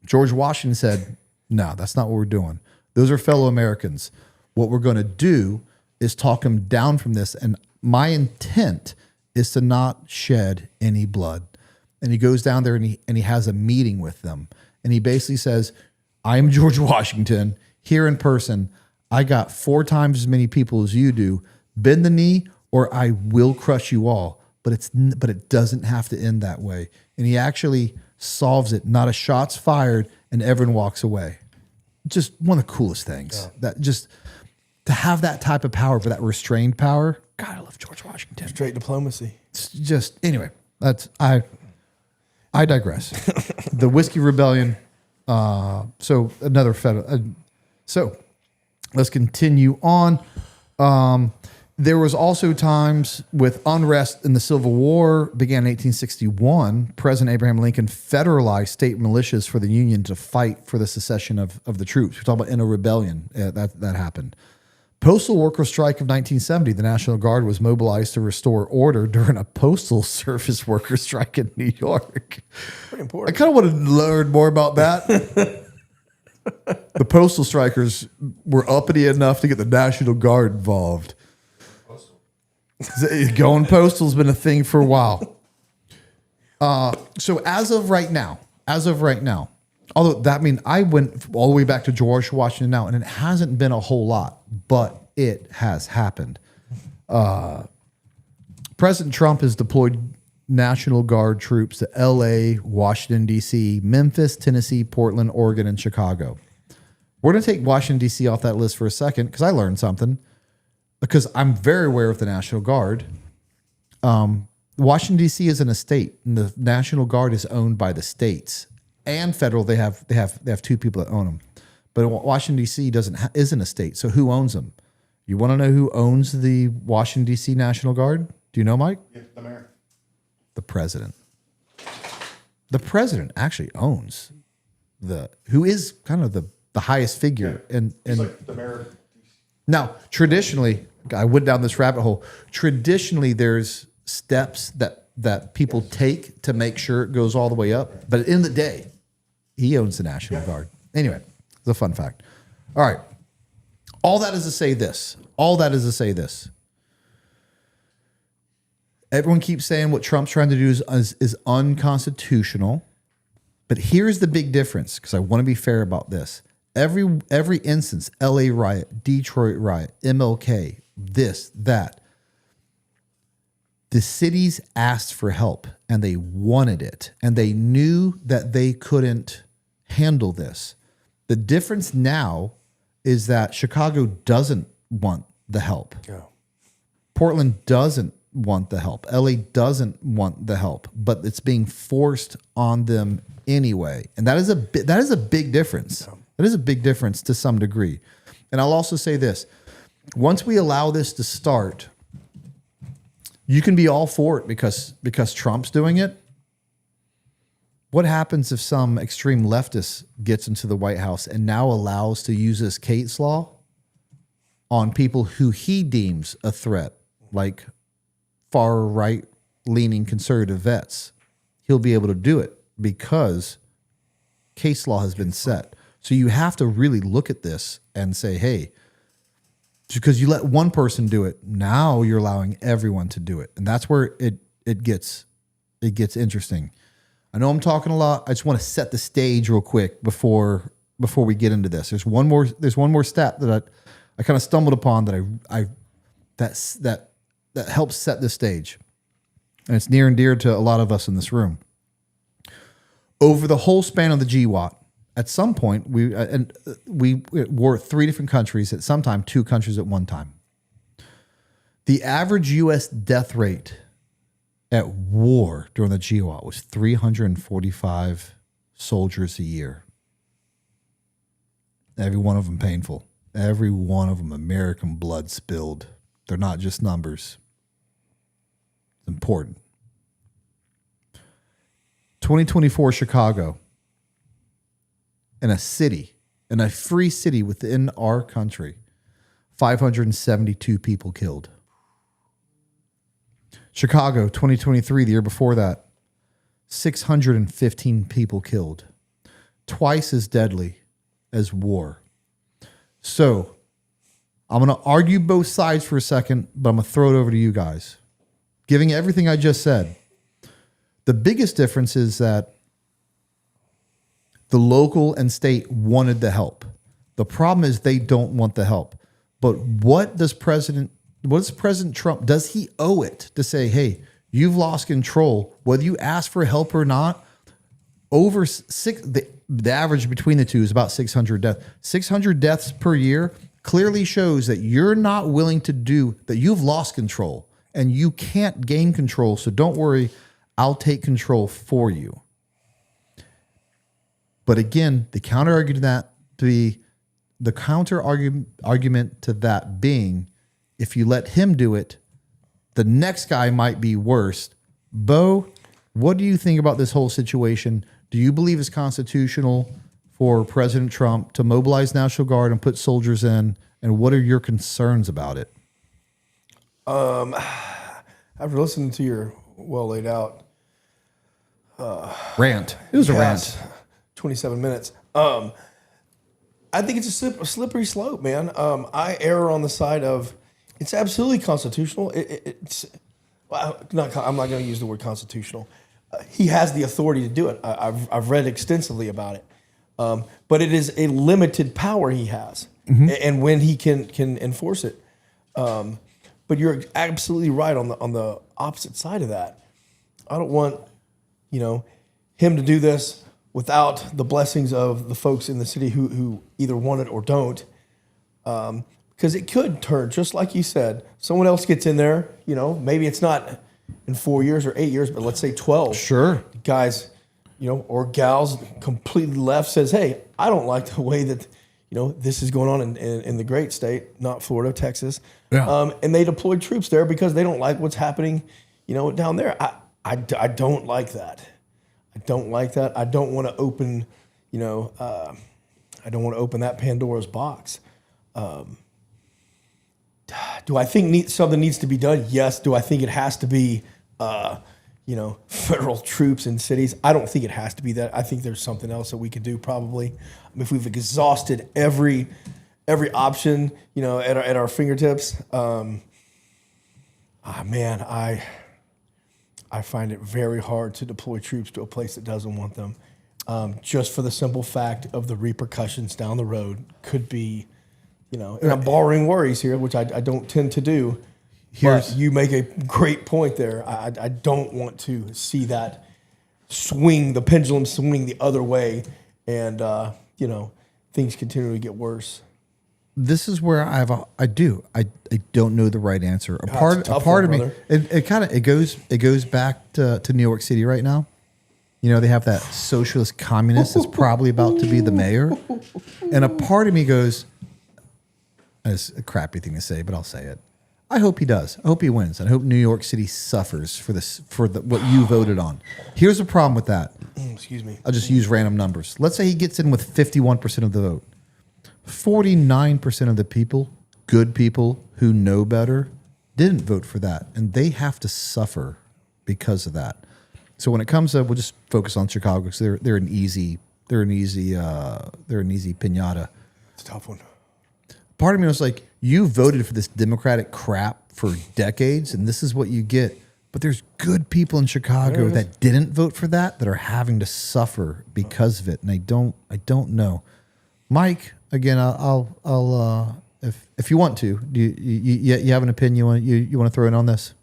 George Washington said, no, that's not what we're doing. Those are fellow Americans. What we're going to do is talk them down from this. And my intent is to not shed any blood. And he goes down there and he has a meeting with them. And he basically says, I am George Washington here in person. I got 4 times as many people as you do. Bend the knee or I will crush you all. But it doesn't have to end that way. And he actually solves it. Not a shot's fired and everyone walks away. Just one of the coolest things. That just to have that type of power, for that restrained power. God, I love George Washington. Straight diplomacy. It's just anyway. That's I digress. The Whiskey Rebellion. So another federal. So let's continue on. There was also times with unrest in the Civil War, began in 1861. President Abraham Lincoln federalized state militias for the Union to fight for the secession of the troops. We're talking about in a rebellion that happened. Postal worker strike of 1970, the National Guard was mobilized to restore order during a postal service worker strike in New York. Pretty important. I kind of want to learn more about that. The postal strikers were uppity enough to get the National Guard involved. Going postal has been a thing for a while. So as of right now, although that means I went all the way back to George Washington now, and it hasn't been a whole lot, but it has happened. President Trump has deployed National Guard troops to L.A., Washington, D.C., Memphis, Tennessee, Portland, Oregon, and Chicago. We're going to take Washington, D.C. off that list for a second because I learned something. Because I'm very aware of the National Guard. Washington, D.C. isn't a state, and the National Guard is owned by the states and federal. They have 2 people that own them, but Washington, D.C. isn't a state. So who owns them? You want to know who owns the Washington, D.C. National Guard? Do you know, Mike? Yeah, the mayor. The president. The president actually owns who is kind of the highest figure in like the mayor. Now, traditionally, I went down this rabbit hole. Traditionally, there's steps that people take to make sure it goes all the way up. But at the end of the day, he owns the National Guard. Anyway, it's a fun fact. All right. All that is to say this. Everyone keeps saying what Trump's trying to do is unconstitutional. But here's the big difference, because I want to be fair about this. Every instance, LA riot, Detroit riot, MLK, this, that, the cities asked for help and they wanted it and they knew that they couldn't handle this. The difference now is that Chicago doesn't want the help. Yeah. Portland doesn't want the help. LA doesn't want the help, but it's being forced on them anyway. And that is a big difference. Yeah. That is a big difference to some degree. And I'll also say this. Once we allow this to start, you can be all for it because Trump's doing it. What happens if some extreme leftist gets into the White House and now allows to use this case law on people who he deems a threat, like far right leaning conservative vets? He'll be able to do it because case law has been set. So you have to really look at this and say, hey, because you let one person do it, now you're allowing everyone to do it. And that's where it gets interesting. I know I'm talking a lot. I just want to set the stage real quick before we get into this. There's one more stat that I kind of stumbled upon that helps set the stage. And it's near and dear to a lot of us in this room. Over the whole span of the GWAT, at some point, we were 3 different countries, at some time 2 countries at one time. The average U.S. death rate at war during the GWOT was 345 soldiers a year. Every one of them painful. Every one of them American blood spilled. They're not just numbers. It's important. 2024 Chicago. In a city, in a free city within our country, 572 people killed. Chicago, 2023, the year before that, 615 people killed. Twice as deadly as war. So, I'm going to argue both sides for a second, but I'm going to throw it over to you guys. Giving everything I just said, the biggest difference is that the local and state wanted the help. The problem is they don't want the help. But what does President Trump, does he owe it to say, hey, you've lost control, whether you ask for help or not? Over the average between the two is about 600 deaths. 600 deaths per year clearly shows that you're not willing to do, that you've lost control and you can't gain control. So don't worry, I'll take control for you. But again, the counter argument to that being, if you let him do it, the next guy might be worse. Bo, what do you think about this whole situation? Do you believe it's constitutional for President Trump to mobilize National Guard and put soldiers in? And what are your concerns about it? After listening to your well laid out rant, it was a rant. 27 minutes. I think it's a slippery slope, man. I err on the side of it's absolutely constitutional. I'm not going to use the word constitutional. He has the authority to do it. I've read extensively about it. But it is a limited power he has, and when he can enforce it. But you're absolutely right on the opposite side of that. I don't want him to do this without the blessings of the folks in the city who either want it or don't. Because it could turn, just like you said, someone else gets in there, maybe it's not in 4 years or 8 years, but let's say 12. Sure. Guys, or gals completely left says, hey, I don't like the way that, this is going on in the great state, not Florida, Texas. Yeah. And they deployed troops there because they don't like what's happening, down there. I don't like that. I don't like that. I don't want to open, I don't want to open that Pandora's box. Do I think something needs to be done? Yes. Do I think it has to be, federal troops in cities? I don't think it has to be that. I think there's something else that we could do probably. If we've exhausted every option, at our fingertips, I find it very hard to deploy troops to a place that doesn't want them, just for the simple fact of the repercussions down the road could be, and I'm borrowing worries here, which I don't tend to do. But you make a great point there. I don't want to see that the pendulum swing the other way, and things continue to get worse. This is where I don't know the right answer. A part of me, it goes back to New York City right now. They have that socialist communist that's probably about to be the mayor, and a part of me goes, it's a crappy thing to say, but I'll say it. I hope he does. I hope he wins. I hope New York City suffers for what you voted on. Here's the problem with that. Excuse me. I'll just use random numbers. Let's say he gets in with 51% of the vote. 49% of the people, good people who know better, didn't vote for that, and they have to suffer because of that. So when it comes to, we'll just focus on Chicago because they're an easy pinata. It's a tough one. Part of me was like, you voted for this Democratic crap for decades, and this is what you get. But there's good people in Chicago that didn't vote for that are having to suffer because of it, and I don't know. Mike, again, I'll if you want to, do you have an opinion you want to throw in on this?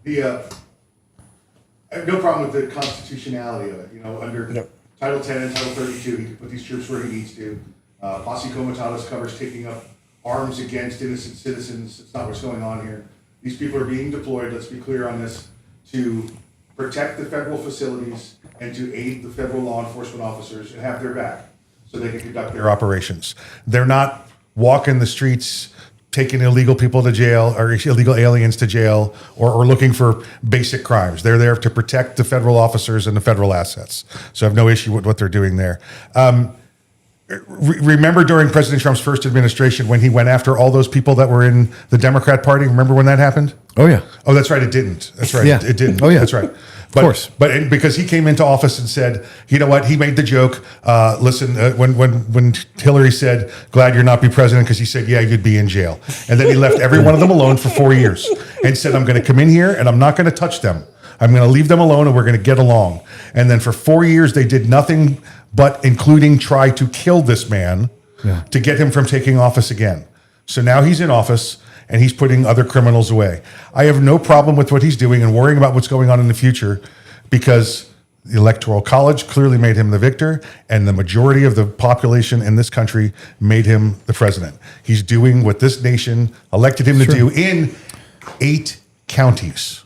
I have no problem with the constitutionality of it. Under Title 10 and Title 32, he can put these troops where he needs to. Posse Comitatus covers taking up arms against innocent citizens. It's not what's going on here. These people are being deployed, let's be clear on this, to protect the federal facilities and to aid the federal law enforcement officers and have their back so they can conduct their operations. They're not walking the streets taking illegal people to jail or illegal aliens to jail or looking for basic crimes. They're there to protect the federal officers and the federal assets. So I have no issue with what they're doing there. Remember during President Trump's first administration when he went after all those people that were in the Democrat Party? Remember when that happened? Oh, yeah. Oh, that's right. It didn't. That's right. Yeah. It didn't. Oh, yeah. That's right. Of course. But because he came into office and said, you know what? He made the joke. Listen, when Hillary said, glad you're not be president, because he said, yeah, you'd be in jail. And then he left every one of them alone for 4 years and said, I'm going to come in here and I'm not going to touch them. I'm going to leave them alone and we're going to get along. And then for 4 years, they did nothing but including try to kill this man to get him from taking office again. So now he's in office and he's putting other criminals away. I have no problem with what he's doing and worrying about what's going on in the future because the Electoral College clearly made him the victor and the majority of the population in this country made him the president. He's doing what this nation elected him to do in 8 counties.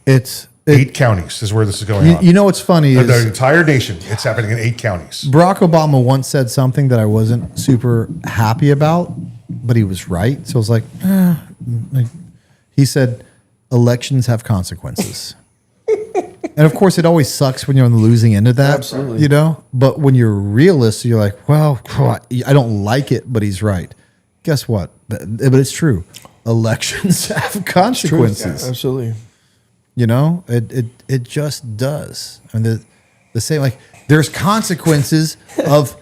8 counties is where this is going on. You know what's funny is the entire nation. It's happening in 8 counties. Barack Obama once said something that I wasn't super happy about, but he was right. So I was like, he said, elections have consequences. And of course, it always sucks when you're on the losing end of that. Absolutely. You know? But when you're a realist, you're like, well, I don't like it, but he's right. Guess what? But it's true. Elections have consequences. Yeah, absolutely. You know, it just does. I mean, the same, like there's consequences of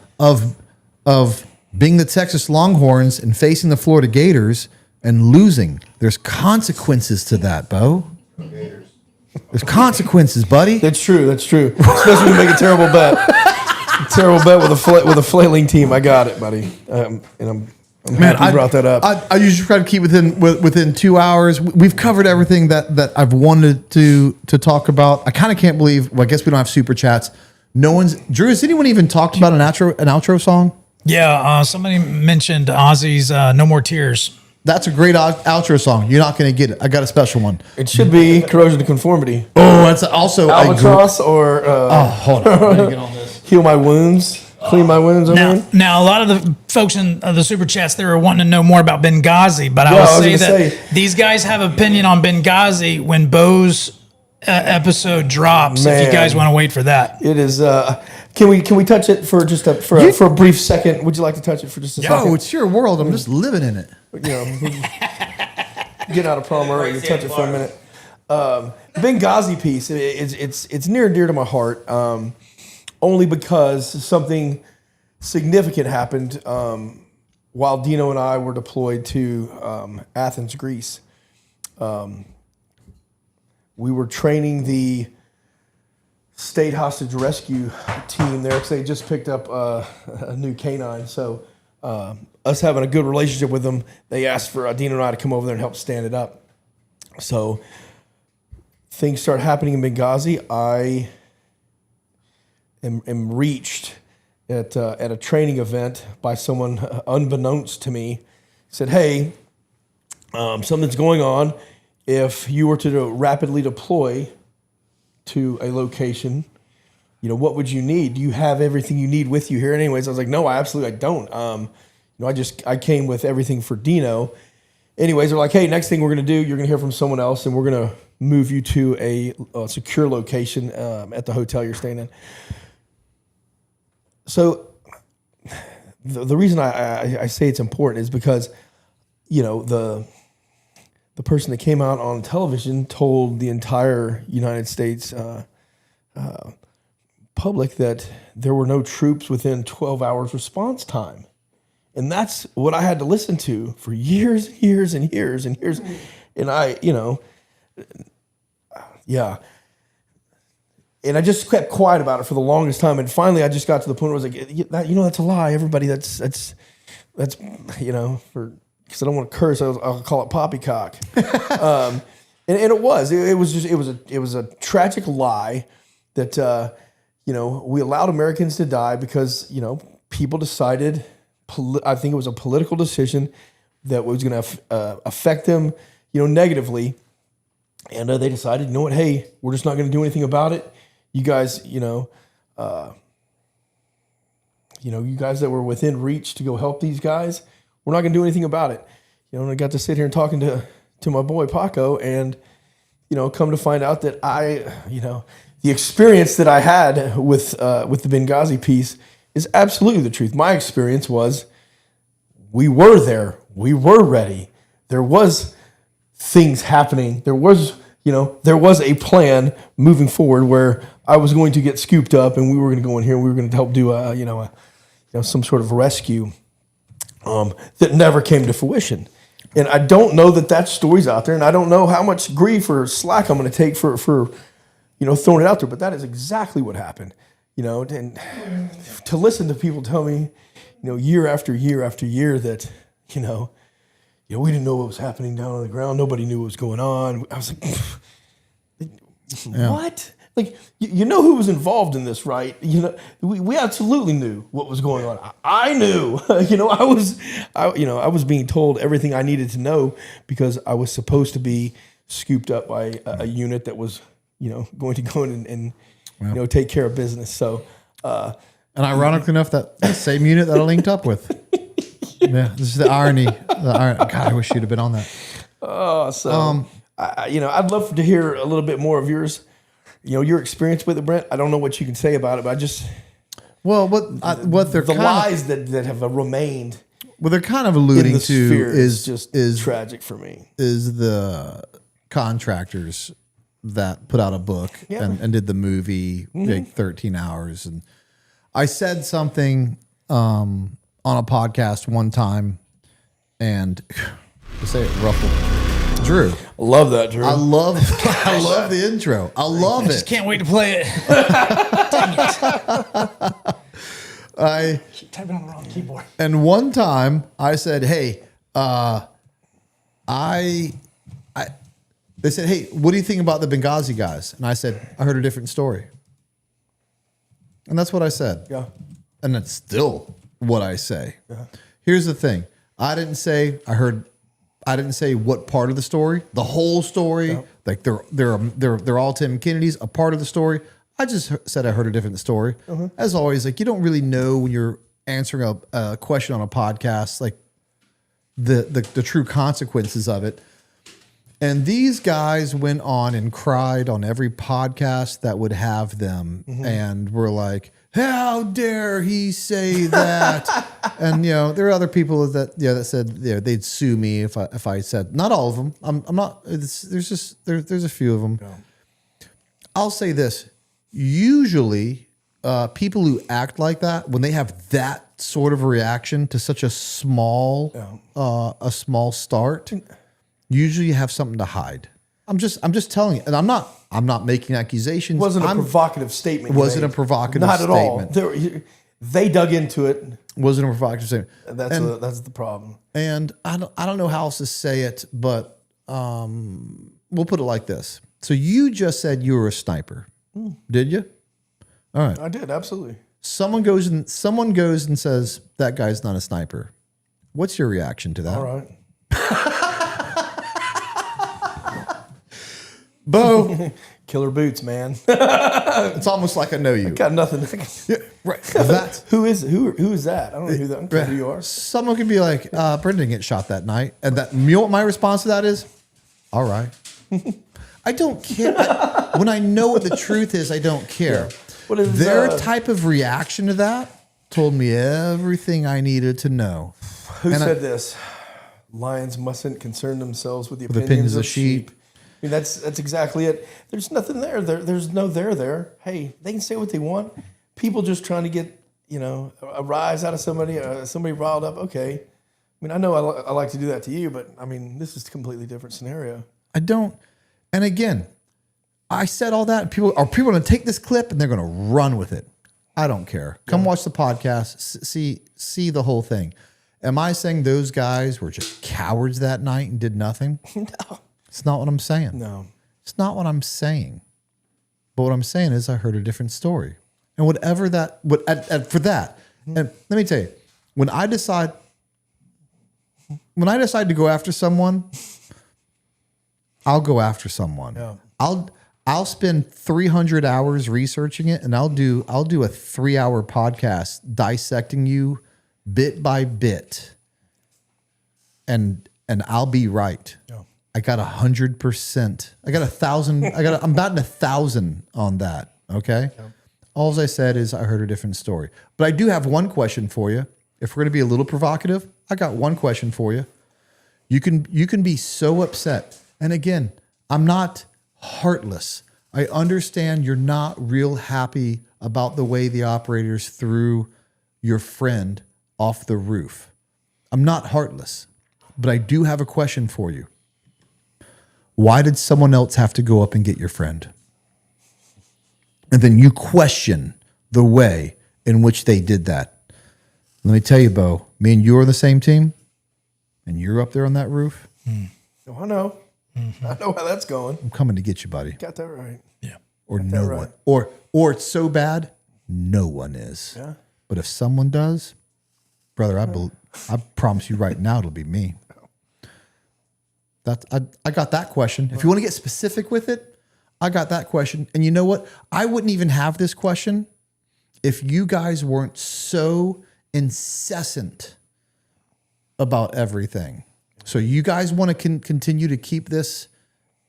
being the Texas Longhorns and facing the Florida Gators and losing. There's consequences to that, Bo. There's consequences, buddy. That's true. That's true. Especially when you make a terrible bet. Terrible bet with a flailing team. I got it, buddy. And I'm happy you brought that up. I usually try to keep within 2 hours. We've covered everything that I've wanted to talk about. I kind of can't believe. Well, I guess we don't have super chats. No one's. Drew, has anyone even talked about an outro song? Yeah, somebody mentioned Ozzy's "No More Tears." That's a great outro song. You're not going to get it. I got a special one. It should be "Corrosion to Conformity." Oh, that's also Albatross or hold on. Let me get on this. "Heal My Wounds." Clean my wounds. Now, a lot of the folks in the super chats they were wanting to know more about Benghazi, but I will say that these guys have opinion on Benghazi when Bo's episode drops. Man. If you guys want to wait for that, it is. Can we touch it for just for a brief second? Would you like to touch it for just a second? No, it's your world. I'm just living in it. You know, get out of prom early. You touch it for a minute. Benghazi piece. It's near and dear to my heart. Only because something significant happened while Dino and I were deployed to Athens, Greece. We were training the state hostage rescue team there because they just picked up a new canine. So us having a good relationship with them, they asked for Dino and I to come over there and help stand it up. So things start happening in Benghazi. I am reached at a training event by someone unbeknownst to me. Said, hey, something's going on. If you were to rapidly deploy to a location, you know, what would you need? Do you have everything you need with you here? And anyways, I was like, no, I don't. I came with everything for Dino. Anyways, they're like, hey, next thing we're going to do, you're going to hear from someone else, and we're going to move you to a secure location at the hotel you're staying in. So the reason I say it's important is because, you know, the person that came out on television told the entire United States public that there were no troops within 12 hours response time. And that's what I had to listen to for years and years and years and years. And And I just kept quiet about it for the longest time. And finally, I just got to the point where I was like, that's a lie. Everybody, that's because I don't want to curse. I'll call it poppycock. And it was a tragic lie that, we allowed Americans to die because, people decided, I think it was a political decision that was going to affect them, negatively. And they decided, you know what, hey, we're just not going to do anything about it. You guys, you guys that were within reach to go help these guys, we're not going to do anything about it. And I got to sit here and talking to my boy Paco, and come to find out that the experience that I had with the Benghazi piece is absolutely the truth. My experience was we were there, we were ready. There was things happening. There was a plan moving forward where I was going to get scooped up, and we were going to go in here and we were going to help do some sort of rescue that never came to fruition. And I don't know that story's out there, and I don't know how much grief or slack I'm going to take for throwing it out there. But that is exactly what happened. And to listen to people tell me, year after year after year that, we didn't know what was happening down on the ground. Nobody knew what was going on. I was like, what? Like, who was involved in this, right? We absolutely knew what was going on. I knew, I was being told everything I needed to know because I was supposed to be scooped up by a unit that was, going to go in and take care of business. So, and ironically enough, that same unit that I linked up with. Yeah, this is the irony. God, I wish you'd have been on that. I'd love to hear a little bit more of yours. Your experience with it, Brent. I don't know what you can say about it, but what they're the lies that have remained. What they're kind of alluding in the to sphere is tragic for me. Is the contractors that put out a book and did the movie, like 13 hours, and I said something on a podcast one time, and to say it ruffled Drew. I love that, Drew. I love the intro. I love it. Just can't wait to play it. Dang it. I typing on the wrong keyboard. And one time I said, "Hey, they said, hey, what do you think about the Benghazi guys?" And I said, "I heard a different story." And that's what I said. Yeah. And that's still what I say. Yeah. Here's the thing. I didn't say what part of the story, the whole story. Yeah. Like they're all Tim Kennedy's, a part of the story. I just said I heard a different story. Uh-huh. As always, like you don't really know when you're answering a question on a podcast, like the true consequences of it. And these guys went on and cried on every podcast that would have them, and were like, "How dare he say that?" And there are other people that said they'd sue me if I said, not all of them. I'm not. There's a few of them. Yeah. I'll say this: usually, people who act like that, when they have that sort of reaction to such a small start, usually you have something to hide. I'm just telling you, and I'm not making accusations. It wasn't a provocative statement. Wasn't a provocative statement. Not at all. They dug into it. Wasn't a provocative statement. That's the problem. And I don't know how else to say it, but we'll put it like this. So you just said you were a sniper, did you? All right. I did, absolutely. Someone goes and says that guy's not a sniper. What's your reaction to that? All right. Bo, killer boots, man. It's almost like I know you. I got nothing. Yeah, right. Who is that? I don't know who that. I don't know who you are. Someone could be like, Brendan didn't get shot that night, and that. You know what my response to that is? All right. I don't care. When I know what the truth is, I don't care. Yeah. Their type of reaction to that told me everything I needed to know. Who said this? Lions mustn't concern themselves with the opinions of sheep. I mean, that's exactly it. There's nothing there. There's no there. Hey, they can say what they want. People just trying to get, a rise out of somebody, somebody riled up. Okay. I mean, I know I like to do that to you, but I mean, this is a completely different scenario. I don't. And again, I said all that. People are going to take this clip and they're going to run with it. I don't care. Come watch the podcast. See the whole thing. Am I saying those guys were just cowards that night and did nothing? No. It's not what I'm saying. No. It's not what I'm saying. But what I'm saying is I heard a different story. And whatever that, for that, and let me tell you, when I decide to go after someone, I'll go after someone. Yeah. I'll spend 300 hours researching it, and I'll do a 3-hour podcast dissecting you bit by bit, and I'll be right. Yeah. I got 100%. I got 1,000. I'm batting 1,000 on that. Okay. Yeah. All I said is I heard a different story, but I do have one question for you. If we're going to be a little provocative, I got one question for you. You can be so upset, and again, I'm not heartless. I understand you're not real happy about the way the operators threw your friend off the roof. I'm not heartless, but I do have a question for you. Why did someone else have to go up and get your friend? And then you question the way in which they did that. Let me tell you, Bo, me and you are on the same team, and you're up there on that roof. Oh, I know. Mm-hmm. I know how that's going. I'm coming to get you, buddy. Got that right. Yeah. Or no one. Or it's so bad, no one is. Yeah. But if someone does, brother, I promise you right now it'll be me. I got that question. If you want to get specific with it, I got that question. And you know what? I wouldn't even have this question if you guys weren't so incessant about everything. So you guys want to continue to keep this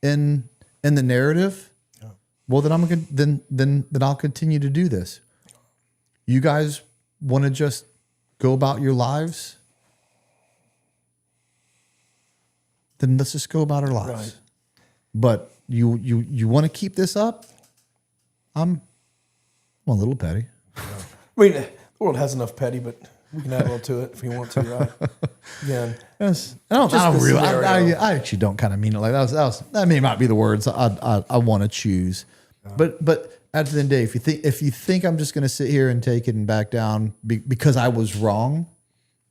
in the narrative? Yeah. Well, then I'll continue to do this. You guys want to just go about your lives? Then let's just go about our lives. Right. But you want to keep this up? I'm a little petty. I mean, the world has enough petty, but we can add a little to it if we want to, right? Again, yes. I actually don't kind of mean it like that. That may not be the words I want to choose. But at the end of the day, if you think I'm just going to sit here and take it and back down because I was wrong,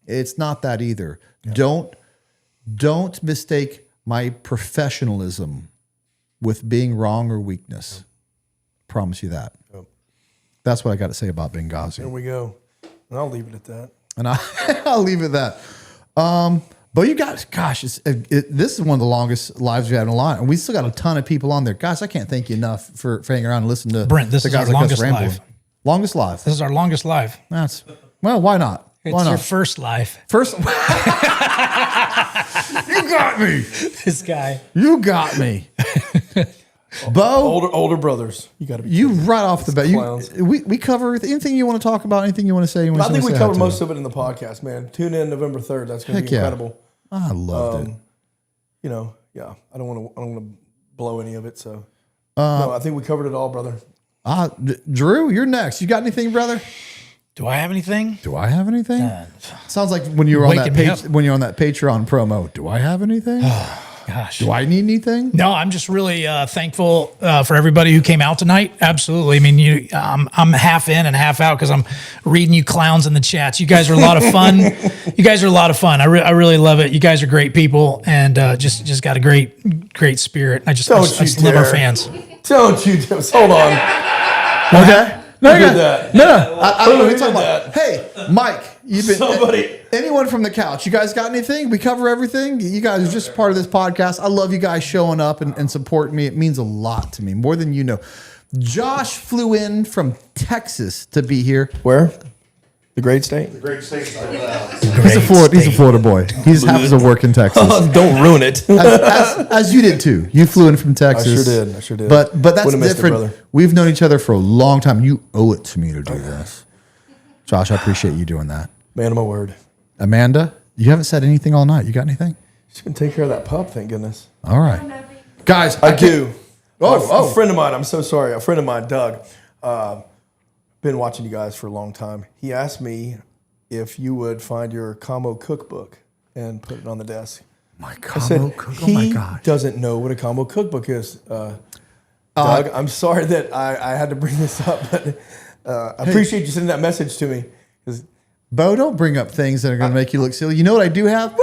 it's not that either. Yeah. Don't mistake my professionalism with being wrong or weakness. Promise you that. Yep. That's what I got to say about Benghazi. There we go. And I'll leave it at that. And I'll leave it at that. But you guys, gosh, this is one of the longest lives we had on the line, and we still got a ton of people on there. Guys, I can't thank you enough for hanging around and listening to Brent. This is our longest live. Longest live. This is our longest live. Why not? It's your first live. First. You got me. This guy. You got me. Bo, older brothers. You got to be. You right off the bat. We cover anything you want to talk about. Anything you want to say. I think we cover most of it in the podcast, man. Tune in November 3rd. That's going to be incredible. I loved it. I don't want to blow any of it. So no, I think we covered it all, brother. Drew, you're next. You got anything, brother? Do I have anything? Sounds like when you were on that page, when you're on that Patreon promo. Do I have anything? Gosh. Do I need anything? No, I'm just really thankful for everybody who came out tonight. Absolutely. I mean, I'm half in and half out because I'm reading you clowns in the chats. You guys are a lot of fun. I really love it. You guys are great people and just got a great spirit. I just love our fans. Don't you hold on. Okay. No. I don't know what you're talking about. Hey, Mike, you've been anyone from the couch. You guys got anything? We cover everything. You guys are just part of this podcast. I love you guys showing up and supporting me. It means a lot to me, more than you know. Josh flew in from Texas to be here. Where? The great state? The great state. He's a Florida boy. He happens to work in Texas. Don't ruin it. as you did too. You flew in from Texas. I sure did. But that's different. We've known each other for a long time. You owe it to me to do this. Josh, I appreciate you doing that. Man of my word. Amanda, you haven't said anything all night. You got anything? She's going to take care of that pup, thank goodness. All right. Guys, I do. A friend of mine, I'm so sorry. A friend of mine, Doug, been watching you guys for a long time. He asked me if you would find your combo cookbook and put it on the desk. My combo cookbook? Oh my God. He doesn't know what a combo cookbook is. Doug, I'm sorry that I had to bring this up, but I appreciate you sending that message to me. Bo, don't bring up things that are going to make you look silly. You know what I do have?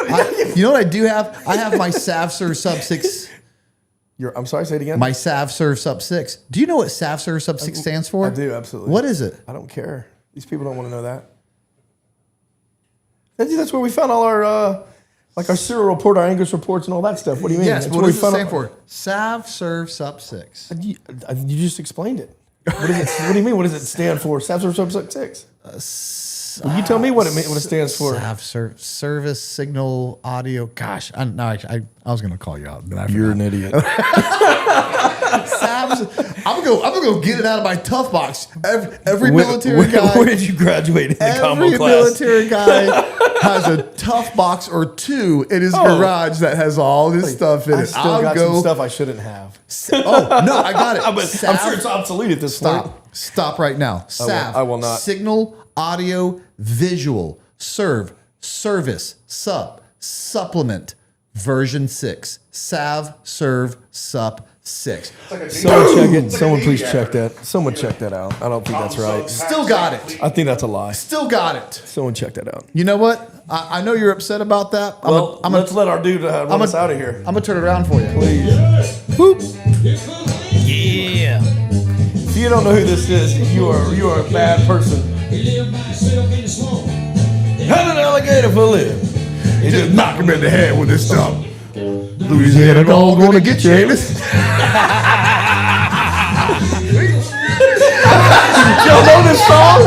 I have my SAVSUR Sub 6. I'm sorry, say it again? My SAVSUR Sub 6. Do you know what SAVSUR Sub 6 stands for? I do, absolutely. What is it? I don't care. These people don't want to know that. That's where we found all our Like our serial report, our Angus reports, and all that stuff. What do you mean? Yes, That's what where does we it found stand out- for? Sav, serve, sup, 6. You just explained it. What do you mean? What does it stand for? Sav, serve, sup, 6. Well, you tell me what it stands for. Sav, serve, service, signal, audio. Gosh, I was going to call you out. But I You're an forgot. idiot. I'm gonna go get it out of my tough box. Every military guy. Where did you graduate in the combo Every class? military guy has a tough box or two in his garage that has all this stuff in it. I still got some stuff I shouldn't have. Oh no, I got it. I'm sure it's obsolete at this point. Stop right now. Sav. I will not. Signal, audio, visual, serve, service, sup, supplement, version 6. Sav, serve, sup, 6. Someone check it. Someone please check that. Someone check that out. I don't think that's right. Still got it. I think that's a lie. Still got it. Someone check that out. You know what? I know you're upset about that. Let's let our dude run us out of here. I'm gonna turn it around for you. Please. Whoop. Yeah. If you don't know who this is, you are a bad person. Had an alligator for a living. He just knock him in the head with this stuff. Louisiana dog gonna get you, Amos. Y'all know this song?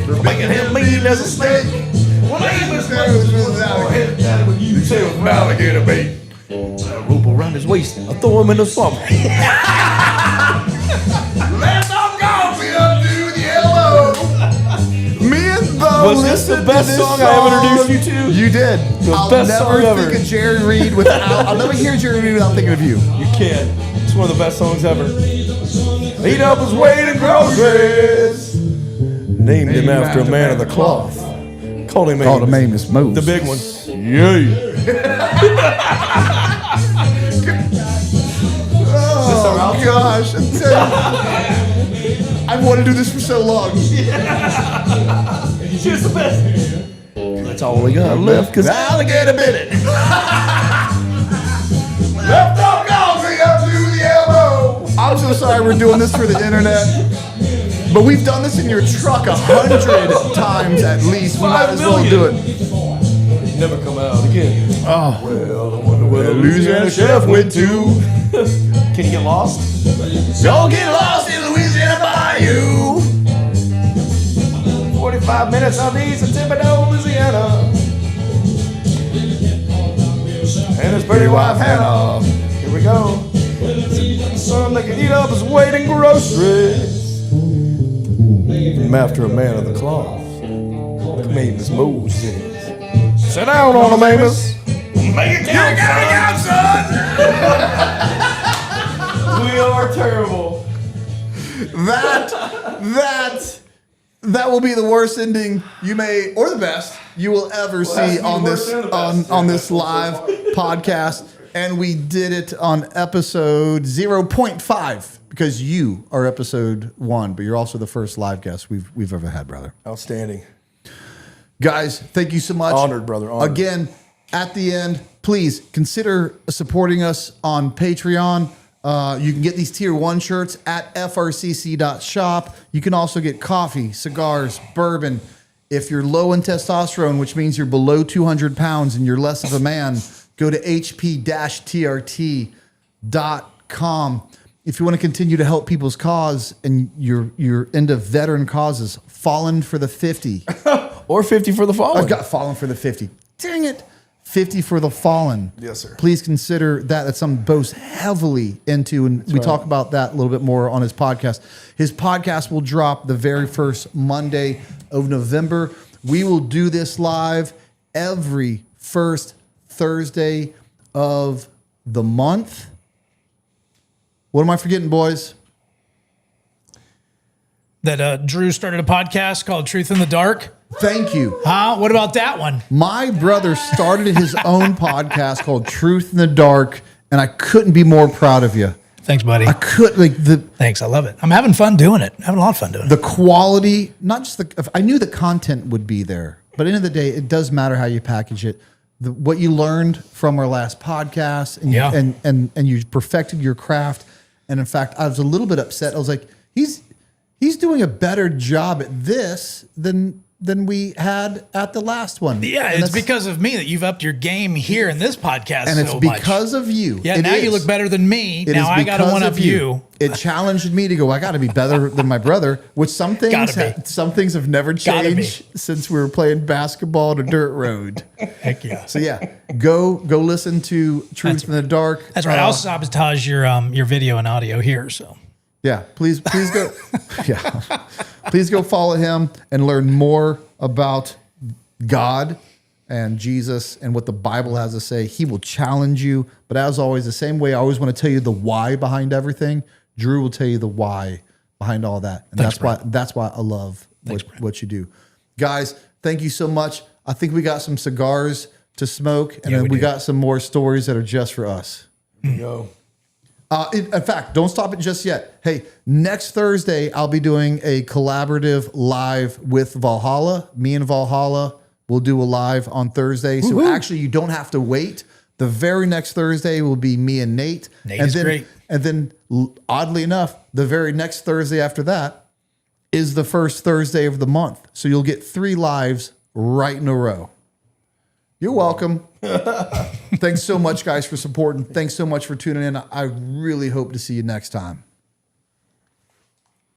They're making him mean as a snake. Well, Amos when you say it was an alligator bait. A rope around his waist. I throw him in the swamp. Let's all go, we up to the yellow. Me and Bo. Was this the best song I ever introduced you to? You did. I'll best never song ever. think of Jerry Reed without. I'll never hear Jerry Reed without thinking of you. You can. It's one of the best songs ever. He'd up his way to groceries. Named him after a man of the cloth. Called him Amos Moses. the big one. Yeah. Oh gosh! I've wanted to do this for so long. She's the best. That's all we got left, cause alligator bit it. Left off coffee up to the elbow. I'm so sorry we're doing this for the internet. But we've done this in your truck 100 times at least. We might as well do it. Never come out again. Oh. Well, I wonder where the Louisiana chef went to. Can you get lost? Don't get lost in Louisiana Bayou. 45 minutes on the east of Thibodeau, Louisiana. And his pretty wife Hannah. Here we go. Son that can eat up his weight in groceries. Named him after a man of the cloth. Named his Moses. Sit down on him, Amos. Make it count, son. We are terrible. That will be the worst ending you may, or the best you will ever see on this on this live podcast. And we did it on episode 0.5 because you are episode 1, but you're also the first live guest we've ever had, brother. Outstanding. Guys, thank you so much. Honored, brother. Honored. Again, at the end, please consider supporting us on Patreon. You can get these Tier 1 shirts at FRCC.shop. You can also get coffee, cigars, bourbon. If you're low in testosterone, which means you're below 200 pounds and you're less of a man, go to hp-trt.com. If you want to continue to help people's cause and you're into veteran causes, Fallen for the 50. Or 50 for the Fallen. I've got Fallen for the 50. Dang it. 50 for the Fallen. Yes, sir. Please consider that. That's something Bo's heavily into, and we talk about that a little bit more on his podcast. His podcast will drop the very first Monday of November. We will do this live every first Thursday of the month. What am I forgetting, boys? That Drew started a podcast called Truth in the Dark. Thank you. Huh? What about that one? My brother started his own podcast called Truth in the Dark, and I couldn't be more proud of you. Thanks, buddy. I could Thanks. I love it. I'm having fun doing it. Having a lot of fun doing it. The quality, not just I knew the content would be there, but at the end of the day, it does matter how you package it. What you learned from our last podcast, and you perfected your craft. And in fact, I was a little bit upset. I was like, he's doing a better job at this than than we had at the last one. Yeah, And it's that's- because of me that you've upped your game here in this podcast and it's so much. because of you. Yeah, It now you is. look better than me. It Now is I got to because one of up you. It challenged me to go, I got to be better than my brother, which some things Gotta be. some things have never Gotta be. changed since we were playing basketball on a dirt road. Heck yeah. So yeah, go listen to Truth in the Dark. That's right. I'll sabotage your video and audio here. So Yeah, please go. Yeah, please go follow him and learn more about God and Jesus and what the Bible has to say. He will challenge you, but as always, the same way I always want to tell you the why behind everything. Drew will tell you the why behind all that, and that's why I love what you do, guys. Thank you so much. I think we got some cigars to smoke, and then we got some more stories that are just for us. Go. In fact, don't stop it just yet. Hey, next Thursday, I'll be doing a collaborative live with Valhalla. Me and Valhalla will do a live on Thursday. So actually, you don't have to wait. The very next Thursday will be me and Nate. Nate is great. And then, oddly enough, the very next Thursday after that is the first Thursday of the month. So you'll get 3 lives right in a row. You're welcome. Thanks so much, guys, for supporting. Thanks so much for tuning in. I really hope to see you next time.